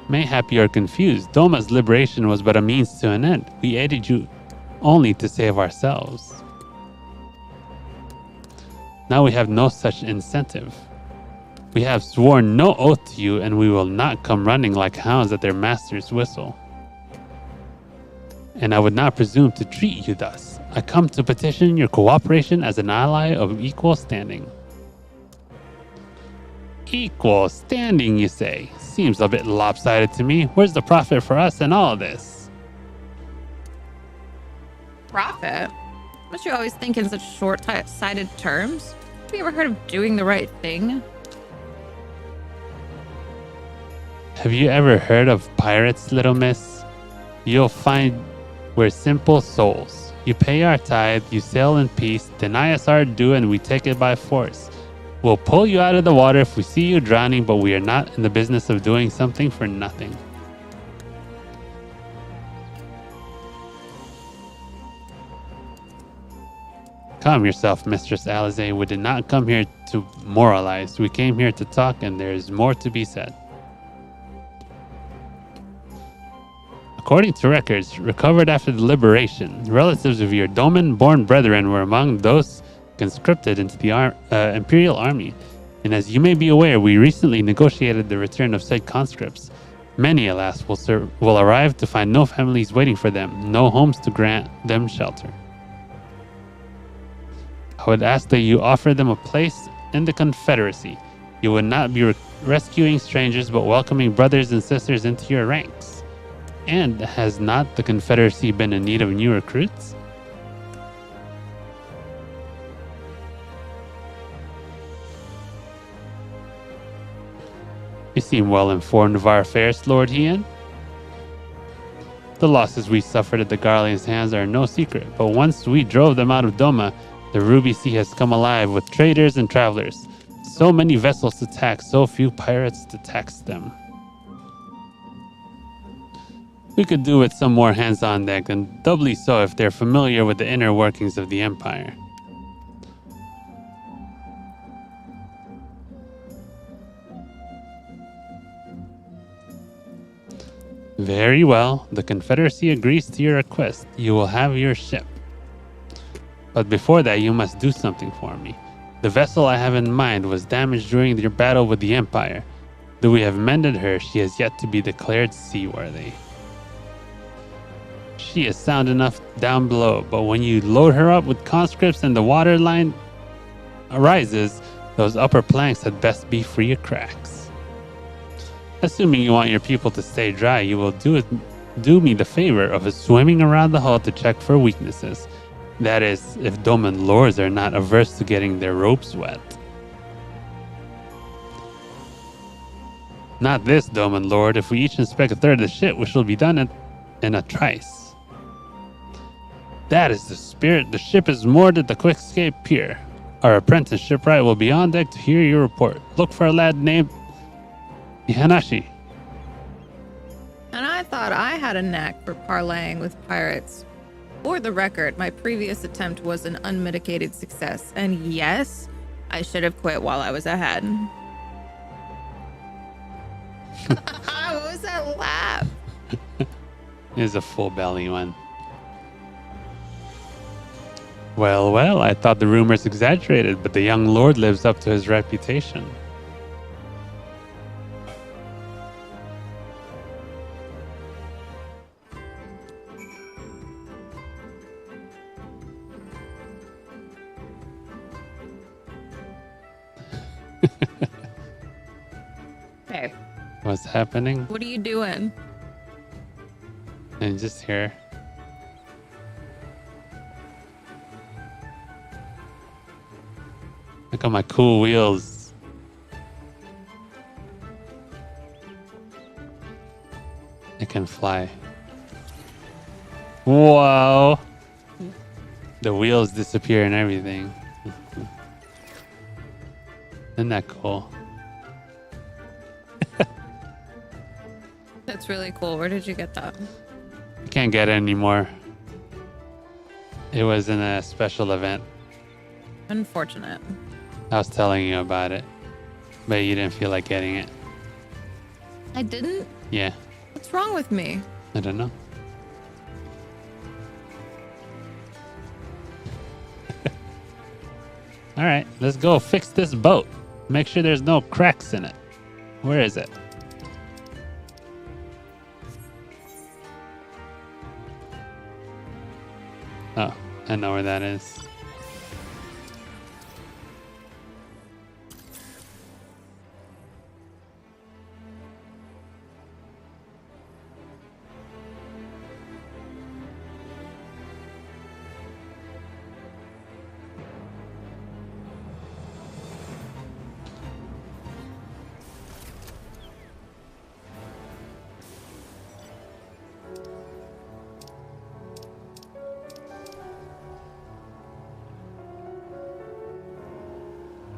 Mayhap you are confused. Doma's liberation was but a means to an end. We aided you only to save ourselves. Now we have no such incentive. We have sworn no oath to you, and we will not come running like hounds at their master's whistle. And I would not presume to treat you thus. I come to petition your cooperation as an ally of equal standing. Equal standing, you say? Seems a bit lopsided to me. Where's the profit for us in all of this? Profit? Must you always think in such short-sighted terms? Have you ever heard of doing the right thing? Have you ever heard of pirates, little miss? You'll find we're simple souls. You pay our tithe, you sail in peace, deny us our due, and we take it by force. We'll pull you out of the water if we see you drowning, but we are not in the business of doing something for nothing. Calm yourself, Mistress Alize. We did not come here to moralize. We came here to talk, and there is more to be said. According to records recovered after the liberation, relatives of your Doman-born brethren were among those conscripted into the Imperial Army. And as you may be aware, we recently negotiated the return of said conscripts. Many, alas, will arrive to find no families waiting for them, no homes to grant them shelter. I would ask that you offer them a place in the Confederacy. You would not be rescuing strangers, but welcoming brothers and sisters into your ranks. And has not the Confederacy been in need of new recruits? You seem well informed of our affairs, Lord Hien. The losses we suffered at the Garlean's hands are no secret, but once we drove them out of Doma, the Ruby Sea has come alive with traders and travelers. So many vessels to tax, so few pirates to tax them. We could do with some more hands on deck, and doubly so if they're familiar with the inner workings of the Empire. Very well. The Confederacy agrees to your request. You will have your ship. But before that, you must do something for me. The vessel I have in mind was damaged during your battle with the Empire. Though we have mended her, she has yet to be declared seaworthy. She is sound enough down below, but when you load her up with conscripts and the water line arises, those upper planks had best be free of cracks. Assuming you want your people to stay dry, you will do me the favor of swimming around the hull to check for weaknesses. That is, if Doman lords are not averse to getting their ropes wet. Not this, Doman lord. If we each inspect a third of the ship, we shall be done in a trice. That is the spirit. The ship is moored at the Quick Escape Pier. Our apprentice shipwright will be on deck to hear your report. Look for a lad named Ihanashi. And I thought I had a knack for parlaying with pirates. For the record, my previous attempt was an unmitigated success. And yes, I should have quit while I was ahead. What was that laugh? It's a full belly one. Well, well, I thought the rumors exaggerated, but the young lord lives up to his reputation. Hey. What's happening? What are you doing? I'm just here. Look at my cool wheels. I can fly. Whoa. The wheels disappear and everything. Isn't that cool? That's really cool. Where did you get that? I can't get it anymore. It was in a special event. Unfortunate. I was telling you about it, but you didn't feel like getting it. I didn't? Yeah. What's wrong with me? I don't know. All right, let's go fix this boat. Make sure there's no cracks in it. Where is it? Oh, I know where that is.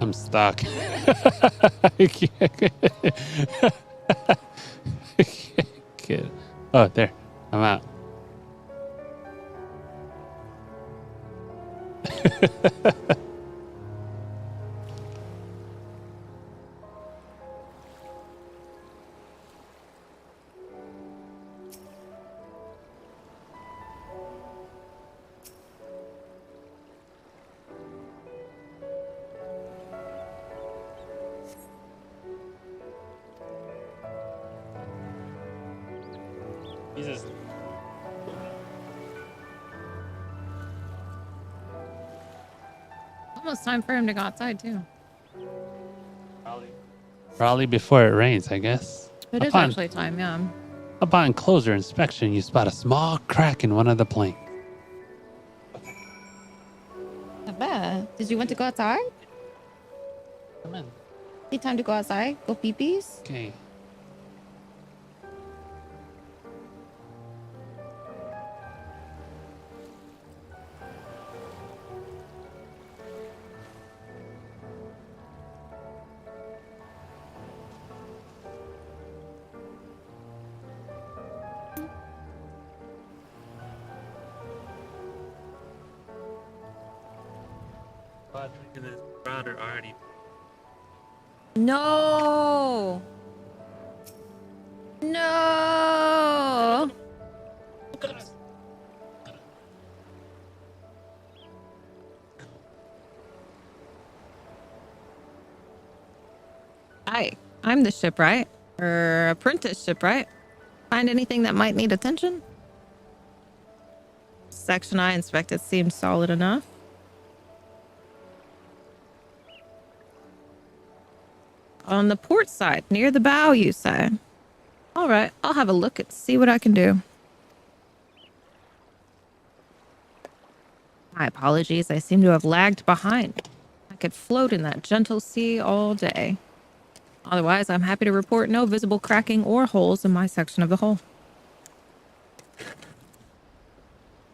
I'm stuck. I can't. Oh, there. I'm out. Jesus. Almost time for him to go outside too. Probably before it rains, I guess. It is actually time, yeah. Upon closer inspection, you spot a small crack in one of the planks. Not bad. Did you want to go outside? Come in. Need time to go outside? Go pee-pees? Okay. Already. No. No. I'm the shipwright, or apprentice shipwright. Find anything that might need attention? Section I inspected seemed solid enough. On the port side, near the bow, you say? All right, I'll have a look and see what I can do. My apologies, I seem to have lagged behind. I could float in that gentle sea all day. Otherwise, I'm happy to report no visible cracking or holes in my section of the hull.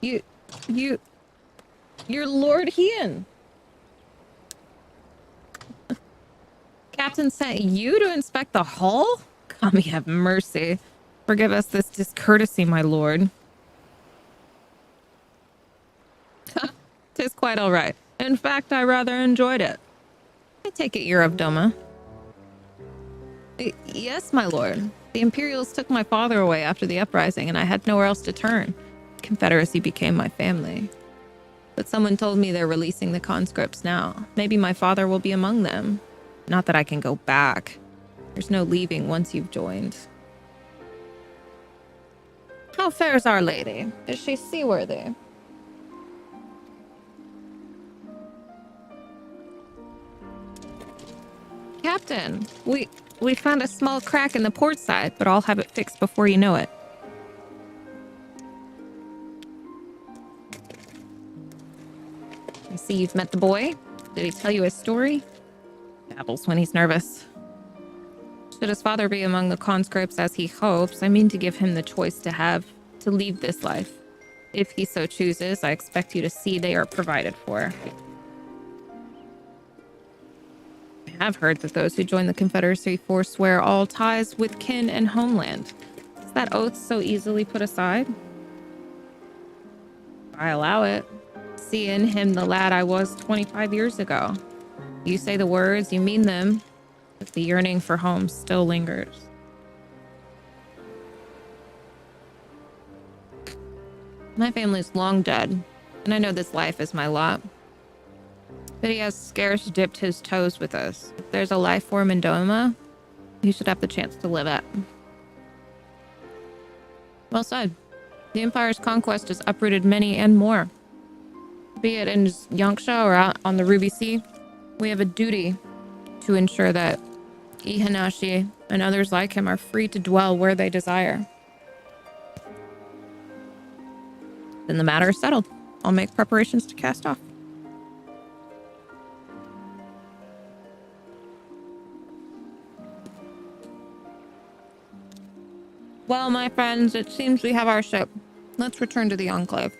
You're Lord Hien. Captain sent you to inspect the hull? God, me have mercy. Forgive us this discourtesy, my lord. 'Tis quite all right. In fact, I rather enjoyed it. I take it you're of Doma. Yes, my lord. The Imperials took my father away after the uprising, and I had nowhere else to turn. Confederacy became my family. But someone told me they're releasing the conscripts now. Maybe my father will be among them. Not that I can go back. There's no leaving once you've joined. How fares Our Lady? Is she seaworthy? Captain, we found a small crack in the port side, but I'll have it fixed before you know it. I see you've met the boy. Did he tell you his story? Babbles when he's nervous. Should his father be among the conscripts as he hopes, I mean to give him the choice to leave this life. If he so chooses, I expect you to see they are provided for. I have heard that those who join the Confederacy forswear all ties with kin and homeland. Is that oath so easily put aside? I allow it. See in him the lad I was 25 years ago. You say the words, you mean them, but the yearning for home still lingers. My family's long dead, and I know this life is my lot. But he has scarce dipped his toes with us. If there's a life form in Doma, he should have the chance to live it. Well said. The Empire's conquest has uprooted many and more. Be it in Yanksha or out on the Ruby Sea, we have a duty to ensure that Ihanashi and others like him are free to dwell where they desire. Then the matter is settled. I'll make preparations to cast off. Well, my friends, it seems we have our ship. Let's return to the Enclave.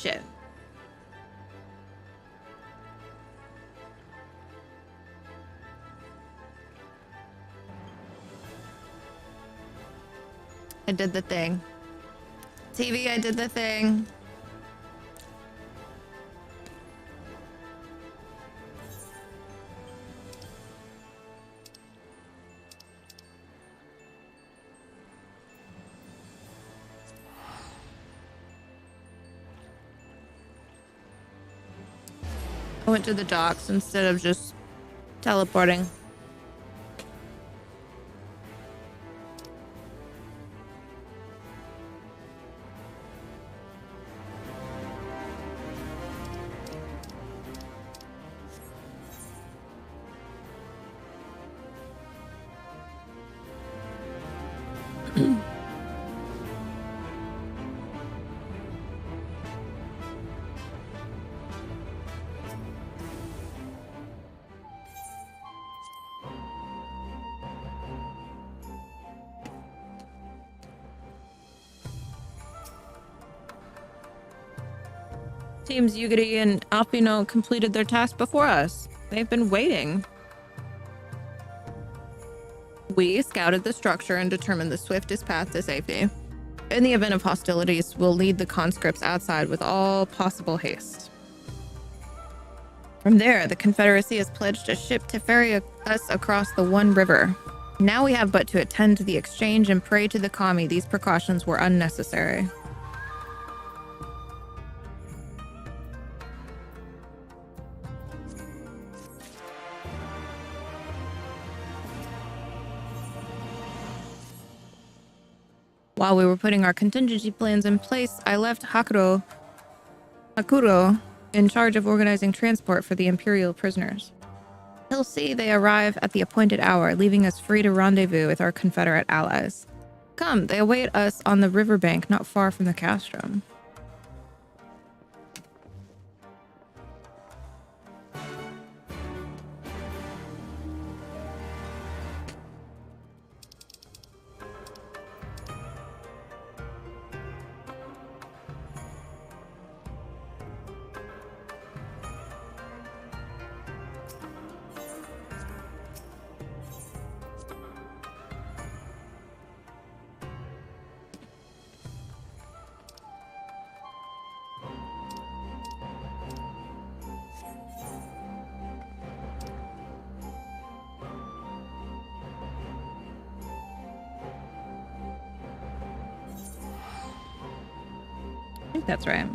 shit. I did the thing. TV, I did the thing. I went to the docks instead of just teleporting. Teams Yugiri and Alpino completed their task before us. They've been waiting. We scouted the structure and determined the swiftest path to safety. In the event of hostilities, we'll lead the conscripts outside with all possible haste. From there, the Confederacy has pledged a ship to ferry us across the One River. Now we have but to attend to the exchange and pray to the kami these precautions were unnecessary. While we were putting our contingency plans in place, I left Hakuro in charge of organizing transport for the Imperial prisoners. He'll see they arrive at the appointed hour, leaving us free to rendezvous with our Confederate allies. Come, they await us on the riverbank not far from the castrum. I think that's right.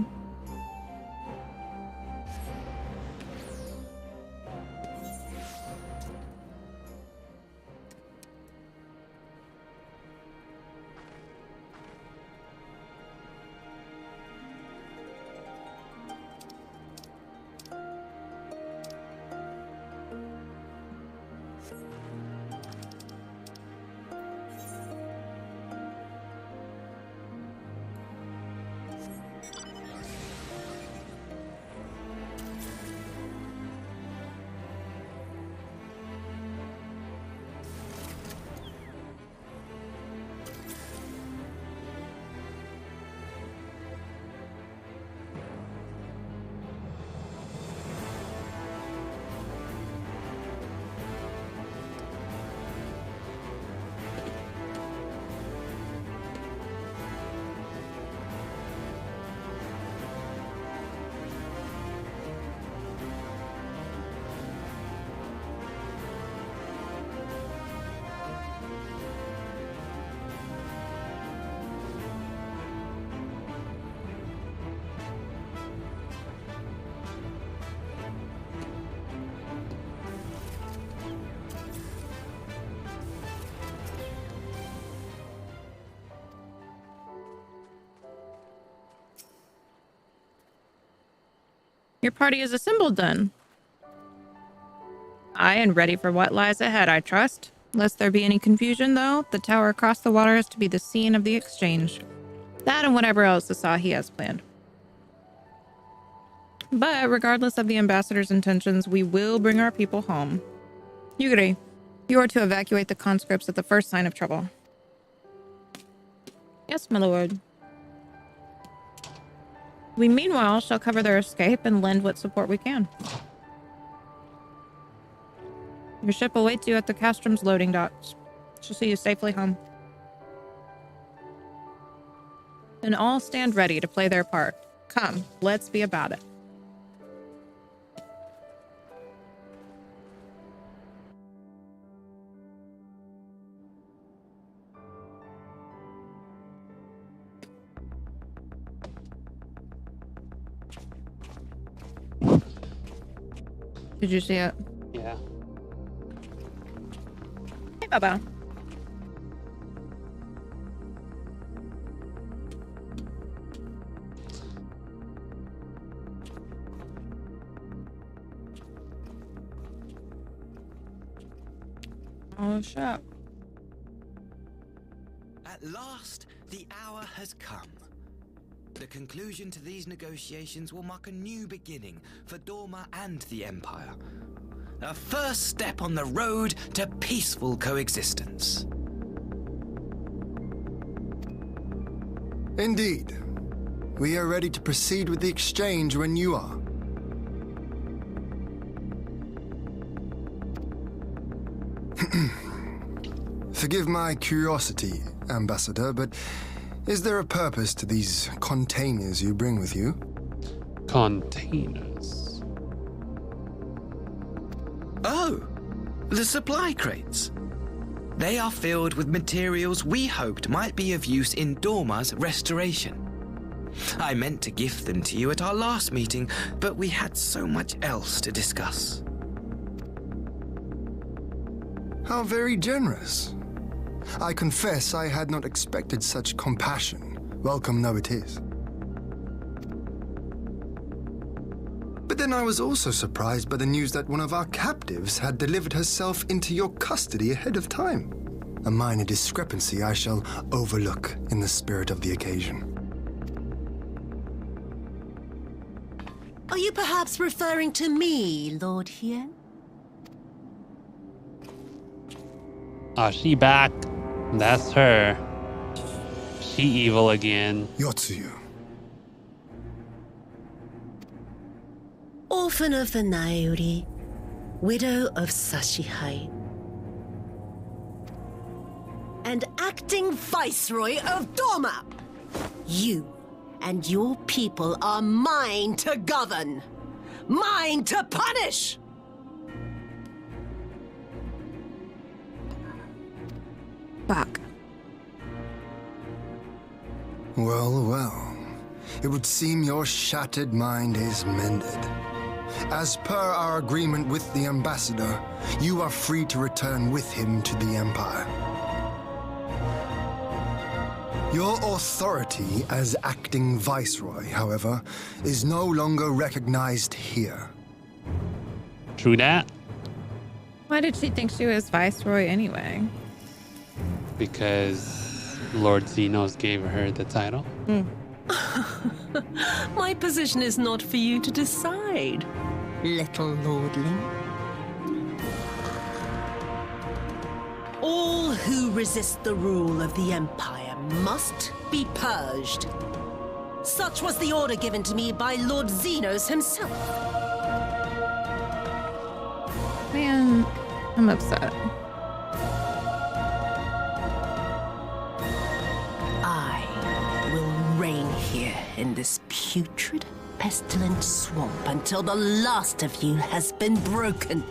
Your party is assembled then. Aye, and ready for what lies ahead, I trust. Lest there be any confusion, though, the tower across the water is to be the scene of the exchange. That and whatever else Asahi has planned. But regardless of the ambassador's intentions, we will bring our people home. Yugiri, you are to evacuate the conscripts at the first sign of trouble. Yes, my lord. We meanwhile shall cover their escape and lend what support we can. Your ship awaits you at the Castrum's loading docks. She'll see you safely home. Then all stand ready to play their part. Come, let's be about it. Did you see it? Yeah. Hey, Baba. Oh, shit. At last, the hour has come. The conclusion to these negotiations will mark a new beginning for Dorma and the Empire. A first step on the road to peaceful coexistence. Indeed. We are ready to proceed with the exchange when you are. Forgive my curiosity, Ambassador, but is there a purpose to these containers you bring with you? Containers? Oh, the supply crates. They are filled with materials we hoped might be of use in Dorma's restoration. I meant to gift them to you at our last meeting, but we had so much else to discuss. How very generous. I confess I had not expected such compassion, welcome though it is. But then I was also surprised by the news that one of our captives had delivered herself into your custody ahead of time. A minor discrepancy I shall overlook in the spirit of the occasion. Are you perhaps referring to me, Lord Hien? Oh, she back. That's her. She evil again. Yotsuyu. Orphan of the Naori, widow of Sashihai, and acting viceroy of Dorma. You and your people are mine to govern, mine to punish. Fuck. Well, well. It would seem your shattered mind is mended. As per our agreement with the Ambassador, you are free to return with him to the Empire. Your authority as acting viceroy, however, is no longer recognized here. True that. Why did she think she was viceroy anyway? Because Lord Xenos gave her the title. My position is not for you to decide, little lordling. All who resist the rule of the Empire must be purged. Such was the order given to me by Lord Xenos himself. Man, I'm upset. I will reign here in this putrid, pestilent swamp until the last of you has been broken.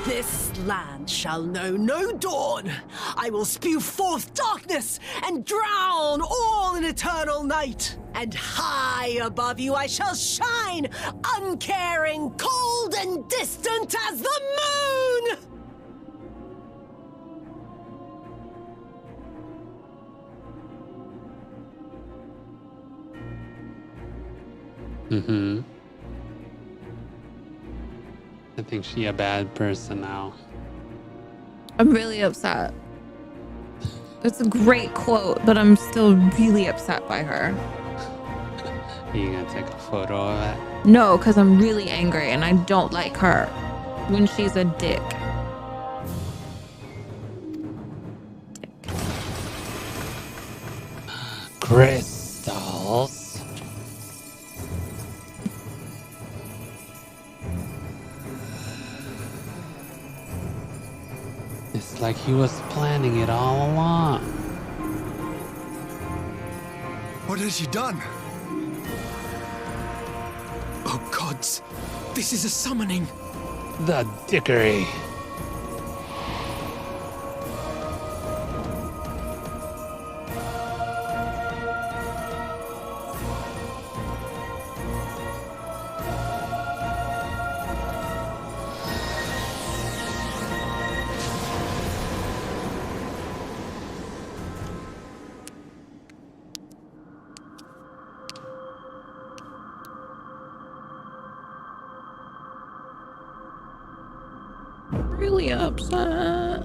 This land shall know no dawn. I will spew forth darkness and drown all in eternal night. And high above you I shall shine, uncaring, cold and distant as the moon! Mm-hmm. I think she a bad person now. I'm really upset. It's a great quote, but I'm still really upset by her. Are you gonna take a photo of it? No, because I'm really angry and I don't like her. When she's a dick. Crystals. It's like he was planning it all along. What has she done? Oh gods, this is a summoning. The dickery. Really upset.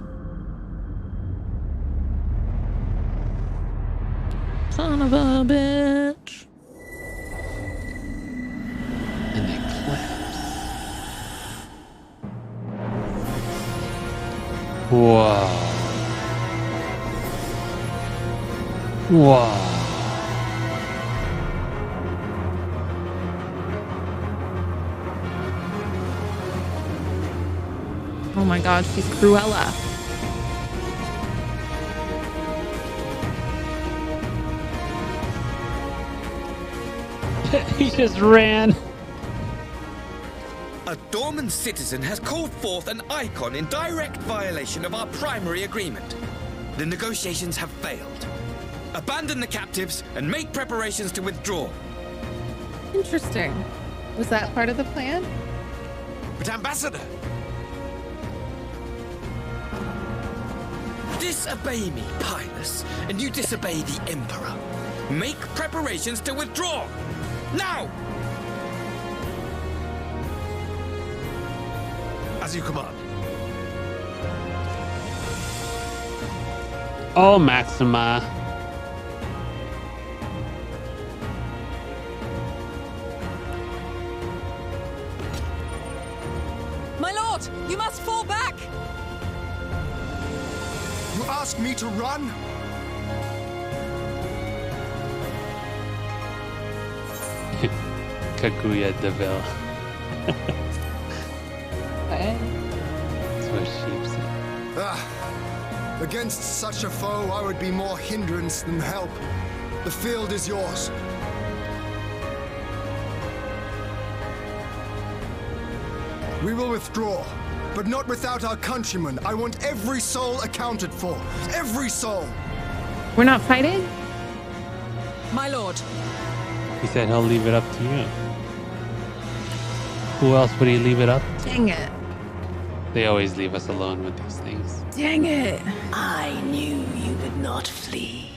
Son of a bitch. An eclipse. Whoa. Whoa. Oh my god, she's Cruella. He just ran. A Dorman citizen has called forth an icon in direct violation of our primary agreement. The negotiations have failed. Abandon the captives and make preparations to withdraw. Interesting. Was that part of the plan? But Ambassador! Disobey me, Pilus, and you disobey the Emperor. Make preparations to withdraw! Now! As you command. Oh, Maxima. My lord, you must fall back! You ask me to run? Kaguya Deville. That's what sheep said. Against such a foe, I would be more hindrance than help. The field is yours. We will withdraw, but not without our countrymen. I want every soul accounted for. Every soul! We're not fighting? My lord. He said he'll leave it up to you. Who else would he leave it up to? Dang it. They always leave us alone with these things. Dang it. I knew you would not flee.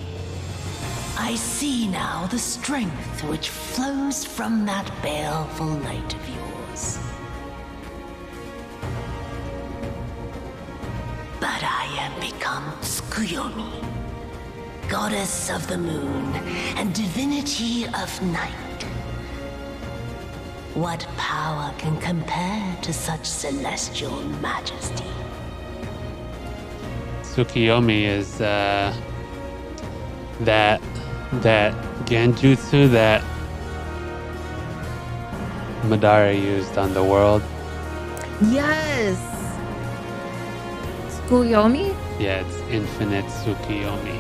I see now the strength which flows from that baleful light of yours. But I am become Tsukuyomi, goddess of the moon and divinity of night. What power can compare to such celestial majesty? Tsukuyomi is that genjutsu that Madara used on the world. Yes. Tsukuyomi? Yeah, it's infinite Tsukuyomi.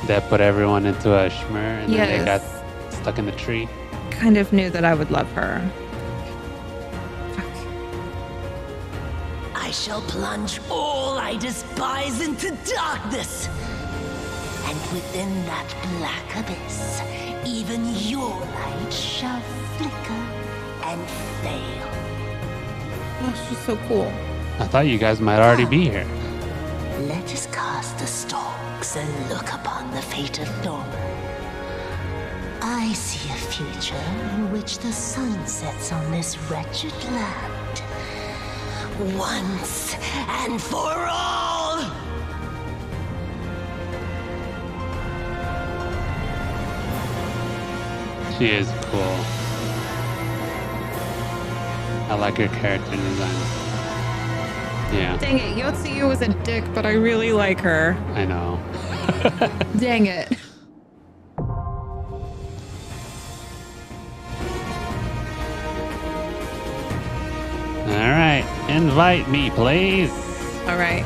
That put everyone into a shmer and then they got stuck in the tree. Kind of knew that I would love her. I shall plunge all I despise into darkness. And within that black abyss, even your light shall flicker and fail. Oh, she's so cool. I thought you guys might already be here. Let us cast the stalks and look upon the fate of Dorman. I see a future in which the sun sets on this wretched land. Once and for all! She is cool. I like your character design. Yeah, Dang it, Yotsuyu was a dick, but I really like her. I know. Dang it. All right, invite me, please. All right.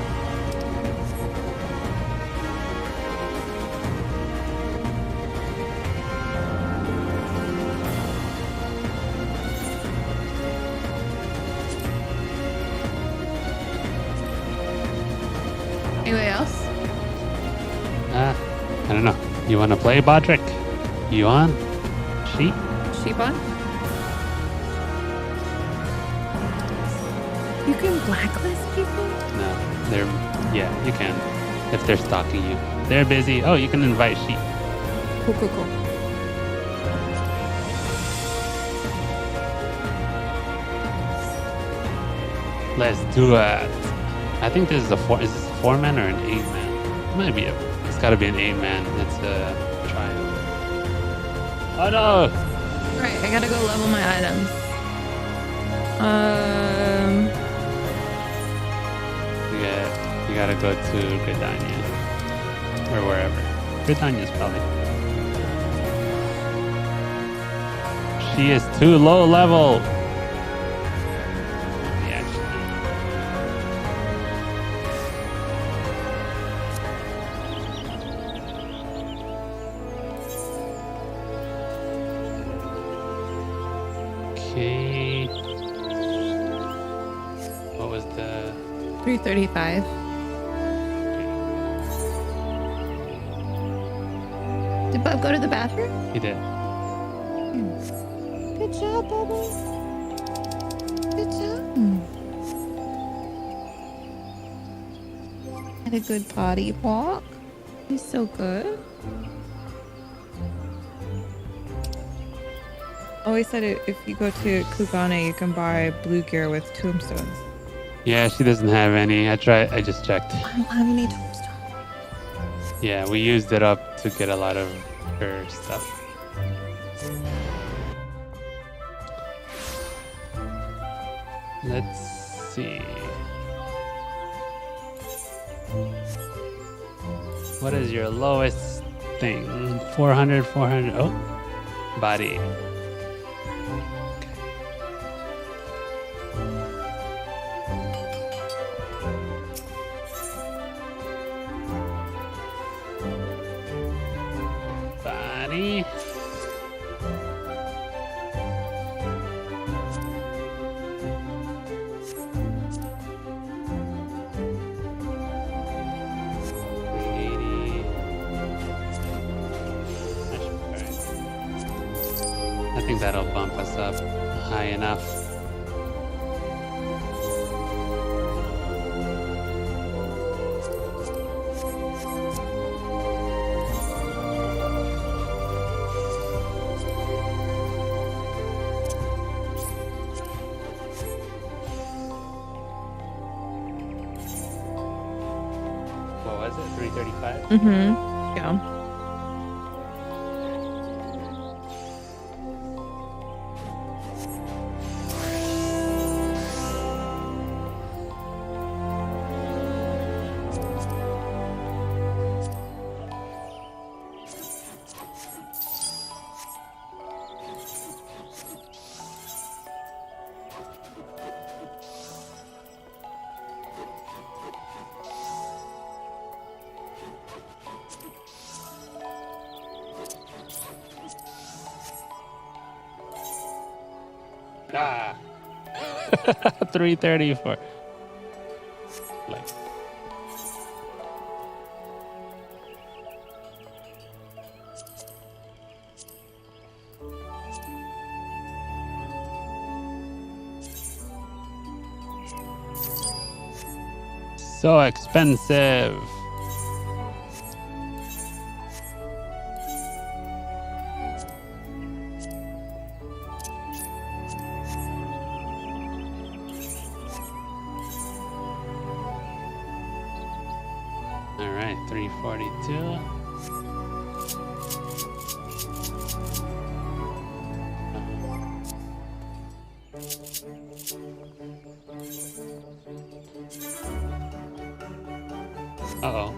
Anybody else? I don't know. You want to play, Bodrick? You on? Sheep? Sheep on? You can blacklist people? No, they're, yeah, you can. If they're stalking you. They're busy. Oh, you can invite sheep. Cool, cool, cool. Let's do it. I think this is is this a 4-man or an 8-man? It might be it's gotta be an 8-man. Let's try it. Oh no! Alright, I gotta go level my items. You gotta go to Gridania. Or wherever. Gridania's probably. She is too low level. Yeah, okay. What was the 335. Did Bub go to the bathroom? He did. Good job, Bubba. Good job. Had a good potty walk. He's so good. Always said if you go to Kugane, you can buy blue gear with tombstones. Yeah, she doesn't have any. I just checked. I don't have any tombstones. Yeah, we used it up to get a lot of her stuff. Let's see. What is your lowest thing? 400, 400. Oh, body. Body. I think that'll bump us up high enough. What was it? 335? Mm-hmm. Yeah. Ah. 334. Like. So expensive. All right, 342. Uh-oh.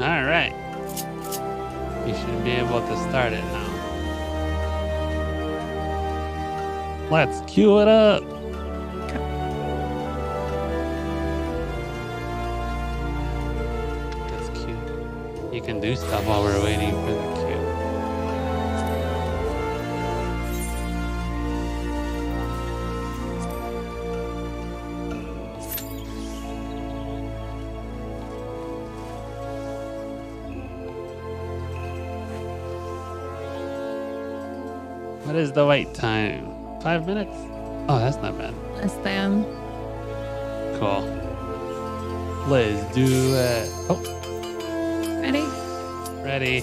All right. You should be able to start it now. Let's cue it up. That's cute. You can do stuff while we're waiting for the cue. What is the wait time? 5 minutes? Oh, that's not bad. Less than. Cool. Let's do it. Oh, Ready? ready.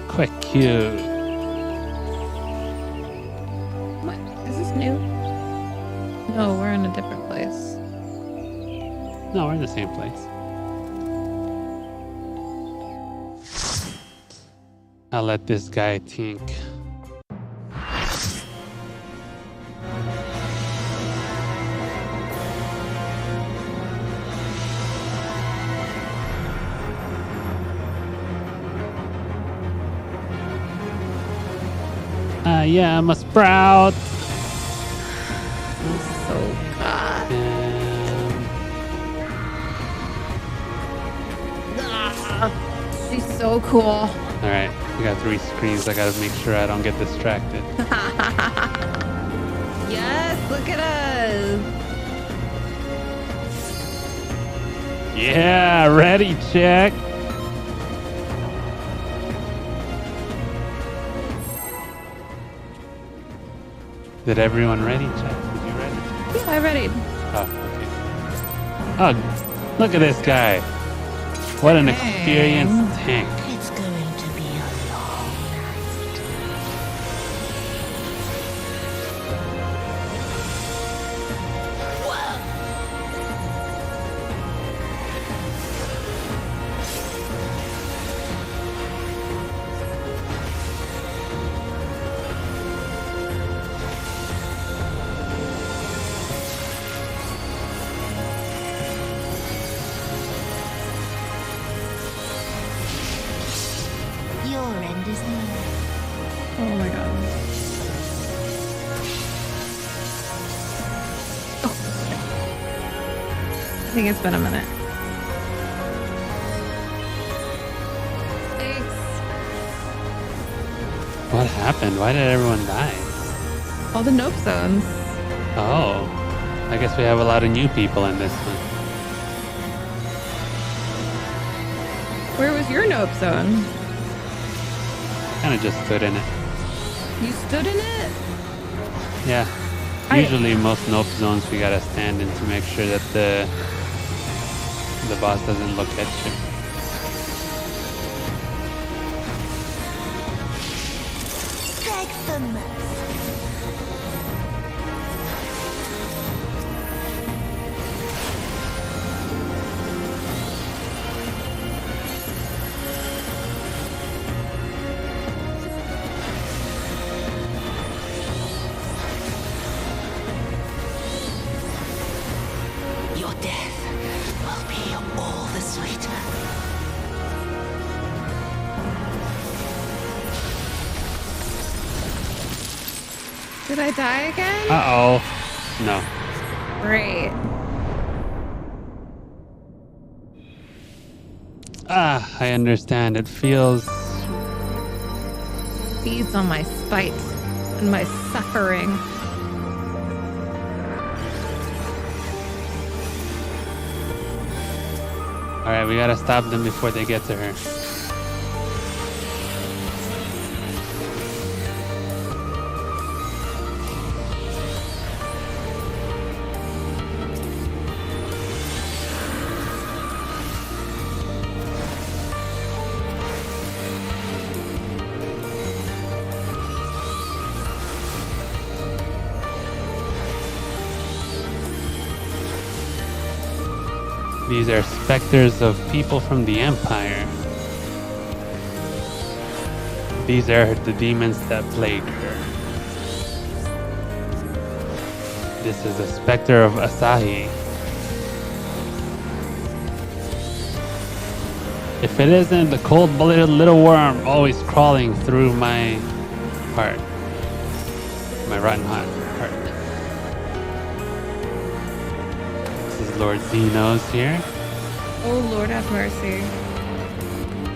Quick cue. What? Is this new? No, we're in a different place. No, we're in the same place. I'll let this guy think. Yeah, I'm a sprout. So God. She's so cool. All right, we got 3 screens. I gotta make sure I don't get distracted. Yes, look at us. Yeah, ready, check. Did everyone ready, check? Did you ready? Yeah, I ready. Oh, okay. Oh, look at this guy. What an experienced tank. It's going to be a long night. Your end is near. Oh my God. Oh. I think it's been a minute. Thanks. What happened? Why did everyone die? All the nope zones. Oh, I guess we have a lot of new people in this one. Where was your nope zone? Kind of just stood in it. You stood in it? Yeah. Usually most nope zones we gotta stand in to make sure that the boss doesn't look at you. Beg for mercy. Your death will be all the sweeter. Did I die again? Uh-oh. No. Great. Ah, I understand. It feels... Feeds on my spite and my suffering. Alright, we gotta stop them before they get to her. These are specters of people from the Empire. These are the demons that plague her. This is the specter of Asahi. If it isn't the cold-blooded little worm always crawling through my heart. My rotten heart. This is Lord Xenos here. Oh, Lord have mercy.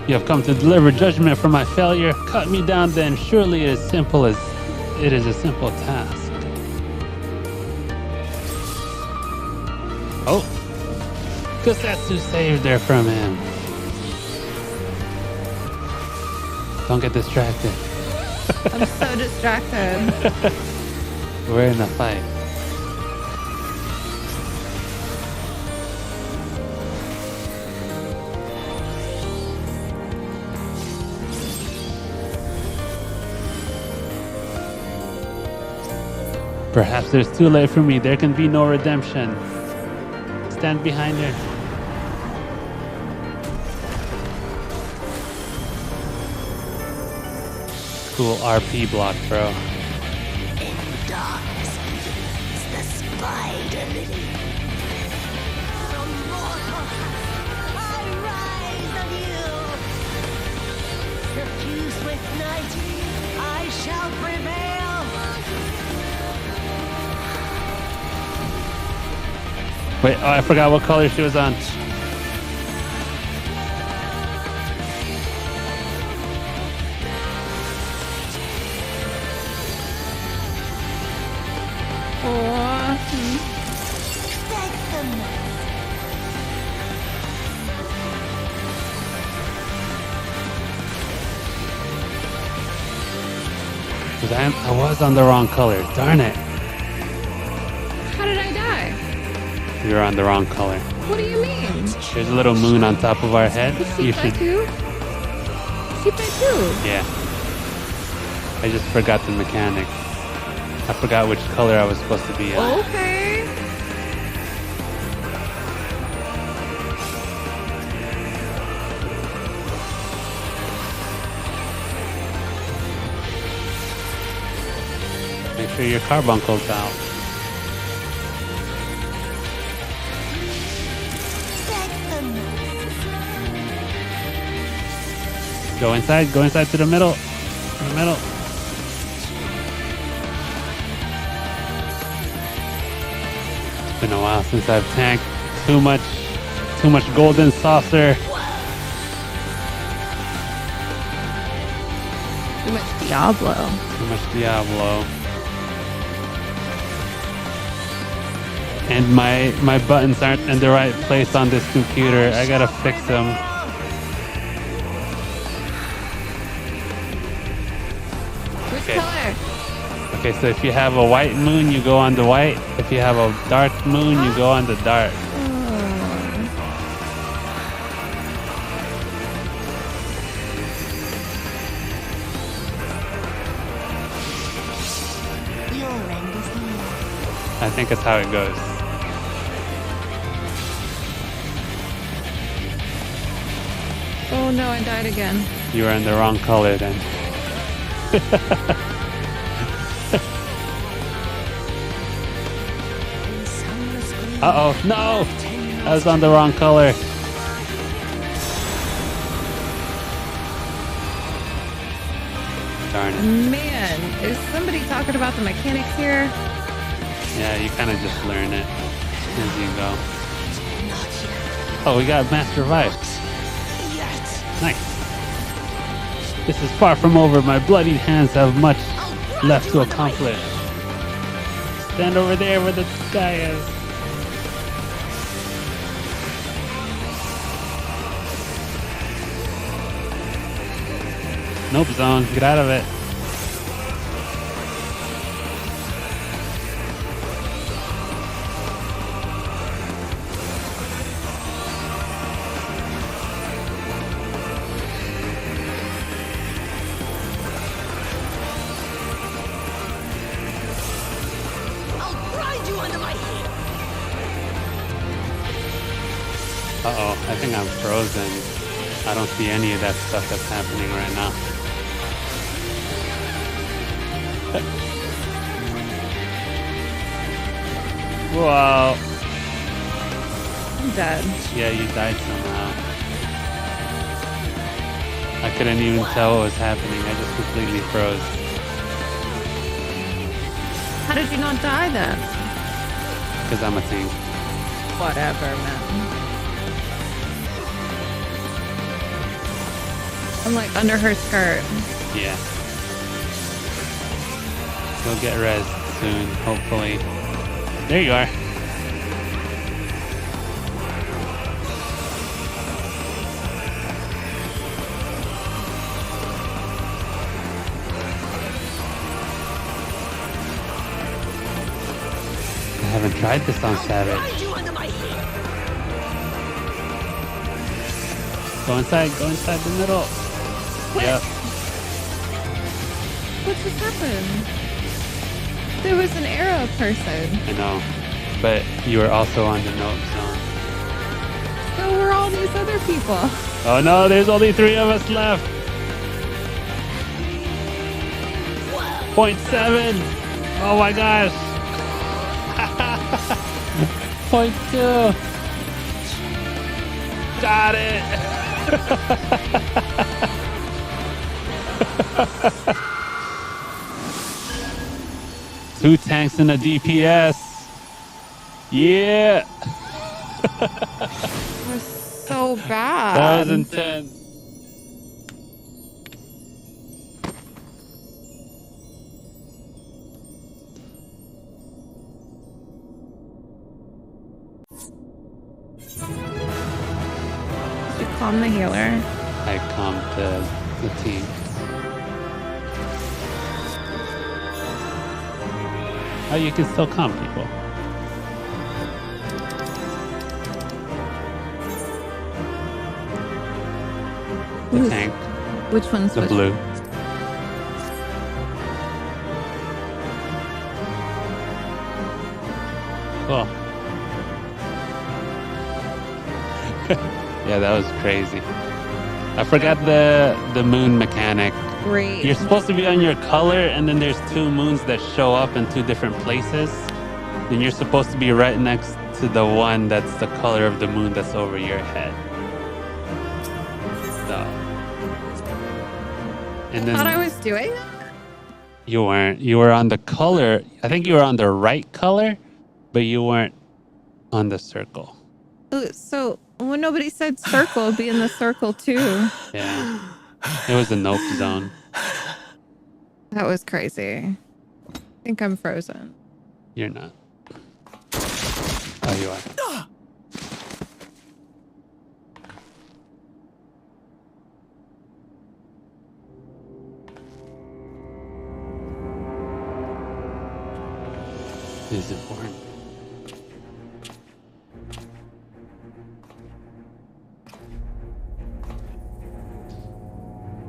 You have come to deliver judgment for my failure. Cut me down then. Surely it is a simple task. Oh, Kusetsu saved her from him. Don't get distracted. I'm so distracted. We're in a fight. Perhaps it's too late for me. There can be no redemption. Stand behind her. Cool RP block, bro. In darkness begins the spider lily. From mortal I rise on you. Suffused with night, I shall prevail. Wait, oh, I forgot what color she was on. I was on the wrong color. Darn it. How did I die? You're on the wrong color. What do you mean? There's a little moon on top of our head. You should. Too? She played too. Yeah. I just forgot the mechanics. I forgot which color I was supposed to be on. Okay. Make sure your carbuncle's out. Go inside to the middle. In the middle. It's been a while since I've tanked too much golden saucer. Too much Diablo. Too much Diablo. And my buttons aren't in the right place on this computer. I gotta fix them. Which Okay. color? Okay, so if you have a white moon, you go on the white. If you have a dark moon, you go on the dark. I think that's how it goes. Oh no, I died again. You were in the wrong color then. Uh-oh, no! I was on the wrong color. Darn it. Man, is somebody talking about the mechanics here? Yeah, you kind of just learn it as you go. Oh, we got Master Revive. Nice. This is far from over. My bloodied hands have much left to accomplish. Stand over there where the guy is. Nope, zone. Get out of it. Uh-oh, I think I'm frozen. I don't see any of that stuff that's happening right now. Wow. I'm dead. Yeah, you died somehow. I couldn't even tell what was happening. I just completely froze. How did you not die then? Because I'm a tank. Whatever, man. I'm like under her skirt. Yeah. We'll get res soon, hopefully. There you are. I haven't tried this on Savage. Go inside the middle. What? Yep. What just happened? There was an arrow person. I know. But you were also on the note zone. So were all these other people. Oh no, there's only 3 of us left. 0.7. Oh my gosh. 0.2. Got it. 2 tanks and a DPS. Yeah. It was so bad. That was intense. Did you calm the healer? I calmed the team. Oh, you can still calm people. The tank. Which one's the which? blue? Cool. Yeah, that was crazy. I forgot the moon mechanic. Great. You're supposed to be on your color, and then there's 2 moons that show up in 2 different places. Then you're supposed to be right next to the one that's the color of the moon that's over your head. So, and then I thought I was doing that? you weren't. You were on the color. I think you were on the right color, but you weren't on the circle. So when nobody said circle, it'd be in the circle too. Yeah. It was a nope zone. That was crazy. I think I'm frozen. You're not. Oh, you are. This is important.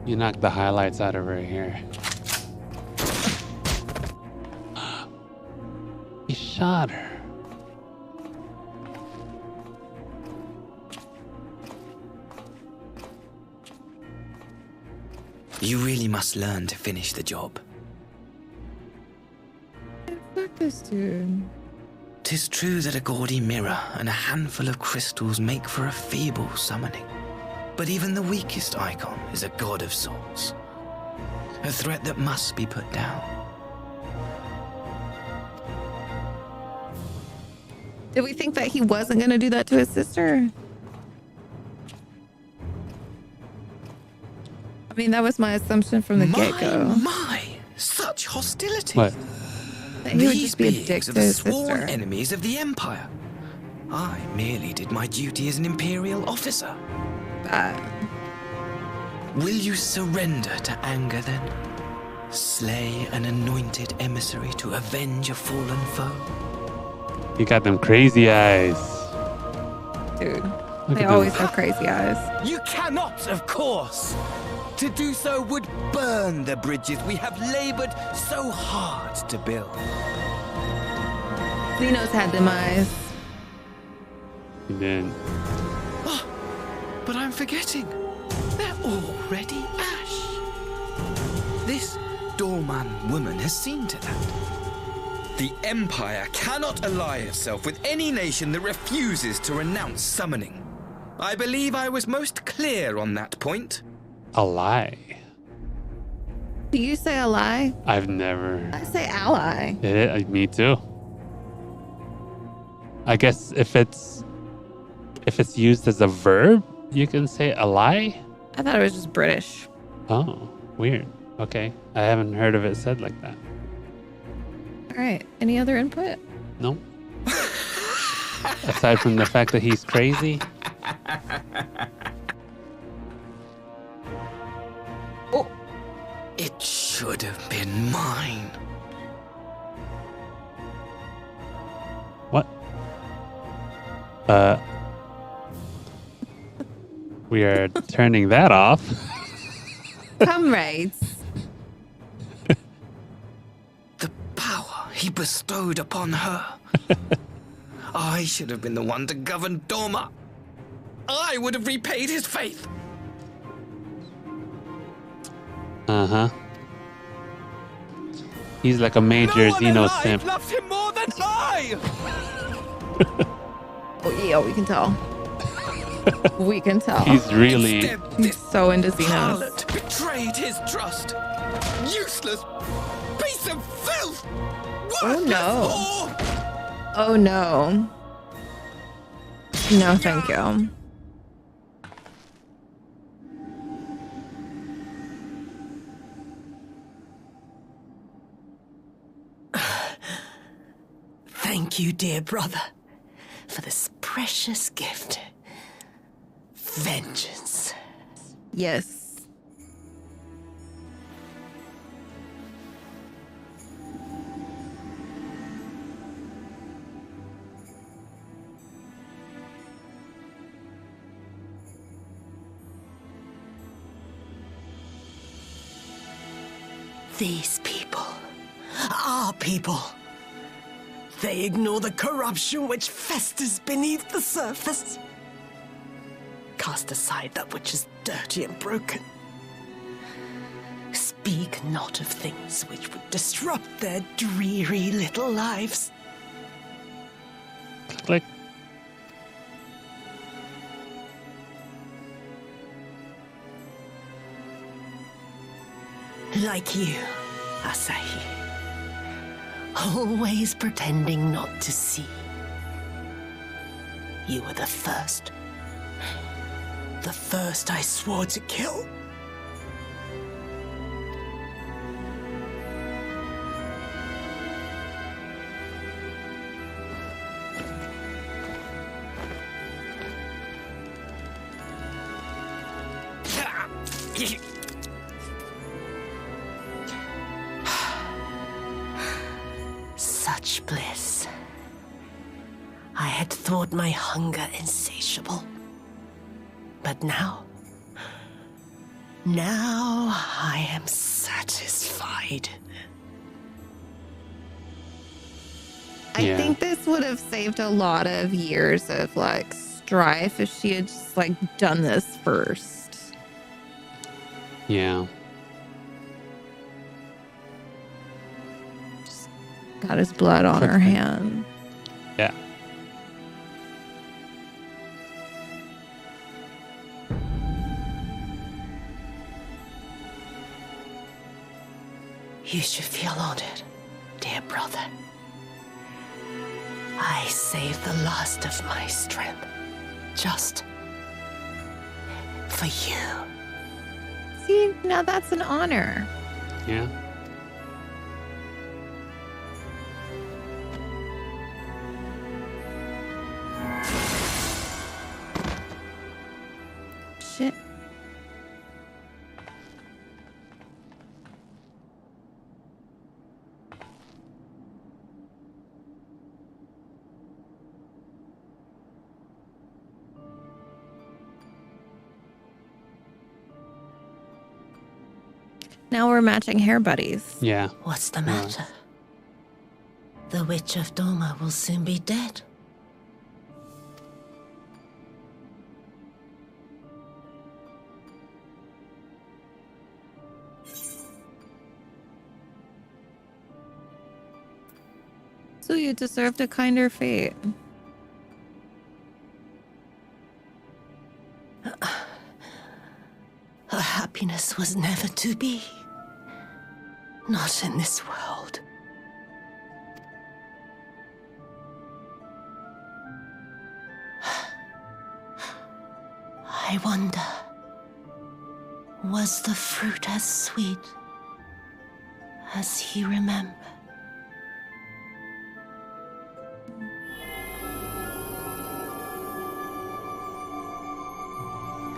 You knocked the highlights out of her hair. He shot her. You really must learn to finish the job. Fuck this dude. 'Tis true that a gaudy mirror and a handful of crystals make for a feeble summoning. But even the weakest icon is a god of sorts. A threat that must be put down. Did we think that he wasn't going to do that to his sister? I mean, that was my assumption from the get-go. My, such hostility. What? That he would These just be a beings dick are to the his sworn sister. enemies of the Empire. I merely did my duty as an Imperial officer. Will you surrender to anger then? Slay an anointed emissary to avenge a fallen foe? You got them crazy eyes. Dude, Look they at always them. have crazy eyes. You cannot, of course. To do so would burn the bridges we have labored so hard to build. Xenos had them eyes. And then But I'm forgetting. They're already ash. This Dorman woman has seen to that. The Empire cannot ally itself with any nation that refuses to renounce summoning. I believe I was most clear on that point. A lie. Do you say ally? I've never. I say ally. Me too. I guess if it's used as a verb, you can say ally. I thought it was just British. Oh, weird. Okay, I haven't heard of it said like that. All right. Any other input? No. Aside from the fact that he's crazy. Oh, it should have been mine. What? We are turning that off. Comrades. The power he bestowed upon her. I should have been the one to govern Doma. I would have repaid his faith. Uh-huh. He's like a major Xeno simp. Loves him more than I. Oh, yeah, we can tell. We can tell. He's really... He's so into Xenos. Harlot betrayed his trust. Useless piece of filth. Oh no. Whore. Oh no. No, thank you. Thank you, dear brother, for this precious gift. Vengeance. Yes. These people, our people, they ignore the corruption which festers beneath the surface. Cast aside that which is dirty and broken. Speak not of things which would disrupt their dreary little lives. Click. Like you, Asahi. Always pretending not to see. You were the first. The first I swore to kill. Such bliss. I had thought my hunger insatiable. But now I am satisfied. I think this would have saved a lot of years of like strife if she had just like done this first. Yeah. Just got his blood on her hand. Yeah. You should feel honored, dear brother. I saved the last of my strength, just for you. See, now that's an honor. Yeah. Shit. Now we're matching hair buddies. Yeah. What's the matter? The Witch of Doma will soon be dead. So you deserved a kinder fate. Her happiness was never to be. Not in this world. I wonder, was the fruit as sweet as he remembered?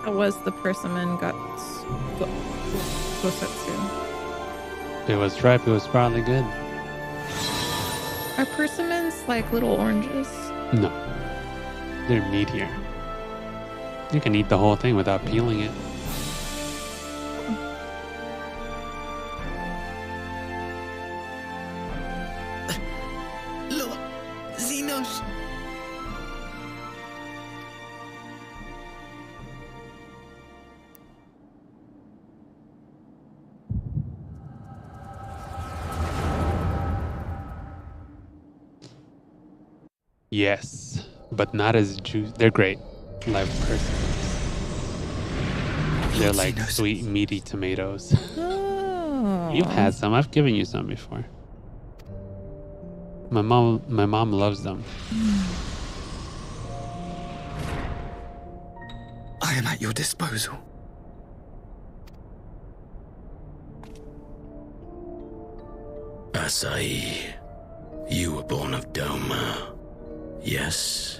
How was the persimmon got Gosetsu? If it was ripe, it was probably good. Are persimmons like little oranges? No. They're meatier. You can eat the whole thing without peeling it. Lord Xenos. Yes, but not as juicy. They're great. Live persimmons. They're like sweet, meaty tomatoes. Oh. You've had some. I've given you some before. My mom loves them. I am at your disposal. Asai, you were born of Doma, yes?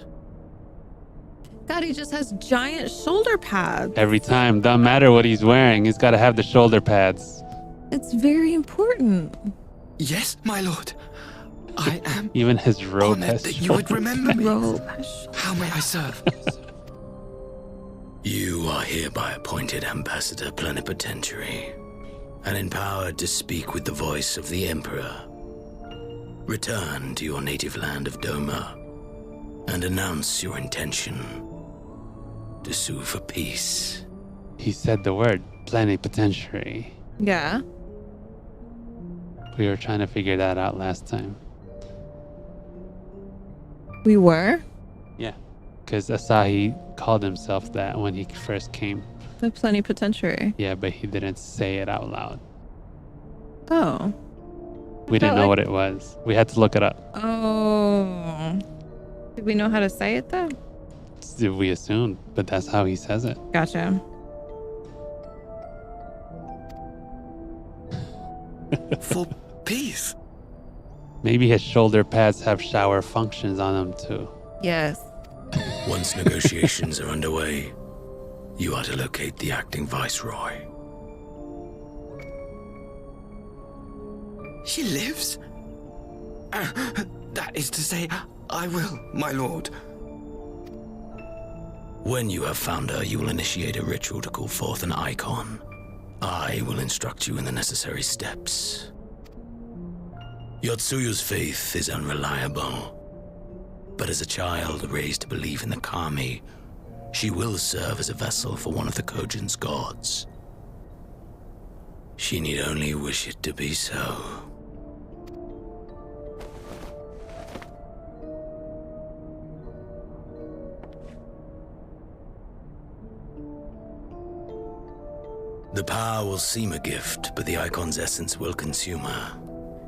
God, he just has giant shoulder pads. Every time, doesn't matter what he's wearing, he's got to have the shoulder pads. It's very important. Yes, my lord. I am Even his robe honored has that you would remember me. Robe. How may I serve? You are hereby appointed Ambassador Plenipotentiary and empowered to speak with the voice of the Emperor. Return to your native land of Doma and announce your intention to sue for peace. He said the word, plenipotentiary. Yeah. We were trying to figure that out last time. We were? Yeah, because Asahi called himself that when he first came. The plenipotentiary. Yeah, but he didn't say it out loud. Oh. We didn't know what it was. We had to look it up. Oh. Did we know how to say it though? We assumed, but that's how he says it. Gotcha. For peace. Maybe his shoulder pads have shower functions on them too. Yes. Once negotiations are underway, you are to locate the acting viceroy. She lives? That is to say, I will, my lord. When you have found her, you will initiate a ritual to call forth an icon. I will instruct you in the necessary steps. Yotsuyu's faith is unreliable, but as a child raised to believe in the Kami, she will serve as a vessel for one of the Kojin's gods. She need only wish it to be so. The power will seem a gift, but the icon's essence will consume her.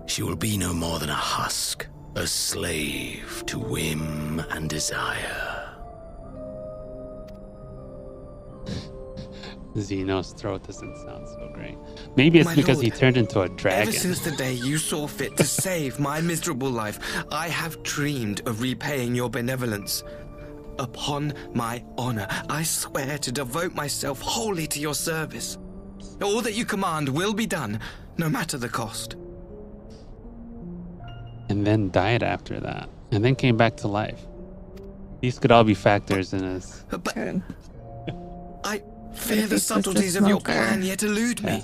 She will be no more than a husk, a slave to whim and desire. Xeno's throat doesn't sound so great. Maybe it's My because lord, he turned into a dragon. Ever since the day you saw fit to save my miserable life, I have dreamed of repaying your benevolence. Upon my honor, I swear to devote myself wholly to your service. All that you command will be done, no matter the cost. And then died after that. And then came back to life. These could all be factors in his... But I fear the subtleties of your plan yet elude me.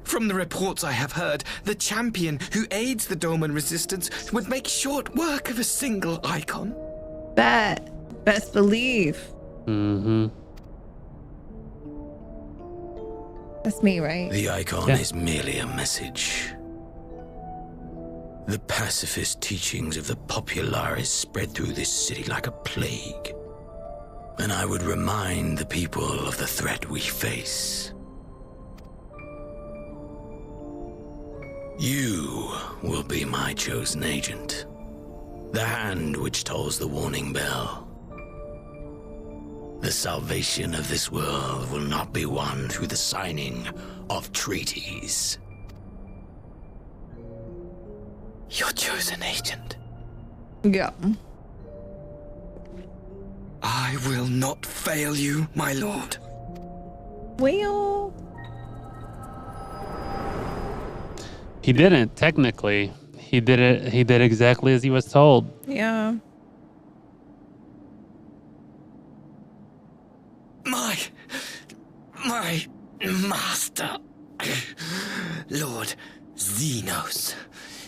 From the reports I have heard, the champion who aids the Doman resistance would make short work of a single icon. Bet. Best believe. Mm-hmm. That's me, right? The icon is merely a message. The pacifist teachings of the populares spread through this city like a plague. And I would remind the people of the threat we face. You will be my chosen agent. The hand which tolls the warning bell. The salvation of this world will not be won through the signing of treaties. Your chosen agent. Yeah. I will not fail you, my lord. Well, He didn't, technically. He did exactly as he was told. yeah. My master, Lord Xenos,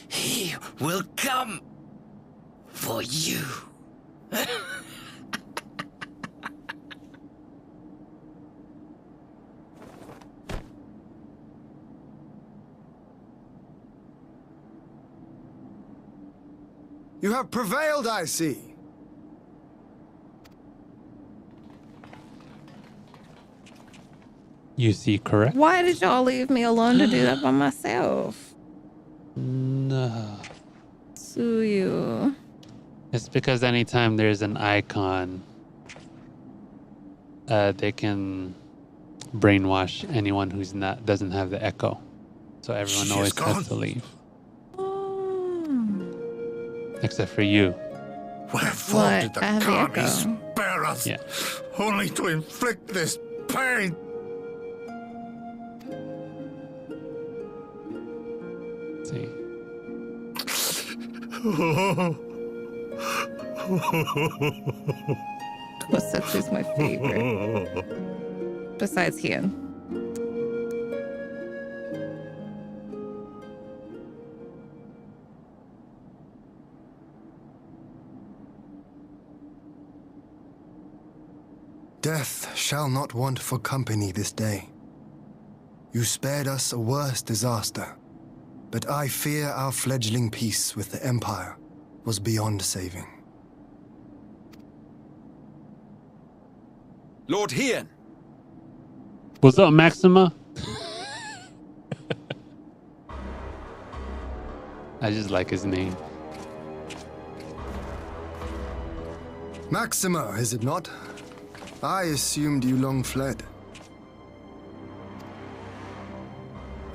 he will come for you. You have prevailed, I see. You see, correct? Why did y'all leave me alone to do that by myself? No. Tsuyu. It's because anytime there's an icon, they can brainwash anyone who's doesn't have the echo. So everyone always has to leave. Except for you. Wherefore did the I have the Kami echo. spare us? Yeah. Only to inflict this pain. See. Kosetsu's my favorite. Besides Hien. Death shall not want for company this day. You spared us a worse disaster, but I fear our fledgling peace with the Empire was beyond saving. Lord Hien! What's up, Maxima? I just like his name. Maxima, is it not? I assumed you long fled.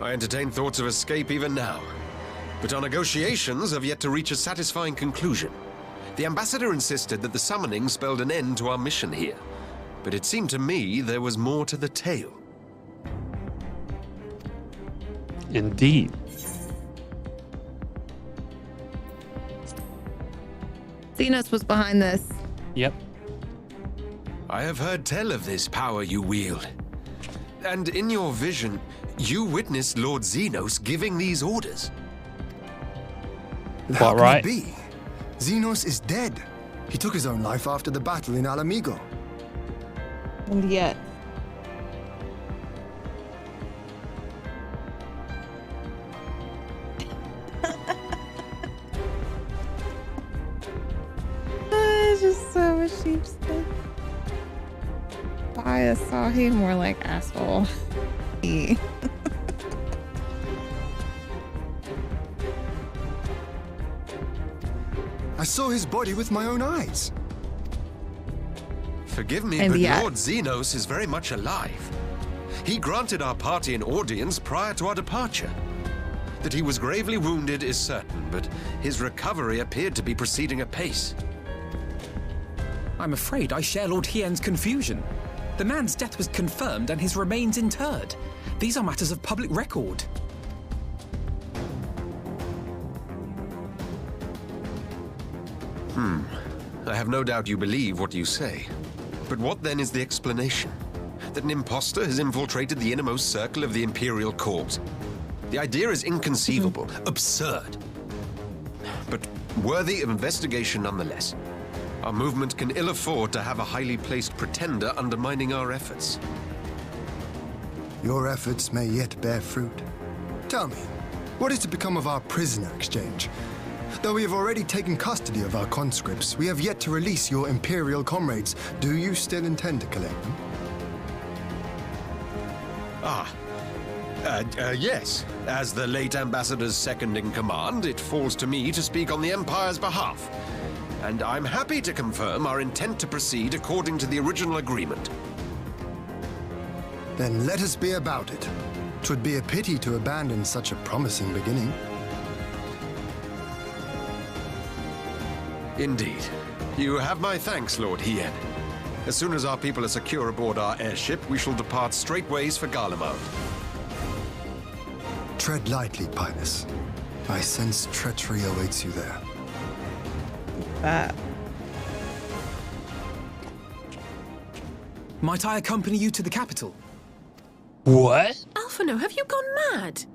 I entertain thoughts of escape even now. But our negotiations have yet to reach a satisfying conclusion. The ambassador insisted that the summoning spelled an end to our mission here. But it seemed to me there was more to the tale. Indeed. Xenos was behind this. Yep. I have heard tell of this power you wield. And in your vision, you witnessed Lord Xenos giving these orders. How can right? it be? Xenos is dead. He took his own life after the battle in Alamigo. And yet. It's just so much sheep stuff. Bias saw him more like asshole. I saw his body with my own eyes. Forgive me, And but yet- Lord Xenos is very much alive. He granted our party an audience prior to our departure. That he was gravely wounded is certain, but his recovery appeared to be proceeding apace. I'm afraid I share Lord Hien's confusion. The man's death was confirmed and his remains interred. These are matters of public record. I have no doubt you believe what you say. But what then is the explanation? That an imposter has infiltrated the innermost circle of the Imperial Court? The idea is inconceivable, absurd. But worthy of investigation nonetheless. Our movement can ill afford to have a highly placed pretender undermining our efforts. Your efforts may yet bear fruit. Tell me, What is to become of our prisoner exchange? Though we have already taken custody of our conscripts, we have yet to release your Imperial comrades. Do you still intend to collect them? Yes. As the late Ambassador's second in command, it falls to me to speak on the Empire's behalf. And I'm happy to confirm our intent to proceed according to the original agreement. Then let us be about it. 'Twould be a pity to abandon such a promising beginning. Indeed. You have my thanks, Lord Hien. As soon as our people are secure aboard our airship, we shall depart straightways for Garlemald. Tread lightly, Pilus. I sense treachery awaits you there. Might I accompany you to the capital? What? Alphino, have you gone mad?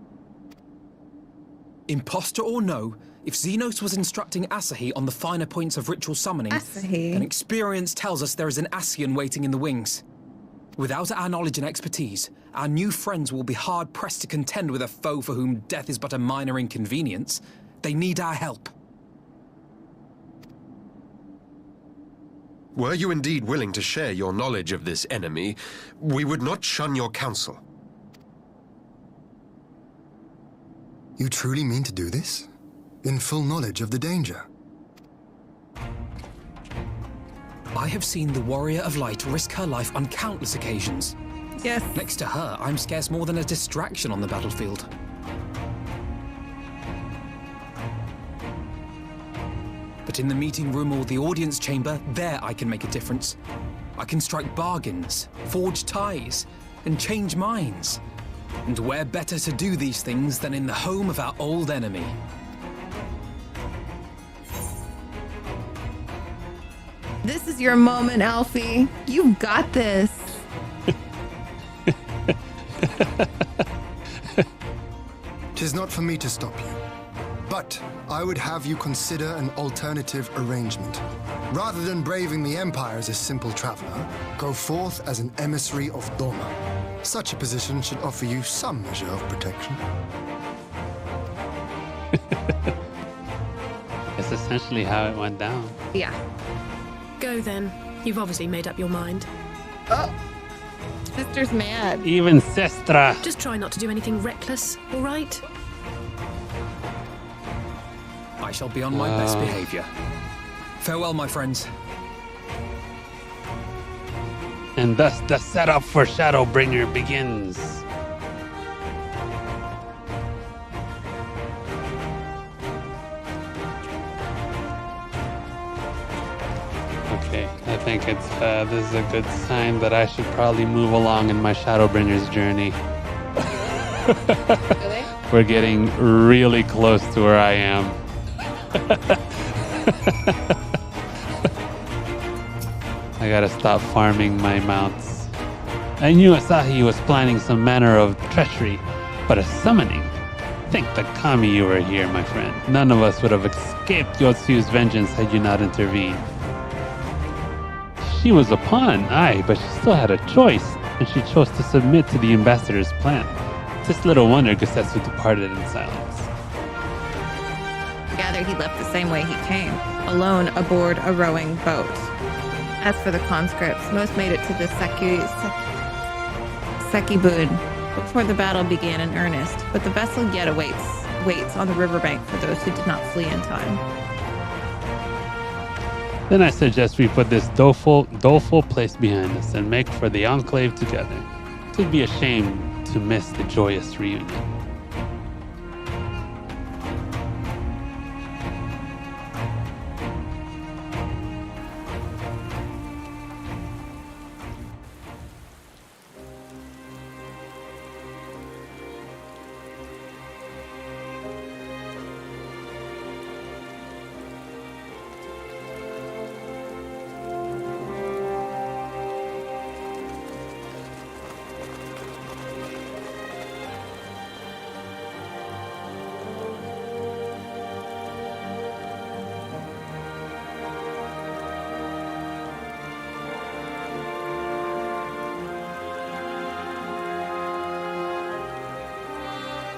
Imposter or no, if Xenos was instructing Asahi on the finer points of ritual summoning, then experience tells us there is an Ascian waiting in the wings. Without our knowledge and expertise, our new friends will be hard-pressed to contend with a foe for whom death is but a minor inconvenience. They need our help. Were you indeed willing to share your knowledge of this enemy, we would not shun your counsel. You truly mean to do this? In full knowledge of the danger? I have seen the Warrior of Light risk her life on countless occasions. Yes. Next to her, I'm scarce more than a distraction on the battlefield. But in the meeting room or the audience chamber, there I can make a difference. I can strike bargains, forge ties, and change minds. And where better to do these things than in the home of our old enemy? This is your moment, Alfie. You've got this. 'Tis not for me to stop you. But I would have you consider an alternative arrangement. Rather than braving the Empire as a simple traveler, go forth as an emissary of Doma. Such a position should offer you some measure of protection. It's essentially how it went down. Yeah. Go then. You've obviously made up your mind. Oh. Sister's mad. Even Sestra. Just try not to do anything reckless, all right? I shall be on my best behavior. Farewell, my friends. And thus the setup for Shadowbringer begins. Okay, I think it's this is a good sign that I should probably move along in my Shadowbringer's journey. Really? We're getting really close to where I am. I gotta stop farming my mounts. I knew Asahi was planning some manner of treachery, but a summoning? Thank the kami you were here, my friend. None of us would have escaped Yotsu's vengeance had you not intervened. She was a pawn, aye, but she still had a choice, and she chose to submit to the ambassador's plan. It's little wonder Gusetsu departed in silence. Gather he left the same way he came, alone aboard a rowing boat. As for the conscripts, most made it to the Sekibun before the battle began in earnest, but the vessel yet waits on the riverbank for those who did not flee in time. Then I suggest we put this doleful place behind us and make for the Enclave together. It would be a shame to miss the joyous reunion.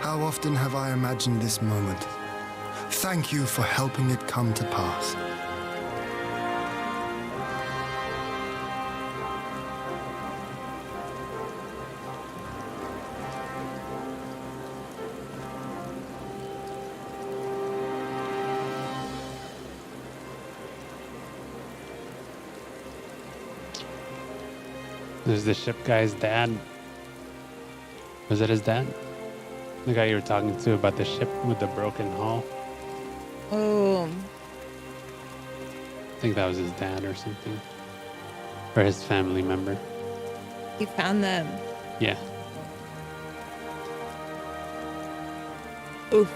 How often have I imagined this moment? Thank you for helping it come to pass. There's the ship guy's dad. Was it his dad? The guy you were talking to about the ship with the broken hull? Oh. I think that was his dad or something. Or his family member. You found them. Yeah. Oof.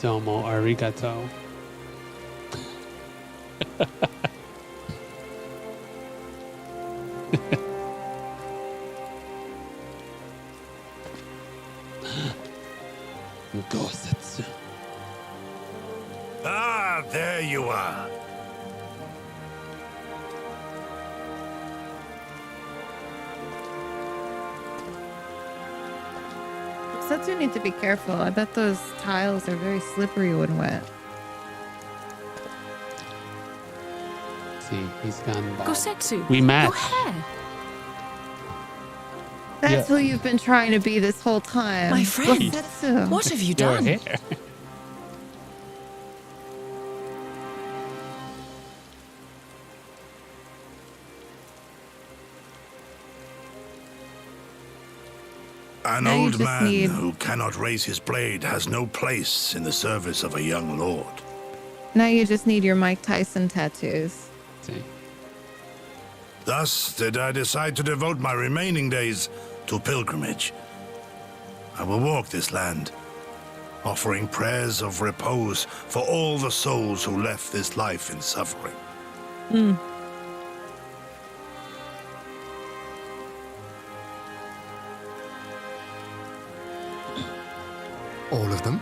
Domo arigato. Gosetsu. Ah, there you are. Setsu need to be careful. I bet those tiles are very slippery when wet. See, he's gone bald. Gosetsu, We match. your hair. That's who you've been trying to be this whole time. My friend, Setsu. what have you Your done? hair. An Now you old just man need- who cannot raise his blade has no place in the service of a young lord. Now you just need your Mike Tyson tattoos. See. Thus did I decide to devote my remaining days to pilgrimage. I will walk this land, offering prayers of repose for all the souls who left this life in suffering. Hmm. All of them?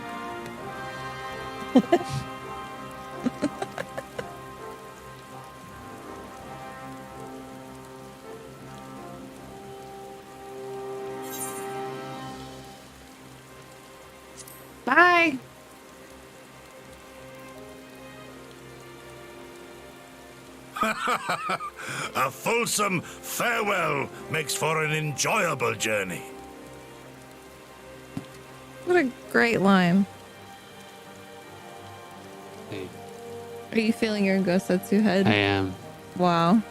Bye. A fulsome farewell makes for an enjoyable journey. What a great line. Hey, Are you feeling your Gosetsu head? I am. Wow.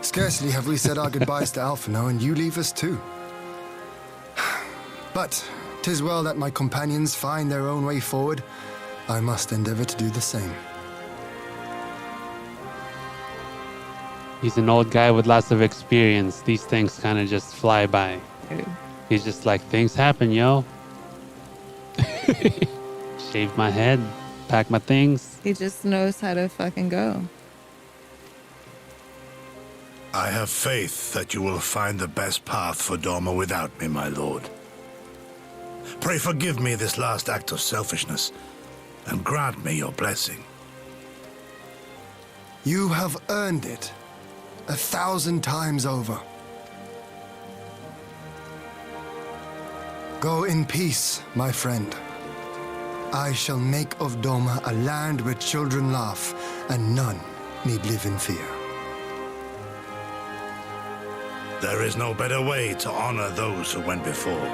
Scarcely have we said our goodbyes to Alphino, and you leave us too. But 'tis well that my companions find their own way forward. I must endeavor to do the same. He's an old guy with lots of experience. These things kind of just fly by. He's just like, things happen, yo. Shave my head, pack my things. He just knows how to fucking go. I have faith that you will find the best path for Doma without me, my lord. Pray forgive me this last act of selfishness, and grant me your blessing. You have earned it 1,000 times over. Go in peace, my friend. I shall make of Doma a land where children laugh and none need live in fear. There is no better way to honor those who went before.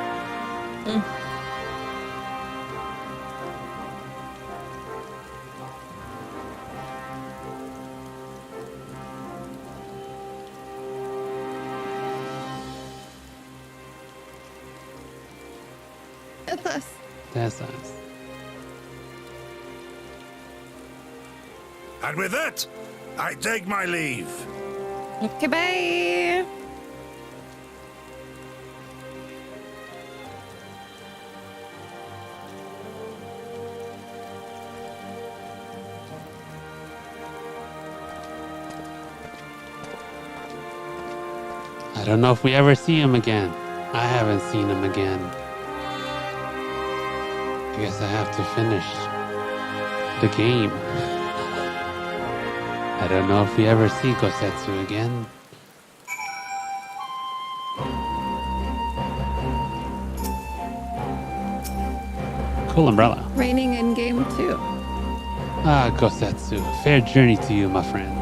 That's us. That's us. And with that, I take my leave. Okay, bye. I don't know if we ever see him again. I haven't seen him again. I guess I have to finish the game. I don't know if we ever see Gosetsu again. Cool umbrella. Raining in game 2. Ah, Gosetsu, fair journey to you, my friend.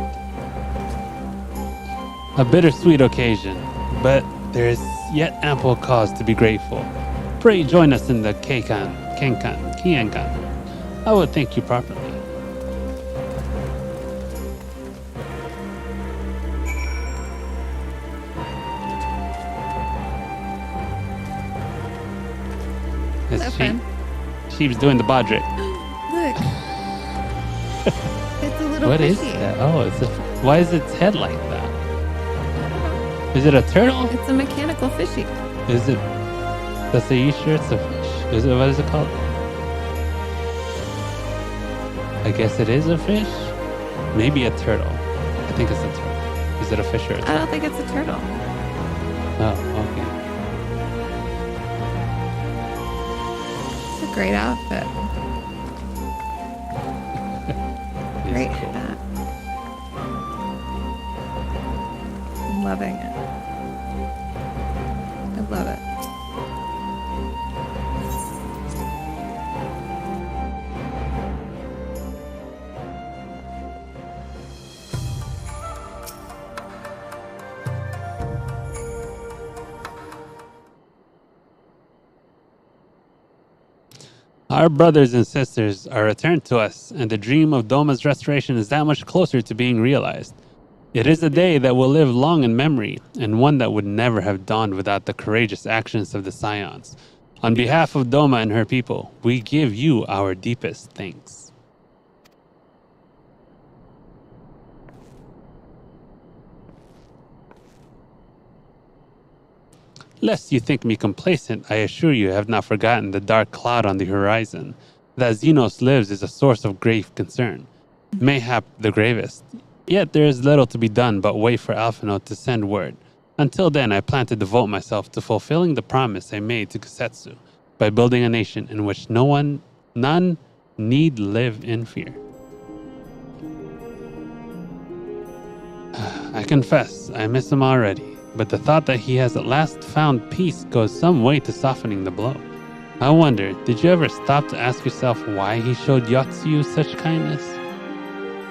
A bittersweet occasion, but there is yet ample cause to be grateful. Pray join us in the Kienkan. I will thank you properly. It's Sheep's doing the bodrick. Look. It's a little What is fishy. that? Oh, why is its head like that? Is it a turtle? It's a mechanical fishy. Is it? Are you sure it's a fish? What is it called? I guess it is a fish? Maybe a turtle. I think it's a turtle. Is it a fish or a turtle? I don't think it's a turtle. Oh, okay. It's a great outfit. Great cool. hat. I'm loving it. I love it. Our brothers and sisters are returned to us, and the dream of Doma's restoration is that much closer to being realized. It is a day that will live long in memory, and one that would never have dawned without the courageous actions of the Scions. On behalf of Doma and her people, we give you our deepest thanks. Lest you think me complacent, I assure you I have not forgotten the dark cloud on the horizon. That Xenos lives is a source of grave concern, mayhap the gravest. Yet there is little to be done but wait for Alphinaud to send word. Until then, I plan to devote myself to fulfilling the promise I made to Gosetsu by building a nation in which none need live in fear. I confess, I miss him already. But the thought that he has at last found peace goes some way to softening the blow. I wonder, did you ever stop to ask yourself why he showed Yotsuyu such kindness?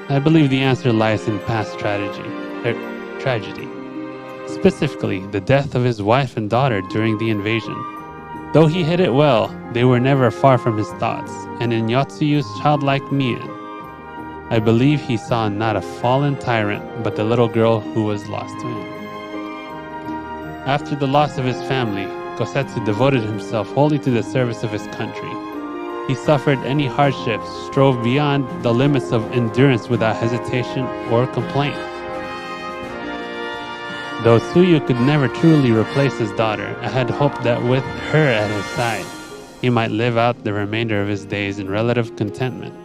I believe the answer lies in past tragedy. Specifically, the death of his wife and daughter during the invasion. Though he hid it well, they were never far from his thoughts, and in Yotsuyu's childlike mien, I believe he saw not a fallen tyrant, but the little girl who was lost to him. After the loss of his family, Gosetsu devoted himself wholly to the service of his country. He suffered any hardships, strove beyond the limits of endurance without hesitation or complaint. Though Tsuyu could never truly replace his daughter, I had hoped that with her at his side, he might live out the remainder of his days in relative contentment.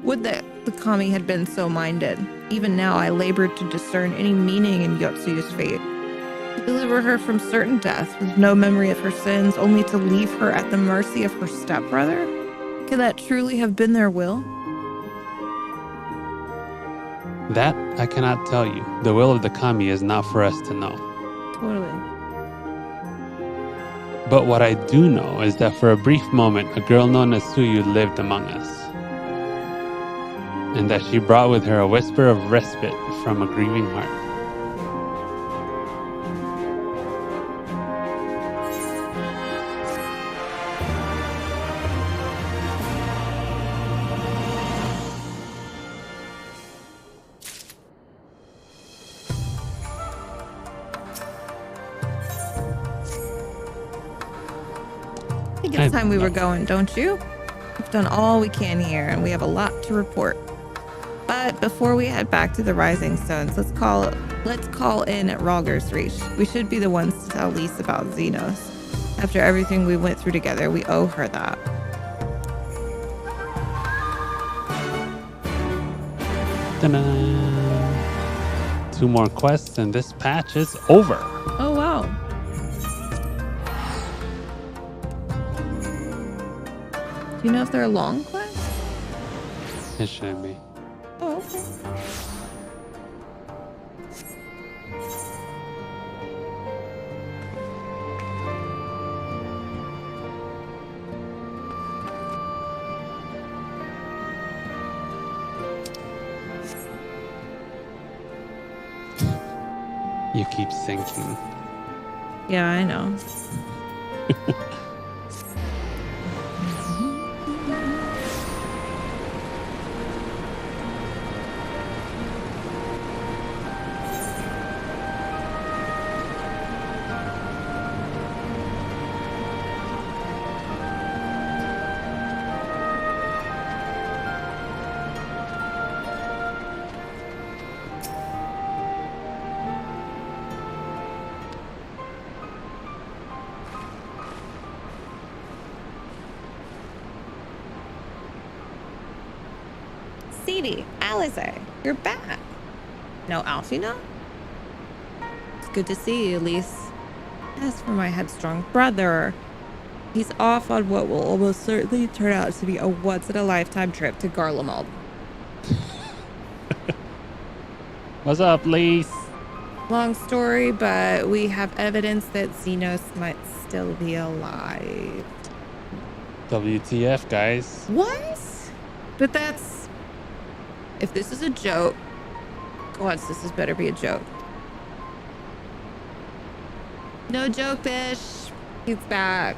Would that the kami had been so minded. Even now I labored to discern any meaning in Yotsuyu's fate. To deliver her from certain death with no memory of her sins, only to leave her at the mercy of her stepbrother? Could that truly have been their will? That I cannot tell you. The will of the kami is not for us to know. Totally. But what I do know is that for a brief moment, a girl known as Tsuyu lived among us. And that she brought with her a whisper of respite from a grieving heart. I think it's time we were going, don't you? We've done all we can here, and we have a lot to report. But before we head back to the Rising Stones, let's call in at Rogger's Reach. We should be the ones to tell Lise about Xenos. After everything we went through together, we owe her that. Ta-da. 2 more quests and this patch is over. Oh, wow. Do you know if they're long quests? It should be. Oh, okay. You keep sinking. Yeah, I know. Sadie, Alize, you're back. No Alfina? It's good to see you, Elise. As for my headstrong brother, he's off on what will almost certainly turn out to be a once-in-a-lifetime trip to Garlemald. What's up, Lise? Long story, but we have evidence that Xenos might still be alive. WTF, guys. What? But that's... If this is a joke, God, this better be a joke. No joke, fish. He's back.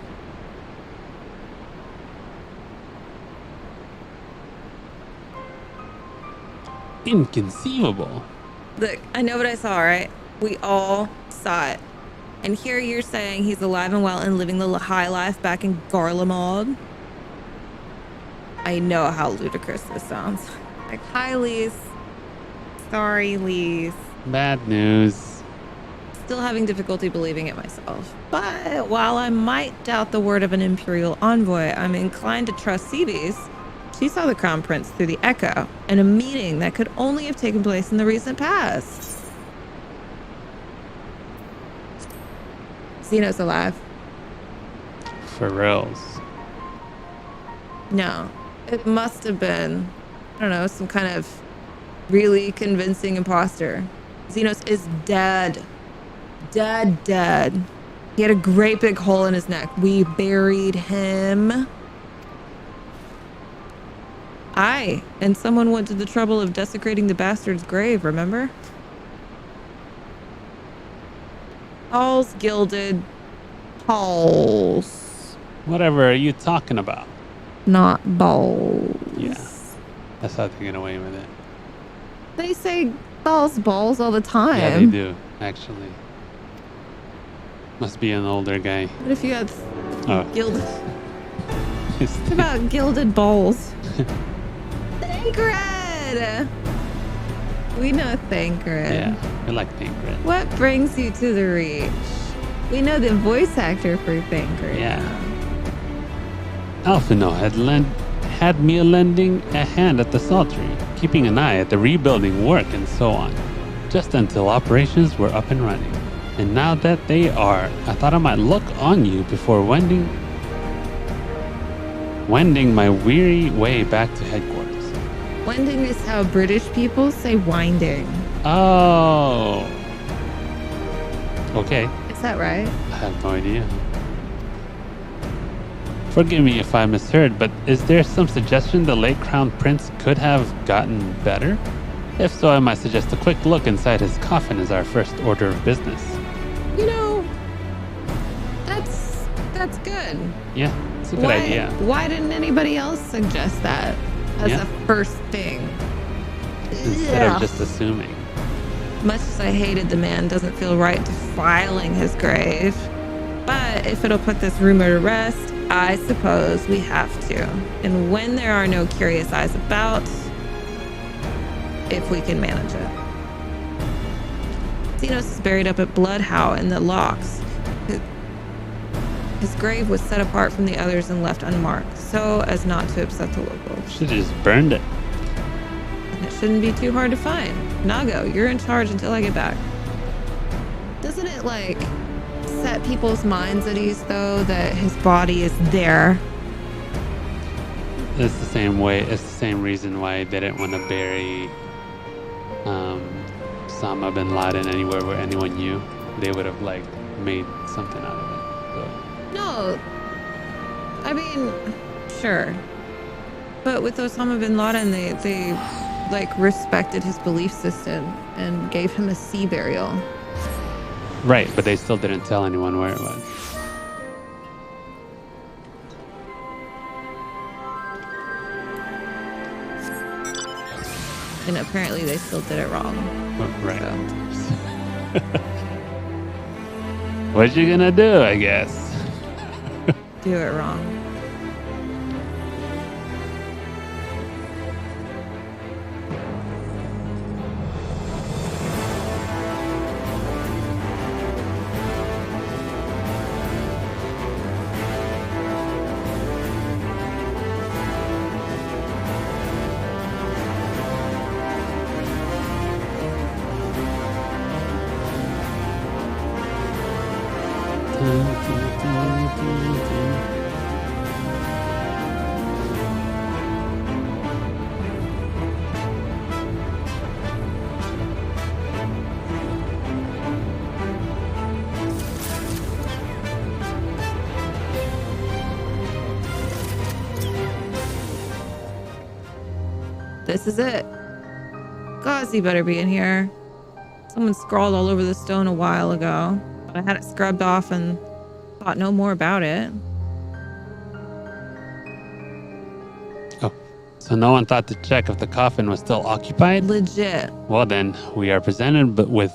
Inconceivable. Look, I know what I saw, right? We all saw it. And here you're saying he's alive and well and living the high life back in Garlemald. I know how ludicrous this sounds. Like, hi, Lise. Sorry, Lise. Bad news. Still having difficulty believing it myself. But while I might doubt the word of an Imperial envoy, I'm inclined to trust Cebes. She saw the Crown Prince through the Echo in a meeting that could only have taken place in the recent past. Xenos alive. For reals. No, it must have been, I don't know, some kind of really convincing imposter. Xenos is dead. Dead. He had a great big hole in his neck. We buried him. Aye, and someone went to the trouble of desecrating the bastard's grave, remember? Halls gilded. Halls. Whatever are you talking about? Not balls. Yeah, that's how they get away with it. They say balls all the time. Yeah, they do, actually. Must be an older guy. What if you had gilded? It's What about gilded balls? Thancred! We know Thancred. Yeah, I like Thancred. What brings you to the Reach? We know the voice actor for Thancred. Yeah. Alphino had me lending a hand at the Saltry, keeping an eye at the rebuilding work and so on, just until operations were up and running. And now that they are, I thought I might look on you before wending my weary way back to headquarters. Wending is how British people say winding. Oh. Okay. Is that right? I have no idea. Forgive me if I misheard, but is there some suggestion the late Crown Prince could have gotten better? If so, I might suggest a quick look inside his coffin as our first order of business. You know, that's good. Yeah, it's a good idea. Why didn't anybody else suggest that as a first thing? Instead of just assuming. Much as I hated the man, doesn't feel right defiling his grave. But if it'll put this rumor to rest, I suppose we have to. And when there are no curious eyes about, if we can manage it. Xenos is buried up at Bloodhow in the Locks. His grave was set apart from the others and left unmarked, so as not to upset the locals. Should've just burned it. It shouldn't be too hard to find. Nago, you're in charge until I get back. Doesn't it, like, set people's minds at ease, though, that his body is there? It's the same way. It's the same reason why they didn't want to bury Osama bin Laden anywhere where anyone knew. They would have, like, made something out of it. So. No. I mean, sure. But with Osama bin Laden, they like, respected his belief system and gave him a sea burial. Right, but they still didn't tell anyone where it was. And apparently they still did it wrong. Right. So. What you gonna do, I guess? Do it wrong. This is it. Gauzy better be in here. Someone scrawled all over the stone a while ago. I had it scrubbed off and thought no more about it. Oh, so no one thought to check if the coffin was still occupied? Legit. Well then, we are presented with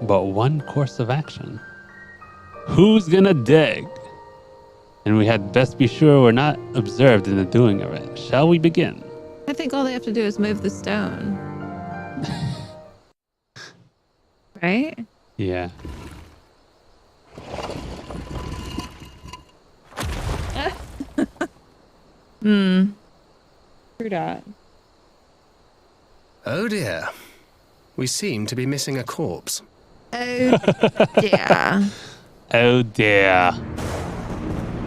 but one course of action. Who's gonna dig? And we had best be sure we're not observed in the doing of it. Shall we begin? I think all they have to do is move the stone. Right? Yeah. True that. Oh dear. We seem to be missing a corpse. Oh dear. Oh dear.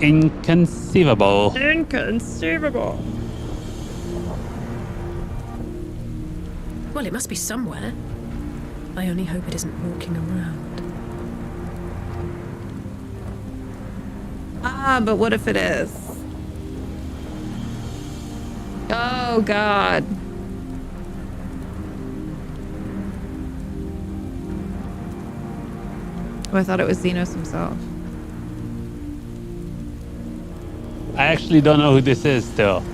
Inconceivable. Inconceivable. Well, it must be somewhere. I only hope it isn't walking around. Ah, but what if it is? Oh, God. Oh, I thought it was Xenos himself. I actually don't know who this is still.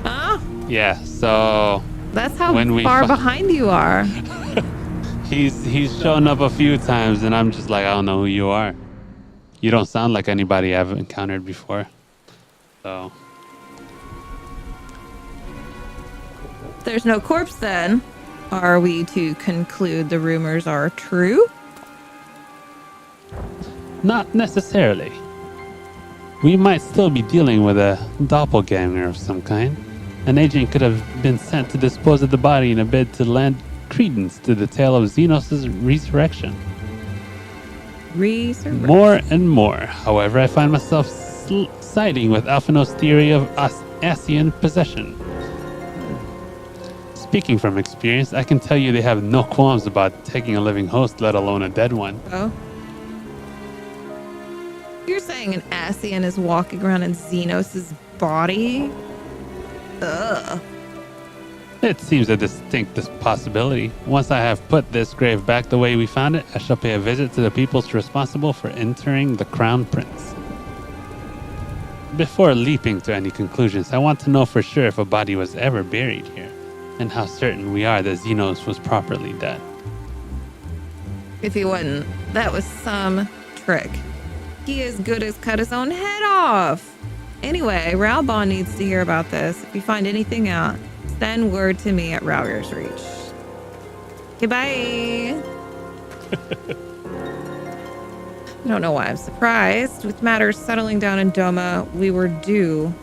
Huh? Yeah, so... That's how when far behind you are. He's shown up a few times and I'm just like, I don't know who you are. You don't sound like anybody I've encountered before. So... There's no corpse then. Are we to conclude the rumors are true? Not necessarily. We might still be dealing with a doppelganger of some kind. An agent could have been sent to dispose of the body in a bid to lend credence to the tale of Xenos' resurrection. More and more, however, I find myself siding with Alphino's theory of Asian possession. Speaking from experience, I can tell you they have no qualms about taking a living host, let alone a dead one. Oh. You're saying an Asian is walking around in Xenos' body? Ugh. It seems a distinct possibility. Once I have put this grave back the way we found it, I shall pay a visit to the peoples responsible for interring the Crown Prince. Before leaping to any conclusions, I want to know for sure if a body was ever buried here, and how certain we are that Xenos was properly dead. If he wasn't, that was some trick. He as good as cut his own head off. Anyway, Ralbon needs to hear about this. If you find anything out, send word to me at Rowier's Reach. Goodbye. I don't know why I'm surprised. With matters settling down in Doma, we were due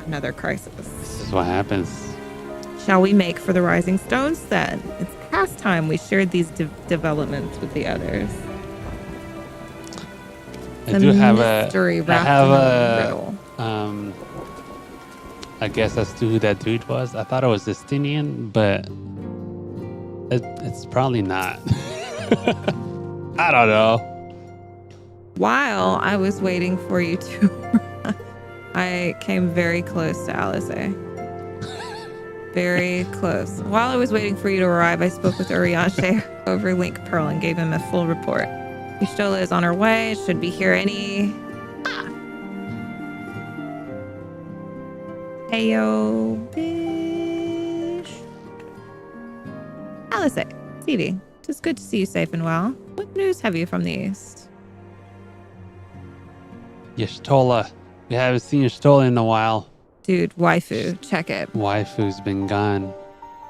another crisis. This is what happens. shall we make for the Rising Stones then? It's past time we shared these developments with the others. I do have mystery I wrapped have in a a riddle. I guess as to who that dude was. I thought it was Justinian, but it's probably not. I don't know. While I was waiting for you to, I came very close to Alice. Very close. While I was waiting for you to arrive, I spoke with Urianger over Link Pearl and gave him a full report. Y'shtola is on her way. Should be here any... Heyo, bish. Alice, Phoebe, it's good to see you safe and well. What news have you from the east? Y'shtola. We haven't seen Y'shtola in a while. Dude, waifu, check it. Waifu's been gone.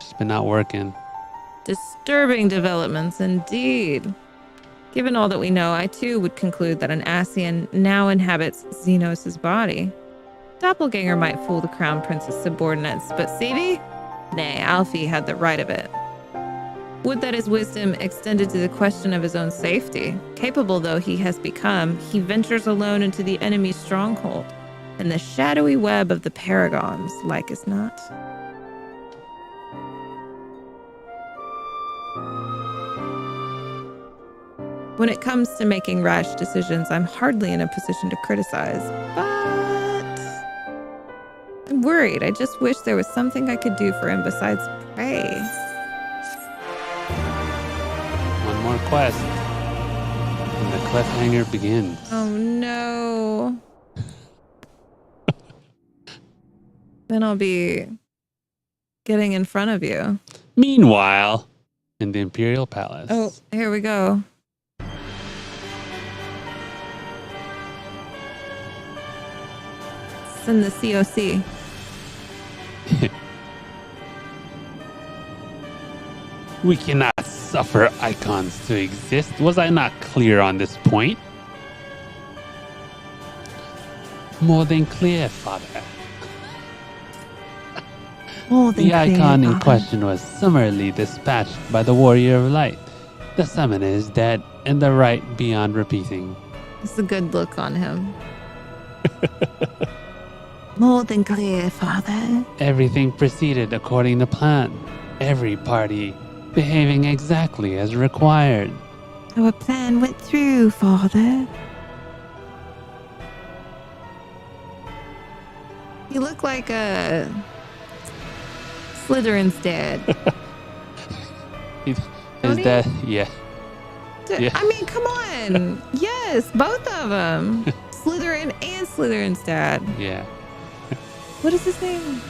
She's been out working. Disturbing developments indeed. Given all that we know, I too would conclude that an Ascian now inhabits Xenos' body. Doppelganger might fool the Crown Prince's subordinates, but Phoebe? Nay, Alfie had the right of it. Would that his wisdom extended to the question of his own safety. Capable though he has become, he ventures alone into the enemy's stronghold, in the shadowy web of the Paragons, like as not. When it comes to making rash decisions, I'm hardly in a position to criticize, but I'm worried. I just wish there was something I could do for him besides pray. One more quest. And the cliffhanger begins. Oh no. Then I'll be getting in front of you. Meanwhile, in the Imperial Palace. Oh, here we go. It's in the COC. We cannot suffer icons to exist. Was I not clear on this point? More than clear, Father. The icon in question was summarily dispatched by the Warrior of Light. The summoner is dead, and the right beyond repeating. It's a good look on him. More than clear, Father. Everything proceeded according to plan. Every party behaving exactly as required. Our plan went through, Father. You look like a Slytherin's dad. Is that, yeah. Yeah. I mean, come on. Yes, both of them. Slytherin and Slytherin's dad. Yeah. What is his name?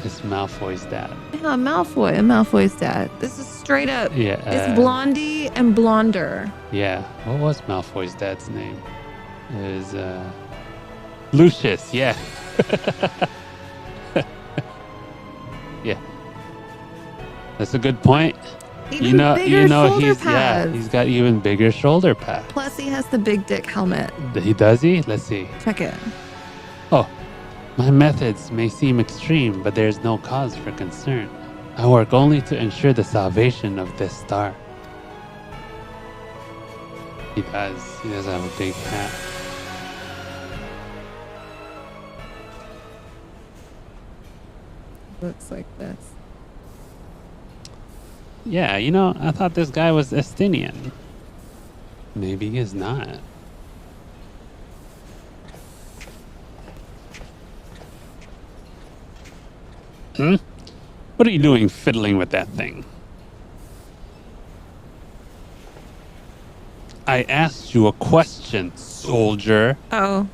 It's Malfoy's dad. Yeah, Malfoy. Malfoy's dad. This is straight up. Yeah. It's Blondie and Blonder. Yeah. What was Malfoy's dad's name? It was Lucius. Yeah. Yeah. That's a good point. Even bigger shoulder pads. Yeah, he's got even bigger shoulder pads. Plus, he has the big dick helmet. Does he? Let's see. Check it. Oh, my methods may seem extreme, but there's no cause for concern. I work only to ensure the salvation of this star. He does. He does have a big hat. Looks like this. Yeah, you know, I thought this guy was Estinian. Maybe he's not. Hmm? What are you doing fiddling with that thing? I asked you a question, soldier. Oh.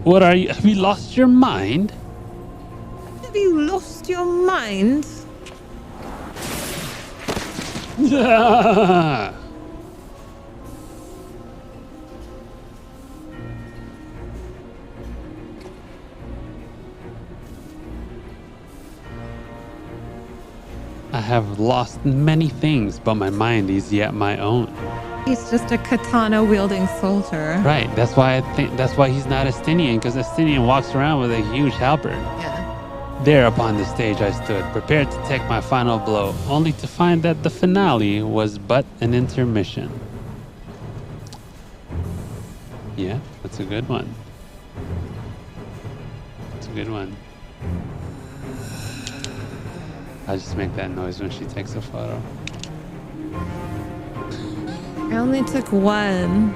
What are you? Have you lost your mind? Have you lost your mind? have lost many things, but my mind is yet my own. He's just a katana wielding soldier. Right. That's why he's not Estinian, because Estinian walks around with a huge halberd. Yeah. There upon the stage I stood, prepared to take my final blow, only to find that the finale was but an intermission. Yeah, that's a good one. That's a good one. I just make that noise when she takes a photo. I only took one.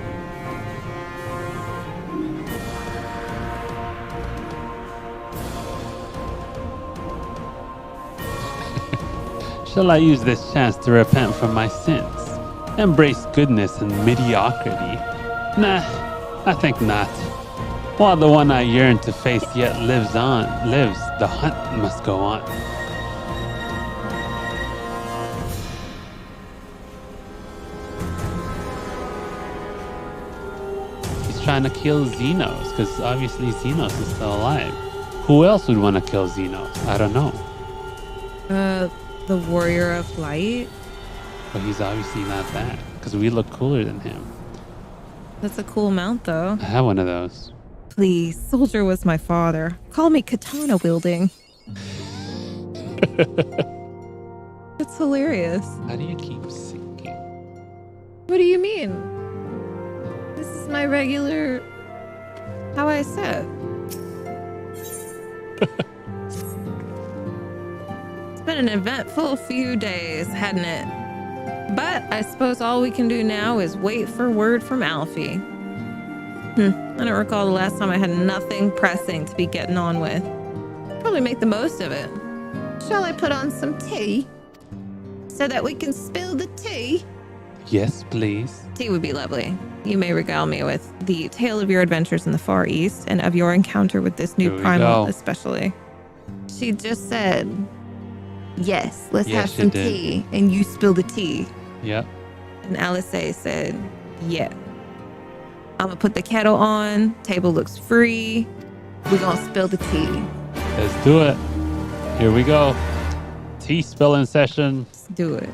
Shall I use this chance to repent from my sins? Embrace goodness and mediocrity? Nah, I think not. While the one I yearn to face yet lives, the hunt must go on. He's trying to kill Xenos, because obviously Xenos is still alive. Who else would want to kill Xenos? I don't know. The Warrior of Light. But he's obviously not that, because we look cooler than him. That's a cool mount, though. I have one of those. Please, soldier was my father. Call me katana wielding. It's hilarious. How do you keep sinking? What do you mean? This is my regular... how I sit. It's been an eventful few days, hadn't it? But I suppose all we can do now is wait for word from Alfie. I don't recall the last time I had nothing pressing to be getting on with. Probably make the most of it. Shall I put on some tea? So that we can spill the tea? Yes, please. Tea would be lovely. You may regale me with the tale of your adventures in the Far East and of your encounter with this new primal especially. She just said, yes, let's have some tea, and you spill the tea. Yep. And Alice said, yeah. I'm gonna put the kettle on, table looks free, we're gonna spill the tea. Let's do it. Here we go. Tea spilling session. Let's do it.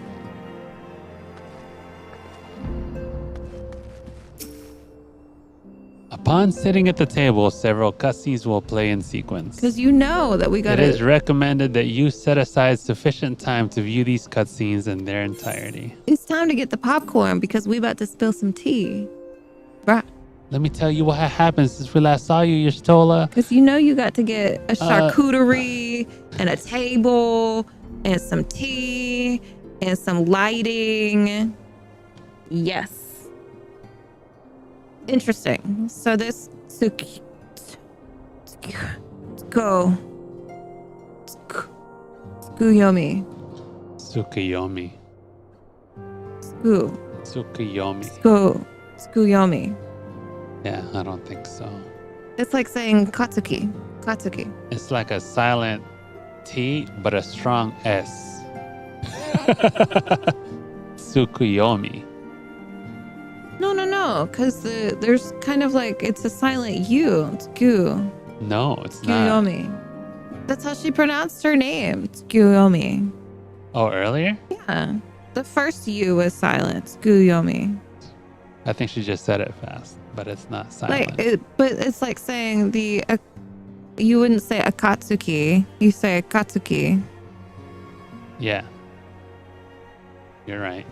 Upon sitting at the table, several cutscenes will play in sequence. Because you know that we gotta... It is recommended that you set aside sufficient time to view these cutscenes in their entirety. It's time to get the popcorn because we about to spill some tea. Right. Let me tell you what happened since we last saw you, Y'shtola. Because you know you got to get a charcuterie and a table and some tea and some lighting. Yes. Interesting. So this Tsukuyomi. Tsukuyomi. Tsukuyomi. Yeah, I don't think so. It's like saying Katsuki. Katsuki. It's like a silent T, but a strong S. Tsukuyomi. No, because there's kind of like, it's a silent U. It's Gu. No, it's not. Tsukuyomi. That's how she pronounced her name. Tsukuyomi. Oh, earlier? Yeah. The first U was silent. Tsukuyomi. I think she just said it fast, but it's not silent. But it's like saying you wouldn't say Akatsuki. You say Akatsuki. Yeah. You're right.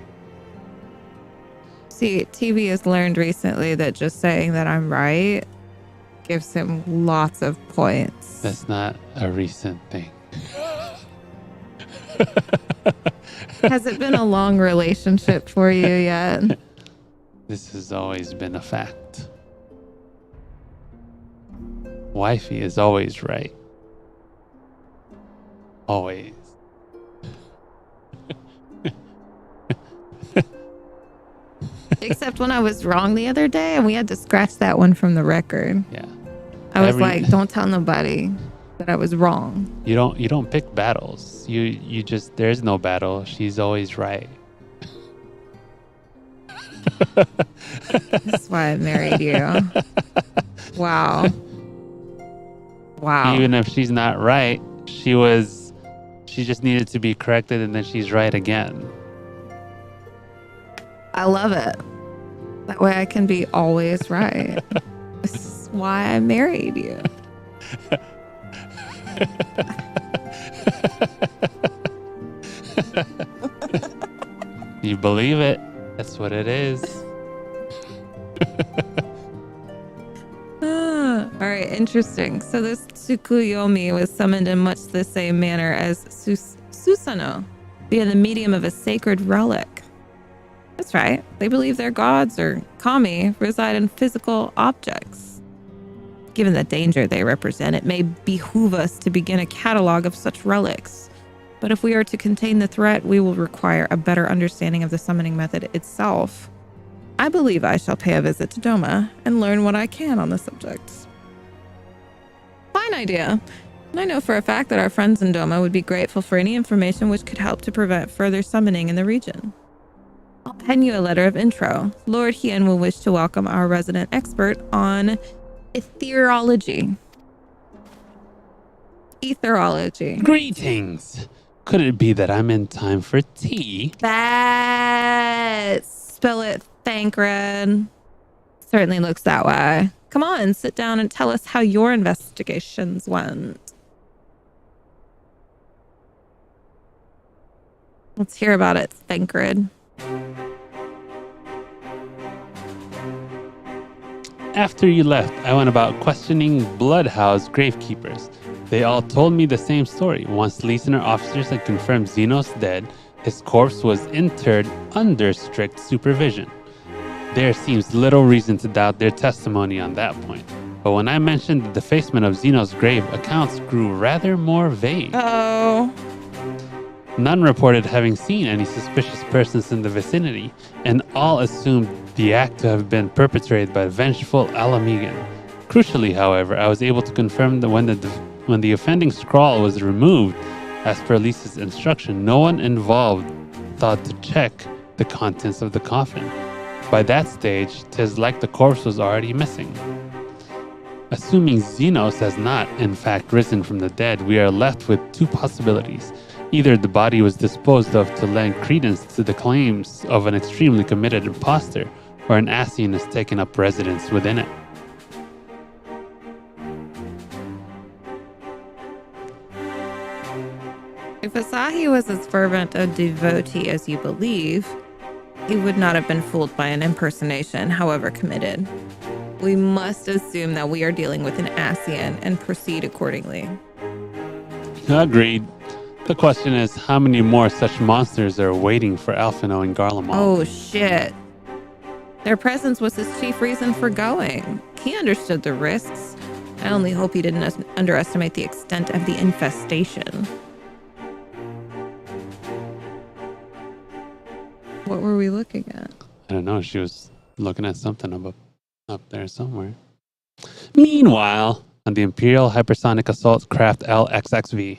See, TV has learned recently that just saying that I'm right gives him lots of points. That's not a recent thing. Has it been a long relationship for you yet? This has always been a fact. Wifey is always right. Always. Except when I was wrong the other day and we had to scratch that one from the record. Yeah. I was like, don't tell nobody that I was wrong. You don't pick battles. You just, there's no battle. She's always right. That's why I married you. Wow. Even if she's not right, she was She just needed to be corrected, and then she's right again. I love it. That way I can be always right. This is why I married you. You believe it. That's what it is. All right, interesting. So this Tsukuyomi was summoned in much the same manner as Susanoo, via the medium of a sacred relic. That's right. They believe their gods, or kami, reside in physical objects. Given the danger they represent, it may behoove us to begin a catalog of such relics. But if we are to contain the threat, we will require a better understanding of the summoning method itself. I believe I shall pay a visit to Doma and learn what I can on the subject. Fine idea. And I know for a fact that our friends in Doma would be grateful for any information which could help to prevent further summoning in the region. I'll pen you a letter of intro. Lord Hien will wish to welcome our resident expert on etherology. Greetings. Could it be that I'm in time for tea? Spell it, Thancred. Certainly looks that way. Come on, sit down and tell us how your investigations went. Let's hear about it, Thancred. After you left, I went about questioning Bloodhouse gravekeepers. They all told me the same story. Once Listener officers had confirmed Xenos dead, his corpse was interred under strict supervision. There seems little reason to doubt their testimony on that point. But when I mentioned the defacement of Xenos' grave, accounts grew rather more vague. Oh. None reported having seen any suspicious persons in the vicinity, and all assumed the act to have been perpetrated by vengeful Alamegan. Crucially, however, I was able to confirm that when the offending scrawl was removed, as per Lisa's instruction, no one involved thought to check the contents of the coffin. By that stage, 'tis like the corpse was already missing. Assuming Xenos has not, in fact, risen from the dead, we are left with two possibilities. Either the body was disposed of to lend credence to the claims of an extremely committed imposter, or an Ascian has taken up residence within it. If Asahi was as fervent a devotee as you believe, he would not have been fooled by an impersonation, however committed. We must assume that we are dealing with an Ascian and proceed accordingly. Agreed. The question is, how many more such monsters are waiting for Alphino and Garlemald? Oh, shit. Their presence was his chief reason for going. He understood the risks. I only hope he didn't underestimate the extent of the infestation. What were we looking at? I don't know. She was looking at something up there somewhere. Meanwhile, on the Imperial Hypersonic Assault Craft LXXV.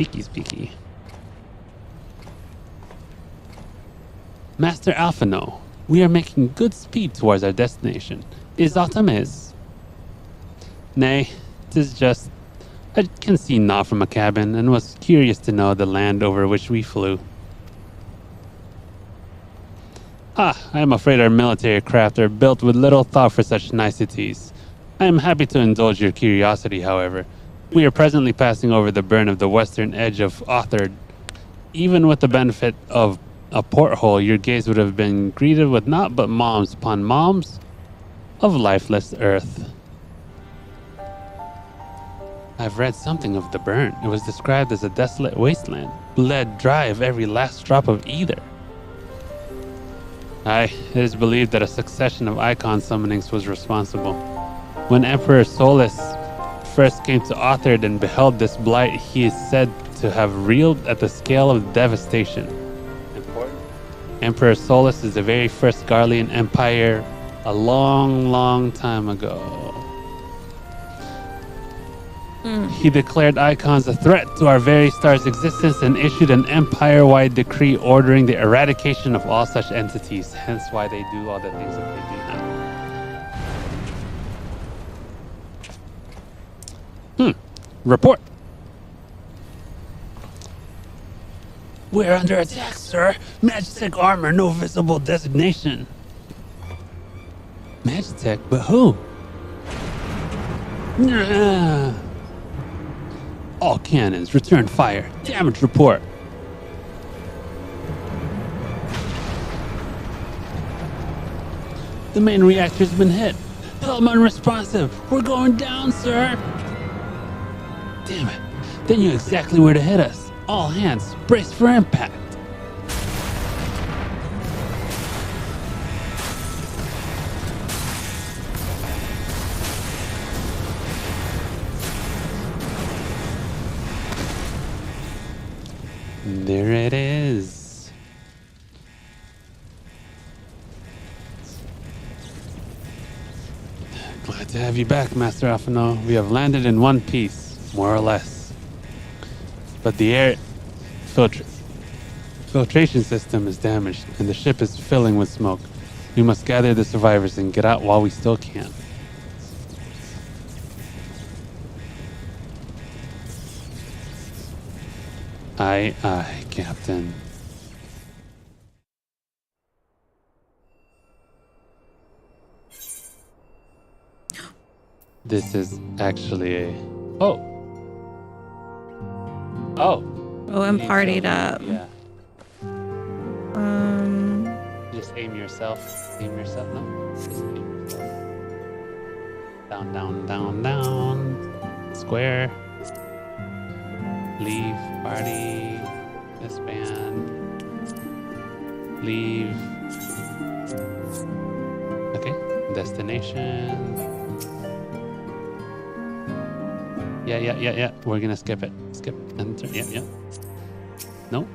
Speaky. Master Alphino, we are making good speed towards our destination. Is autumn is? Nay, 'tis just... I can see naught from a cabin, and was curious to know the land over which we flew. I am afraid our military craft are built with little thought for such niceties. I am happy to indulge your curiosity, however. We are presently passing over the burn of the western edge of Othard. Even with the benefit of a porthole, your gaze would have been greeted with naught but moms upon moms of lifeless earth. I've read something of the burn. It was described as a desolate wasteland, bled dry of every last drop of either. Aye, it is believed that a succession of icon summonings was responsible. When Emperor Solus first came to Othard and beheld this blight, he is said to have reeled at the scale of devastation. Emperor Solus is the very first Garlean Empire a long, long time ago. He declared icons a threat to our very star's existence and issued an empire-wide decree ordering the eradication of all such entities. Hence why they do all the things that they do now. Report. We're under attack, sir. Magitech armor, no visible designation. Magitech? But who? All cannons, return fire. Damage report. The main reactor's been hit. Helm unresponsive. We're going down, sir. Damn it. They knew exactly where to hit us. All hands, brace for impact. There it is. Glad to have you back, Master Alphino. We have landed in one piece, more or less. But the air filtration system is damaged, and the ship is filling with smoke. We must gather the survivors and get out while we still can. Aye, aye, Captain. This is actually a... Oh! Oh! Oh, I'm partied up. Yeah. Just aim yourself. Aim yourself, no? Just aim yourself. Down, down, down, down. Square. Leave, party, disband, leave. Okay, destination. Yeah. We're gonna skip it. Skip, enter, yeah. No.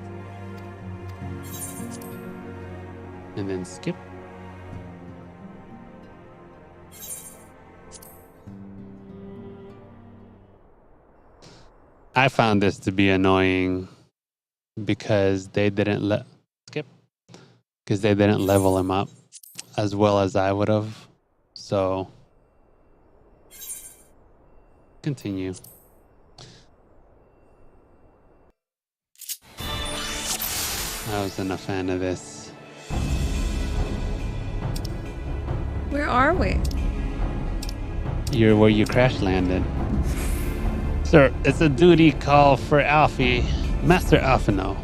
And then skip. I found this to be annoying because they didn't level him up as well as I would have. So continue. I wasn't a fan of this. Where are we? You're where you crash landed. Sir, it's a duty call for Alfie, Master Alphino.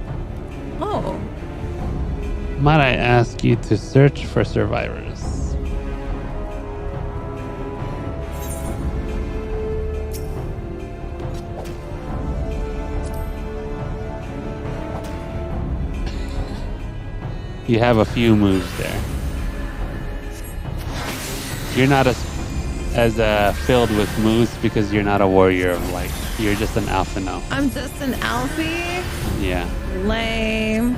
Oh. Might I ask you to search for survivors? You have a few moves there. You're not as filled with moves because you're not a warrior of light. You're just an Alphino. I'm just an Alfie? Yeah. Lame.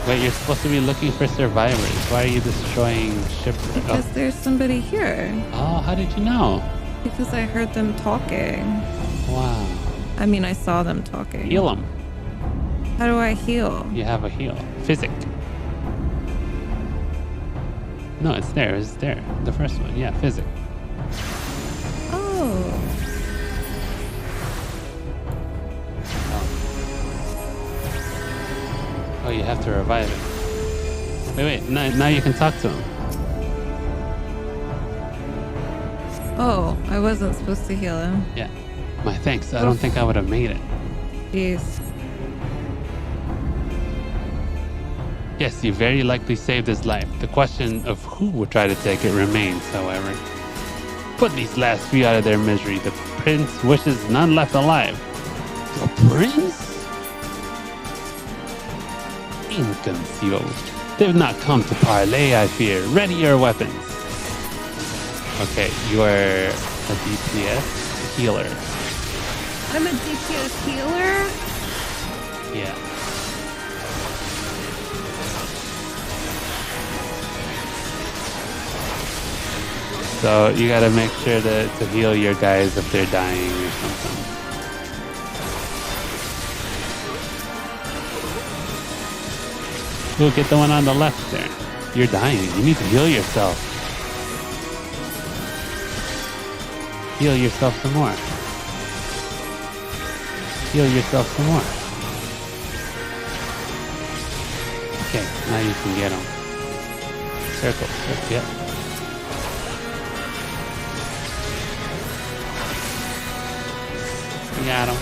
Wait, you're supposed to be looking for survivors. Why are you destroying ships? Because there's somebody here. Oh, how did you know? Because I heard them talking. Wow. I mean, I saw them talking. Heal them. How do I heal? You have a heal. Physic. No, it's there. It's there. The first one. Yeah, physic. Oh. Oh, you have to revive it. Wait. Now you can talk to him. Oh, I wasn't supposed to heal him. Yeah. My thanks. I don't think I would have made it. Jeez. Yes, you very likely saved his life. The question of who would try to take it remains, however. Put these last few out of their misery. The prince wishes none left alive. The prince? Inconceivable. They've not come to parley, I fear. Ready your weapons. Okay, you are a DPS healer. I'm a DPS healer? Yeah. So you gotta make sure to heal your guys if they're dying or something. We'll get the one on the left there. You're dying. You need to heal yourself. Heal yourself some more. Heal yourself some more. Okay, now you can get him. Circle, yeah. You got him.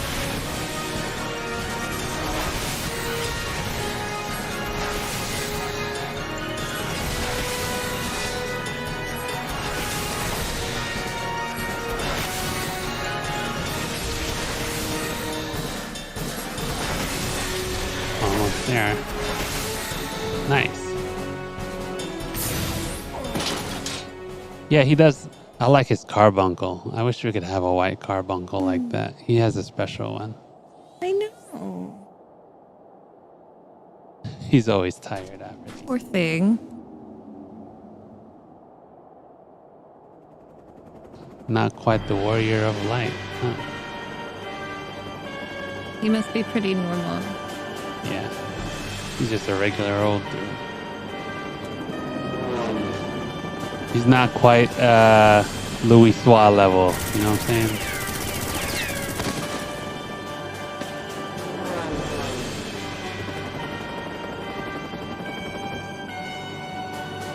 Almost there. Nice. Yeah, he does. I like his carbuncle. I wish we could have a white carbuncle like that. He has a special one. I know. He's always tired after. Poor thing. Not quite the warrior of light. Huh? He must be pretty normal. Yeah. He's just a regular old dude. He's not quite Louis Soir level, you know what I'm saying?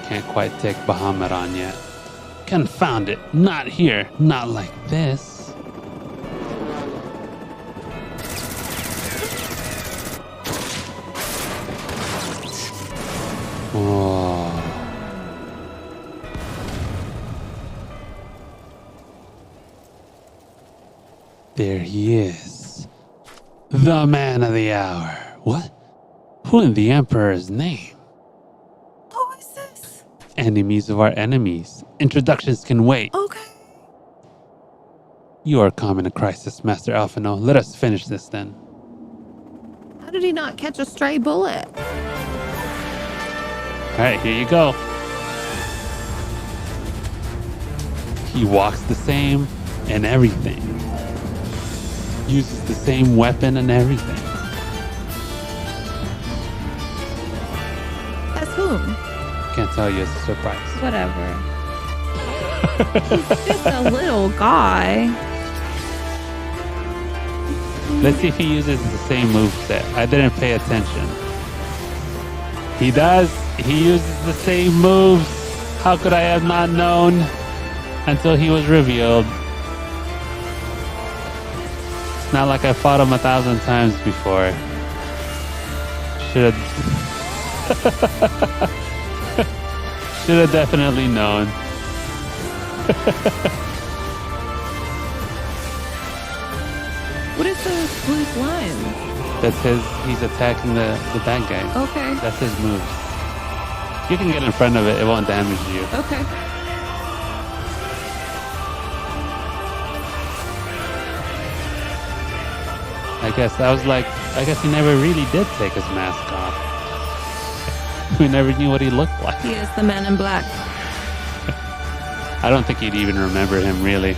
Can't quite take Bahamut on yet. Confound it, not here, not like this. Oh. There he is. The man of the hour. What? Who in the Emperor's name? Who is this? Enemies of our enemies. Introductions can wait. Okay. You are calm in a crisis, Master Alphino. Let us finish this then. How did he not catch a stray bullet? Alright, here you go. He walks the same and everything. Uses the same weapon and everything. As whom? Can't tell you, it's a surprise. Whatever. He's just a little guy. Let's see if he uses the same moveset. I didn't pay attention. He does. He uses the same moves. How could I have not known until he was revealed? It's not like I fought him 1,000 times before. Should have definitely known. What is those blue lines? That's his. He's attacking the bad guy. Okay. That's his moves. You can get in front of it. It won't damage you. Okay. I guess he never really did take his mask off. We never knew what he looked like. He is the man in black. I don't think you'd even remember him really.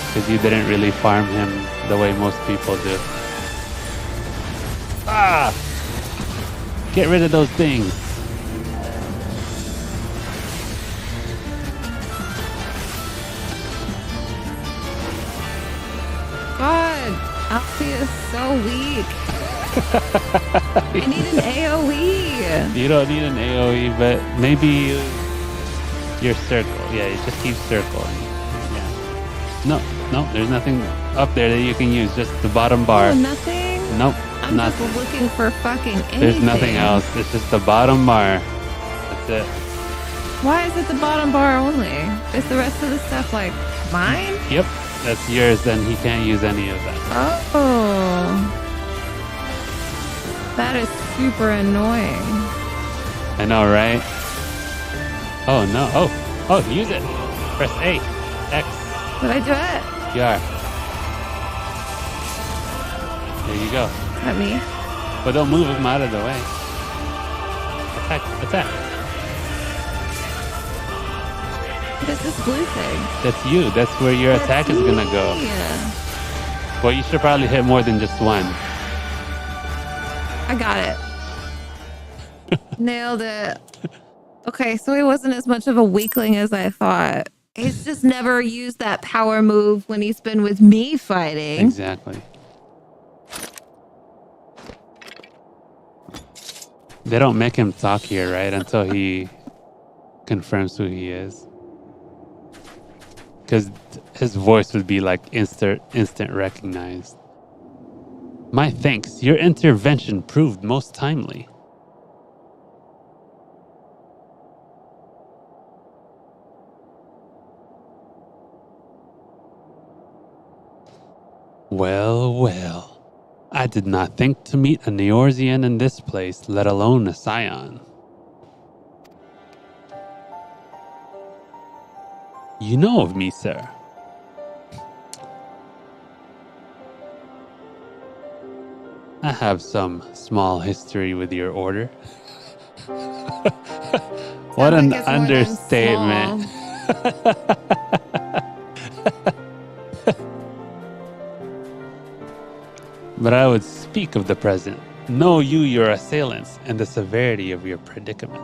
Because you didn't really farm him the way most people do. Ah! Get rid of those things. God, Alfie is so weak. I need an AoE. You don't need an AoE, but maybe your circle. Yeah, you just keep circling. Yeah. No, there's nothing up there that you can use. Just the bottom bar. Oh, nothing? Nope, I'm nothing. just looking for fucking anything. There's nothing else. It's just the bottom bar. That's it. Why is it the bottom bar only? Is the rest of the stuff like mine? Yep, that's yours. Then he can't use any of that. Oh. That is super annoying. I know, right? Oh no! Oh! Use it. Press A, X. Did I do it? You are. There you go. Is that me? But don't move him out of the way. Attack! What is this blue thing? That's you. That's where your attack is gonna go. Yeah. Well, you should probably hit more than just one. I got it. Nailed it. Okay, so he wasn't as much of a weakling as I thought. He's just never used that power move when he's been with me fighting. Exactly. They don't make him talk here, right? Until he confirms who he is. Because his voice would be like instant recognized. My thanks. Your intervention proved most timely. Well, well. I did not think to meet a Neorzian in this place, let alone a Scion. You know of me, sir. I have some small history with your order. What an understatement. But I would speak of the present. Know you your assailants and the severity of your predicament.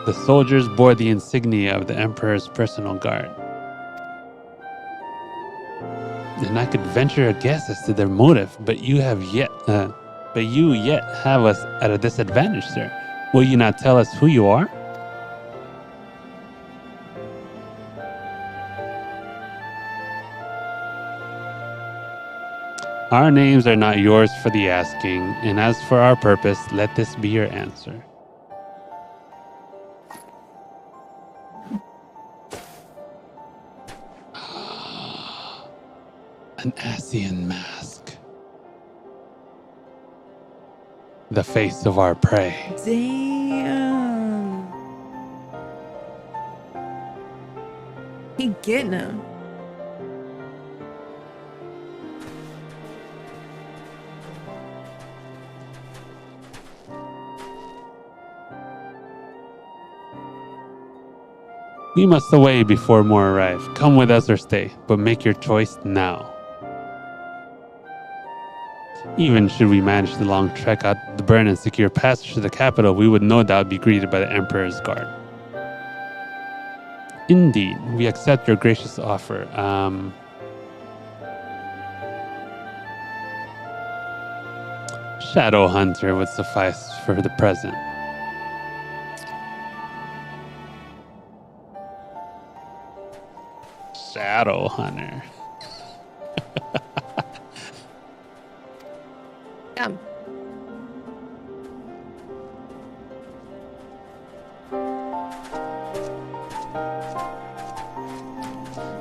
The soldiers bore the insignia of the Emperor's personal guard. And I could venture a guess as to their motive, but you yet have us at a disadvantage, sir. Will you not tell us who you are? Our names are not yours for the asking, and as for our purpose, let this be your answer. An Asian mask. The face of our prey. Damn. He getting him. We must away before more arrive. Come with us or stay, but make your choice now. Even should we manage the long trek out the burn and secure passage to the capital, we would no doubt be greeted by the Emperor's guard. Indeed, we accept your gracious offer. Shadow Hunter would suffice for the present. Shadow Hunter. Come.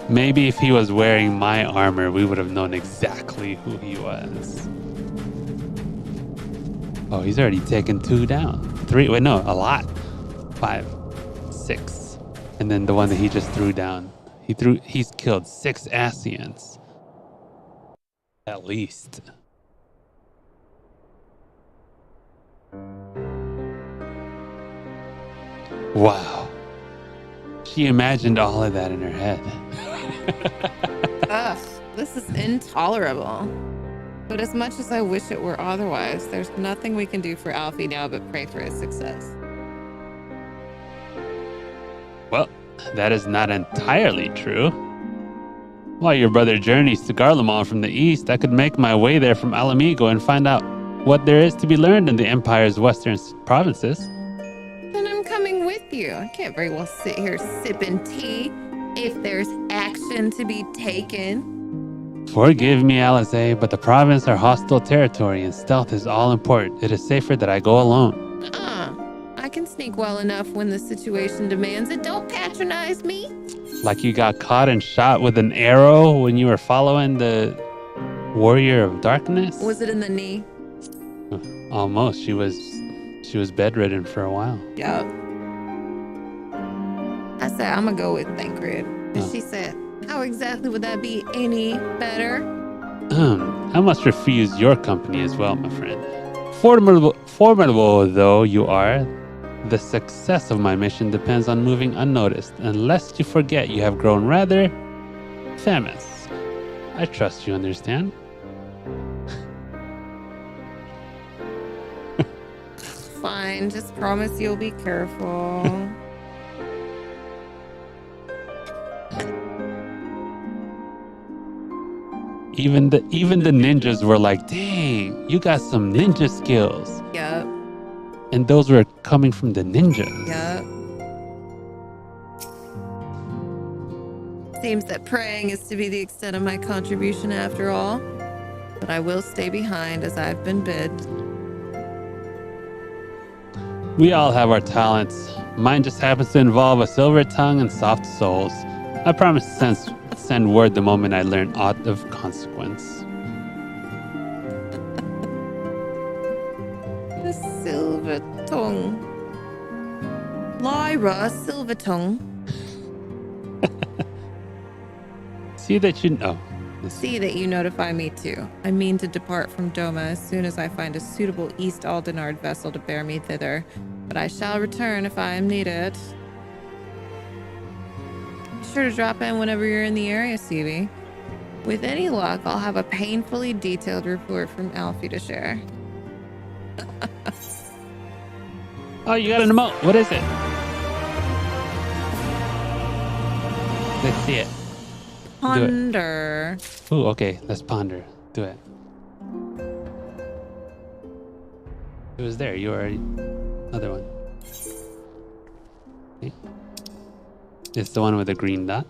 Maybe if he was wearing my armor, we would have known exactly who he was. Oh, he's already taken 2 down. 3, wait, no, a lot. 5, 6. And then the one that he just threw down. He's killed 6 Asians. At least. Wow. She imagined all of that in her head. Ugh, this is intolerable. But as much as I wish it were otherwise, there's nothing we can do for Alfie now but pray for his success. Well, that is not entirely true. While your brother journeys to Garlemald from the east, I could make my way there from Alamigo and find out what there is to be learned in the Empire's western provinces. Then I'm coming with you. I can't very well sit here sipping tea if there's action to be taken. Forgive me, Alice, but the province are hostile territory and stealth is all important. It is safer that I go alone. I can sneak well enough when the situation demands it. Don't patronize me. Like you got caught and shot with an arrow when you were following the Warrior of Darkness? Was it in the knee? Almost. She was bedridden for a while. Yup. I said, I'm gonna go with Thancred. And she said, how exactly would that be any better? I must refuse your company as well, my friend. Formidable though you are, the success of my mission depends on moving unnoticed. And lest you forget, you have grown rather famous. I trust you understand. Fine, just promise you'll be careful. Even the ninjas were like, dang, you got some ninja skills. Yep. And those were coming from the ninjas. Yep. Seems that praying is to be the extent of my contribution after all. But I will stay behind as I've been bid. We all have our talents. Mine just happens to involve a silver tongue and soft souls. I promise to send word the moment I learn aught of consequence. The silver tongue. Lyra, silver tongue. See that you know. See that you notify me too. I mean to depart from Doma as soon as I find a suitable East Aldenard vessel to bear me thither, but I shall return if I am needed. Be sure to drop in whenever you're in the area, Stevie. With any luck, I'll have a painfully detailed report from Alfie to share. Oh, you got an emote. What is it? Let's see it. Ponder. Ooh, okay. Let's ponder. Do it. It was there. You already... Another one. Okay. It's the one with the green dot.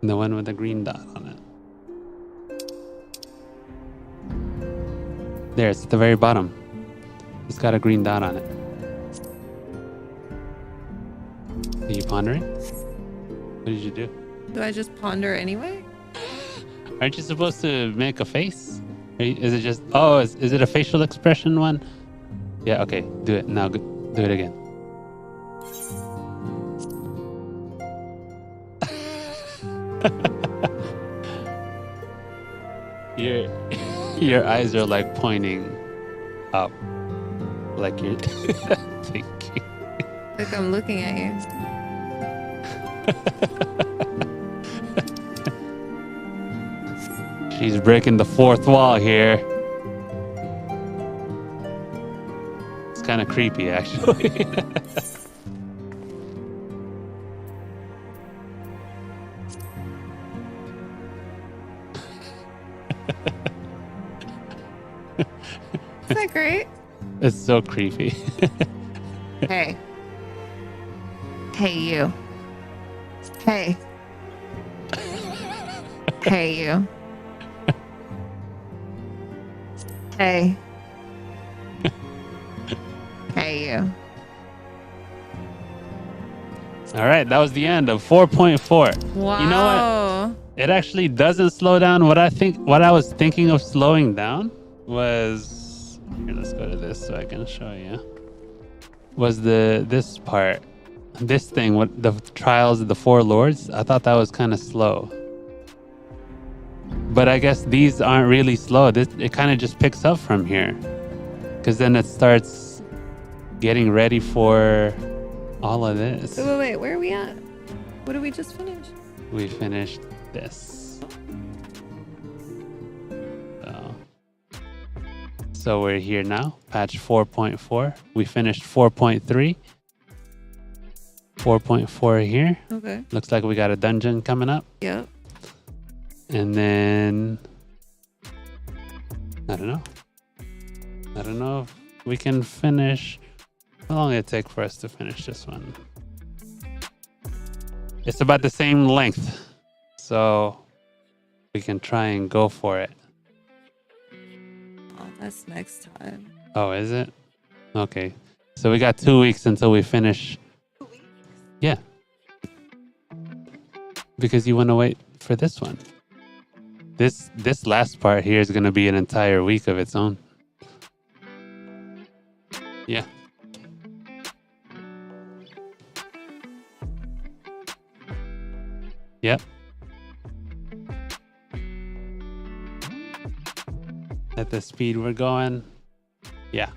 And the one with the green dot on it. There, it's at the very bottom. It's got a green dot on it. Are you pondering? What did you do? Do I just ponder anyway? Aren't you supposed to make a face? Is it just... Oh, is it a facial expression one? Yeah, okay. Do it. Now do it again. Your eyes are like pointing up. Like you're thinking. Like I'm looking at you. She's breaking the fourth wall here. It's kind of creepy, actually. Isn't that great? It's so creepy. Hey. Hey, you. Hey. Hey, you. Hey. Hey, you. All right, that was the end of 4.4. Wow. You know what? It actually doesn't slow down. What I was thinking of slowing down was... Here, let's go to this so I can show you. Was this part. This thing, what the trials of the four lords, I thought that was kind of slow. But I guess these aren't really slow. It kind of just picks up from here. Because then it starts getting ready for all of this. Wait, where are we at? What did we just finish? We finished this. So we're here now, patch 4.4. We finished 4.3. 4.4 here. Okay. Looks like we got a dungeon coming up. Yep. And then I don't know if we can finish. How long did it take for us to finish this one? It's about the same length, so we can try and go for it. Oh, that's next time. Oh, is it? Okay. So we got 2 weeks until we finish. 2 weeks? Yeah. Because you want to wait for this one. This last part here is going to be an entire week of its own. Yeah. Yep. At the speed we're going. Yeah.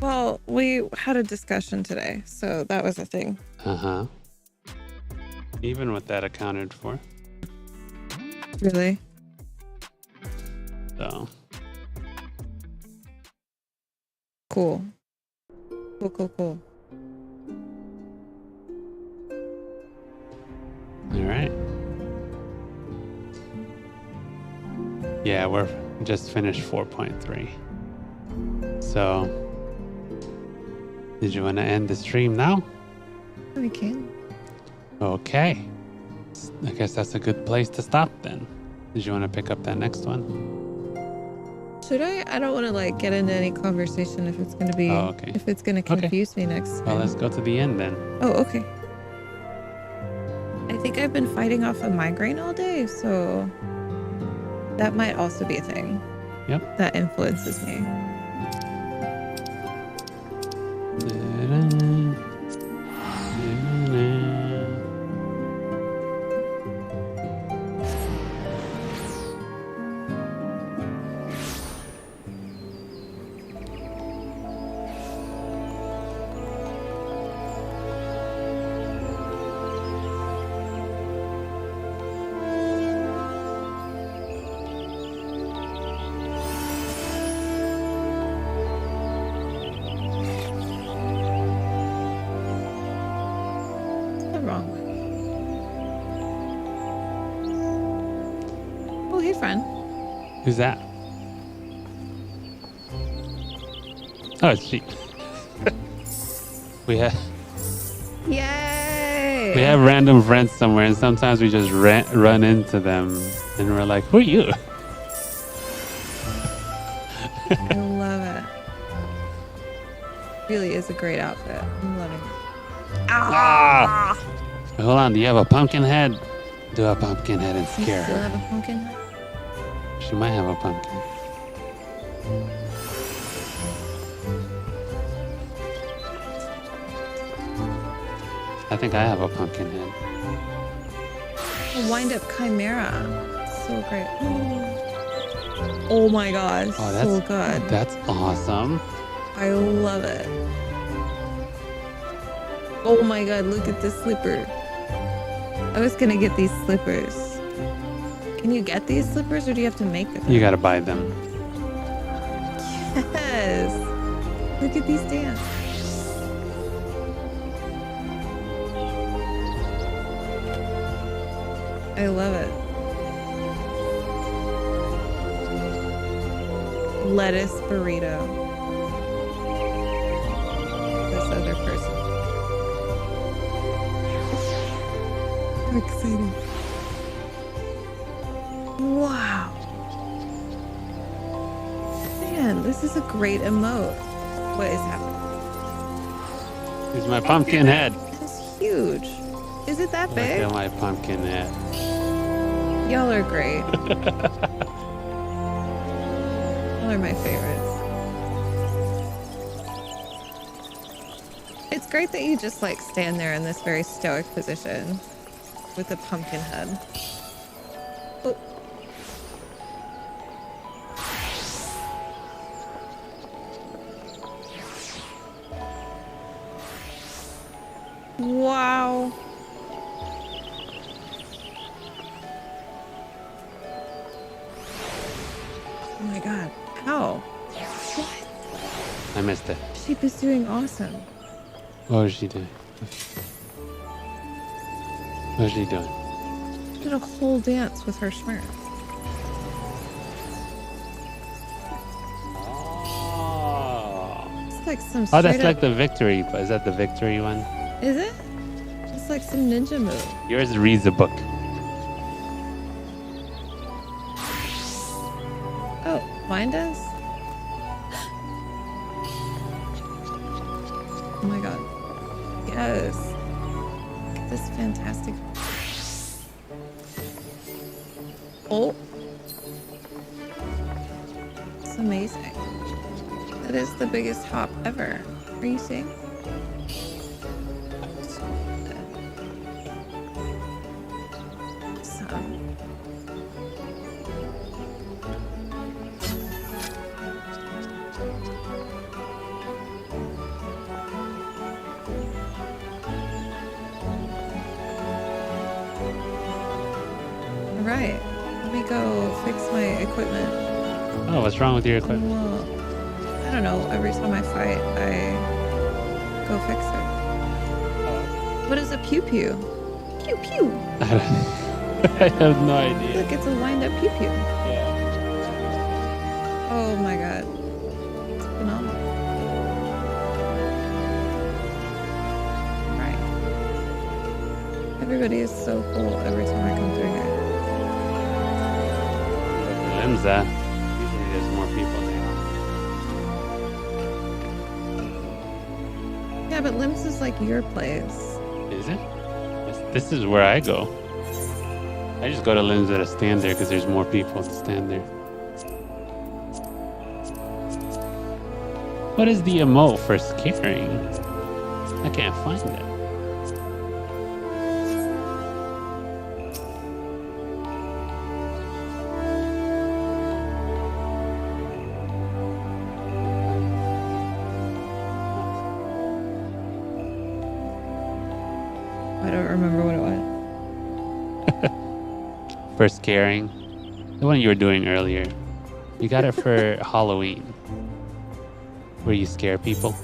Well, we had a discussion today, so that was a thing. Uh-huh. Even with that accounted for. Really? So. Cool. Cool. All right. Yeah, we're just finished 4.3. So, did you want to end the stream now? We can. Okay. I guess that's a good place to stop then. Did you want to pick up that next one? Should I? I don't want to like get into any conversation if it's going to be, if it's going to confuse me next time. Well, let's go to the end then. Oh, okay. I think I've been fighting off a migraine all day, so that might also be a thing. Yep. That influences me. Who's that? Oh, it's she. We have Yay! We have random friends somewhere, and sometimes we just run into them, and we're like, "Who are you?" I love it. Really is a great outfit. I'm loving it. Ah! Hold on. Do you have a pumpkin head? Do a pumpkin head and You scare still her. have a pumpkin head? She might have a pumpkin. I think I have a pumpkin head. A wind-up chimera. So great. Oh my god. Oh, that's so good. That's awesome. I love it. Oh my god, look at this slipper. I was gonna get these slippers. Can you get these slippers or do you have to make them? You gotta buy them. Yes. Look at these dance. I love it. Lettuce burrito. This other person. I'm excited. Wow. Man, this is a great emote. What is happening? Here's my pumpkin head. It's huge. Is it that Look big? at my pumpkin head. Y'all are great. Y'all are my favorites. It's great that you just like stand there in this very stoic position with a pumpkin head. Oh. Wow. Oh my god. How? What? I missed it. Sheep is doing awesome. What was she doing? What was she doing? She did a whole dance with her schmear. It's like some Oh, straight that's up... like the victory. Is that the victory one? Is it? It's like some ninja move. Yours reads the book. Oh, mine does? Oh my god. Yes. Look at this fantastic... Oh. It's amazing. That is the biggest hop ever. Are you seeing? Awesome. equipment. Oh, what's wrong with your equipment? Well, I don't know. Every time I fight, I go fix it. What is a pew pew? Pew pew. I have no idea. Look, it's a wind up pew pew. Oh my god. It's phenomenal. Right. Everybody is so cool every time I come through here. Limsa. Usually there's more people there. Yeah, but Limbs is like your place. Is it? This is where I go. I just go to Limsa to stand there because there's more people to stand there. What is the emote for scaring? I can't find it. I don't remember what it was. For scaring. The one you were doing earlier. You got it for Halloween. Where you scare people.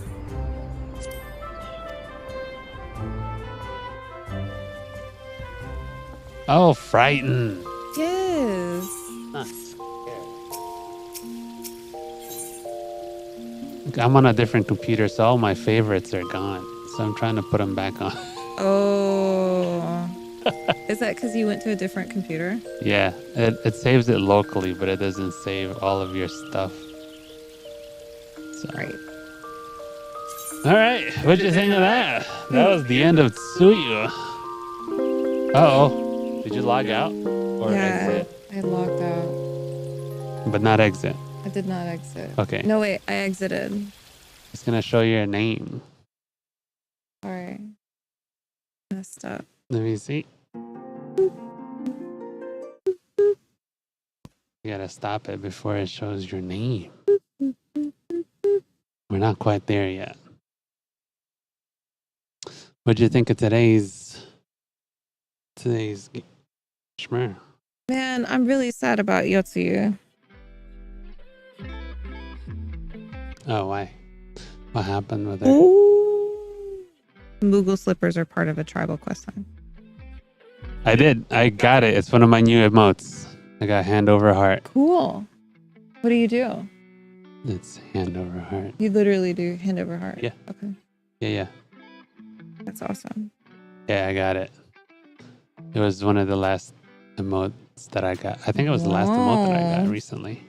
Oh, frighten. Yes. Not scared. I'm on a different computer, so all my favorites are gone. So I'm trying to put them back on. Oh. Is that because you went to a different computer? Yeah, it saves it locally, but it doesn't save all of your stuff. So. Right. All right, what'd you think of that? That was the end of Tsuyu. Uh-oh. Did you log out? Or exit? I logged out. But not exit. I did not exit. Okay. No, wait, I exited. It's going to show your name. All right. Messed up. Let me see. You gotta stop it before it shows your name. We're not quite there yet. What'd you think of today's Shmer? Man, I'm really sad about Yotsuyu. Oh, why? What happened with her? Moogle slippers are part of a tribal quest line. I did. I got it. It's one of my new emotes. I got hand over heart. Cool. What do you do? It's hand over heart. You literally do hand over heart. Yeah. Okay. Yeah. That's awesome. Yeah, I got it. It was one of the last emotes that I got. I think it was the last emote that I got recently.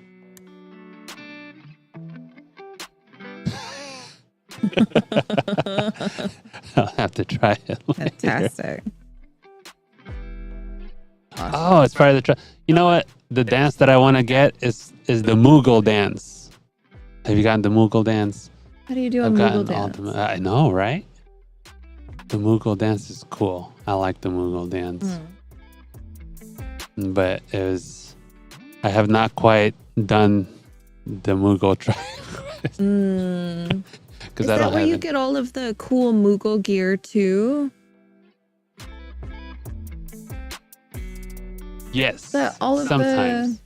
I'll have to try it later. Fantastic. Awesome. Oh, it's part of the you know what? The dance that I want to get is the Moogle dance. Have you gotten the Moogle dance? How do you do a Moogle dance? I know, right? The Moogle dance is cool. I like the Moogle dance. But I have not quite done the Moogle try. Is that where you get all of the cool Moogle gear too? Yes. All of sometimes.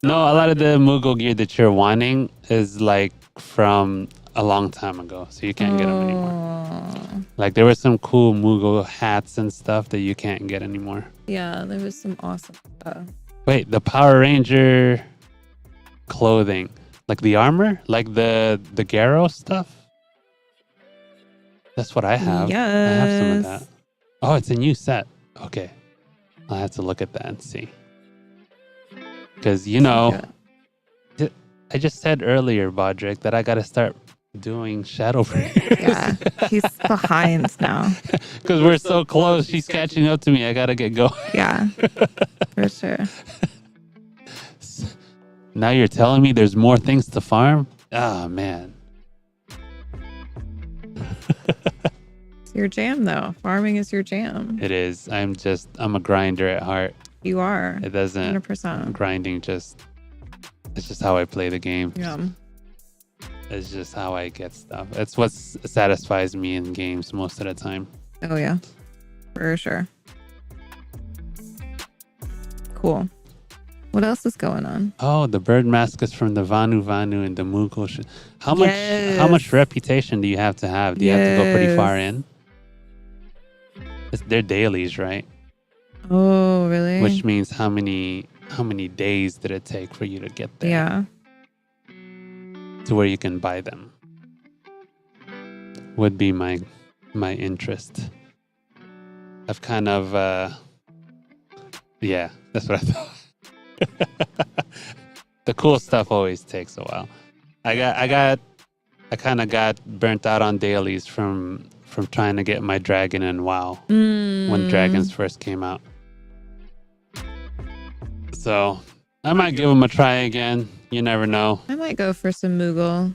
No, a lot of the Moogle gear that you're wanting is like from a long time ago, so you can't get them anymore. Like there were some cool Moogle hats and stuff that you can't get anymore. Yeah, there was some awesome stuff. Wait, the Power Ranger clothing, like the armor, like the Garrow stuff. That's what I have. Yes. I have some of that. Oh, it's a new set. Okay. I'll have to look at that and see. Because, I just said earlier, Bodrick, that I got to start doing shadow prayers. Yeah, he's behind now. Because we're so close. She's catching up to me. I got to get going. Yeah, for sure. Now you're telling me there's more things to farm? Oh, man. It's your jam, though. Farming is your jam. It is. I'm a grinder at heart. You are. It doesn't. 100%. Grinding it's just how I play the game. Yeah. It's just how I get stuff. It's what satisfies me in games most of the time. Oh, yeah. For sure. Cool. What else is going on? Oh, the bird mascots from the Vanu Vanu and the Mughal. How much reputation do you have to have? Do you have to go pretty far in? They're dailies, right? Oh, really? Which means how many days did it take for you to get there? Yeah. To where you can buy them. Would be my interest. I've kind of yeah, that's what I thought. The cool stuff always takes a while. I kind of got burnt out on dailies from trying to get my dragon in WoW when dragons first came out. So I might give them a try again. You never know. I might go for some Mughal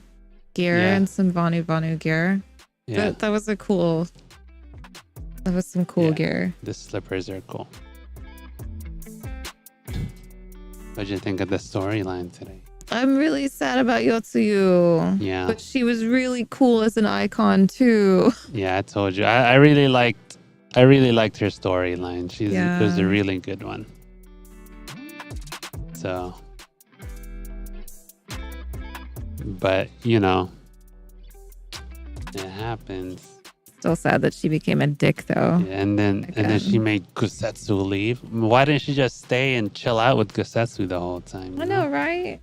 gear and some Vanu Vanu gear. Yeah. That was some cool gear. The slippers are cool. What'd you think of the storyline today? I'm really sad about Yotsuyu. Yeah. But she was really cool as an icon too. Yeah, I told you. I really liked her storyline. It was a really good one. So, but you know, it happens. Still sad that she became a dick though. Yeah, and then she made Gusetsu leave. Why didn't she just stay and chill out with Gusetsu the whole time? I know, right?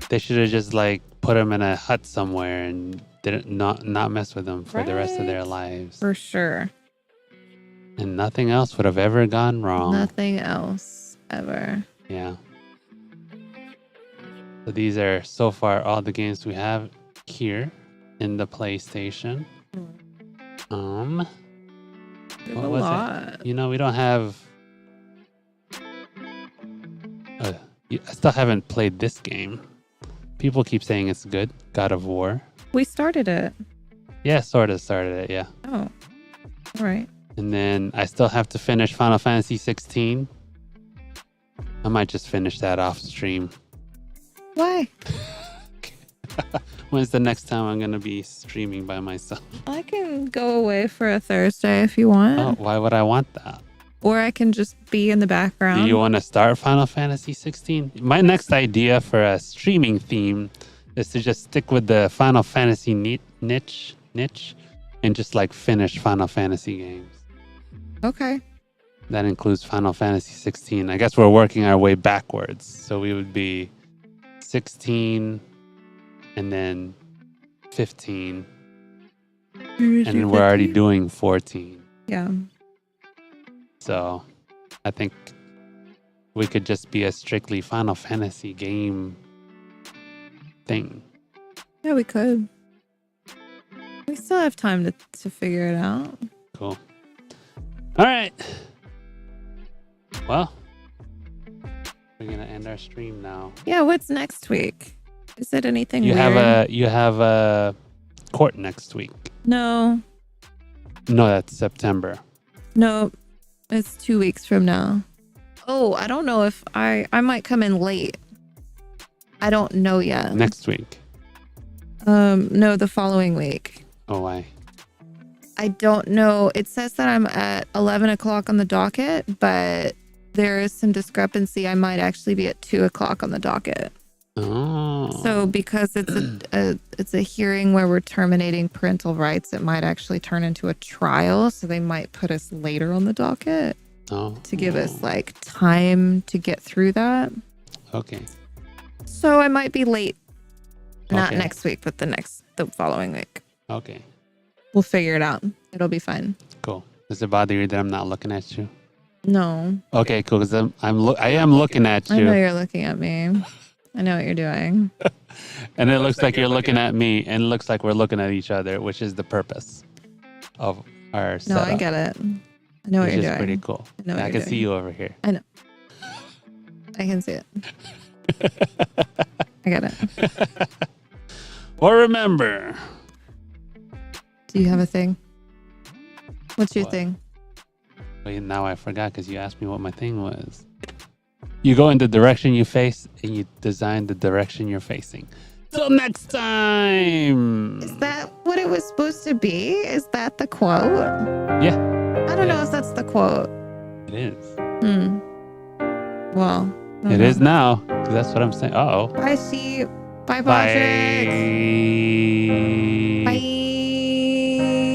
They should have just like put him in a hut somewhere and not mess with him for the rest of their lives. For sure. And nothing else would have ever gone wrong. Nothing else ever. Yeah. So these are so far all the games we have here in the PlayStation. What was it? You know, we don't have. I still haven't played this game. People keep saying it's good. God of War. We started it. Yeah, sort of started it. Yeah. Oh, all right. And then I still have to finish Final Fantasy 16. I might just finish that off stream. Why? When's the next time I'm going to be streaming by myself? I can go away for a Thursday if you want. Oh, why would I want that? Or I can just be in the background. Do you want to start Final Fantasy 16? My next idea for a streaming theme is to just stick with the Final Fantasy niche and just like finish Final Fantasy games. Okay. That includes Final Fantasy 16. I guess we're working our way backwards. So we would be 16 and then 15. And then we're already doing 14. Yeah. So I think we could just be a strictly Final Fantasy game thing. Yeah, we could. We still have time to figure it out. Cool. All right. Well, we're gonna end our stream now. Yeah, what's next week? Is it anything You weird? have a court next week. No. No, that's September. No, it's 2 weeks from now. Oh, I don't know if I might come in late. I don't know yet. Next week. No, the following week. Oh, why? I don't know. It says that I'm at 11 o'clock on the docket, but there is some discrepancy. I might actually be at 2 o'clock on the docket. Oh. So because it's a hearing where we're terminating parental rights, it might actually turn into a trial. So they might put us later on the docket to give us like time to get through that. Okay. So I might be late. Not Okay. next week, but the following week. Okay. We'll figure it out. It'll be fine. Cool. Does it bother you that I'm not looking at you? No. Okay, cool. Because I am looking at you. I know you're looking at me. I know what you're doing. And it looks like you're looking at me, and it looks like we're looking at each other, which is the purpose of our No, setup. I get it. I know what which you're is doing. pretty cool. I know what I you're can doing. see you over here. I know. I can see it. I get it. Well, remember. Do you have a thing? What's your What? thing? Wait, now I forgot because you asked me what my thing was. You go in the direction you face, and you design the direction you're facing. Till next time. Is that what it was supposed to be? Is that the quote? Yeah. I don't know if that's the quote. It is. Well, It is now, because that's what I'm saying. Uh-oh. Bye, Steve. Bye, Patrick. Bye.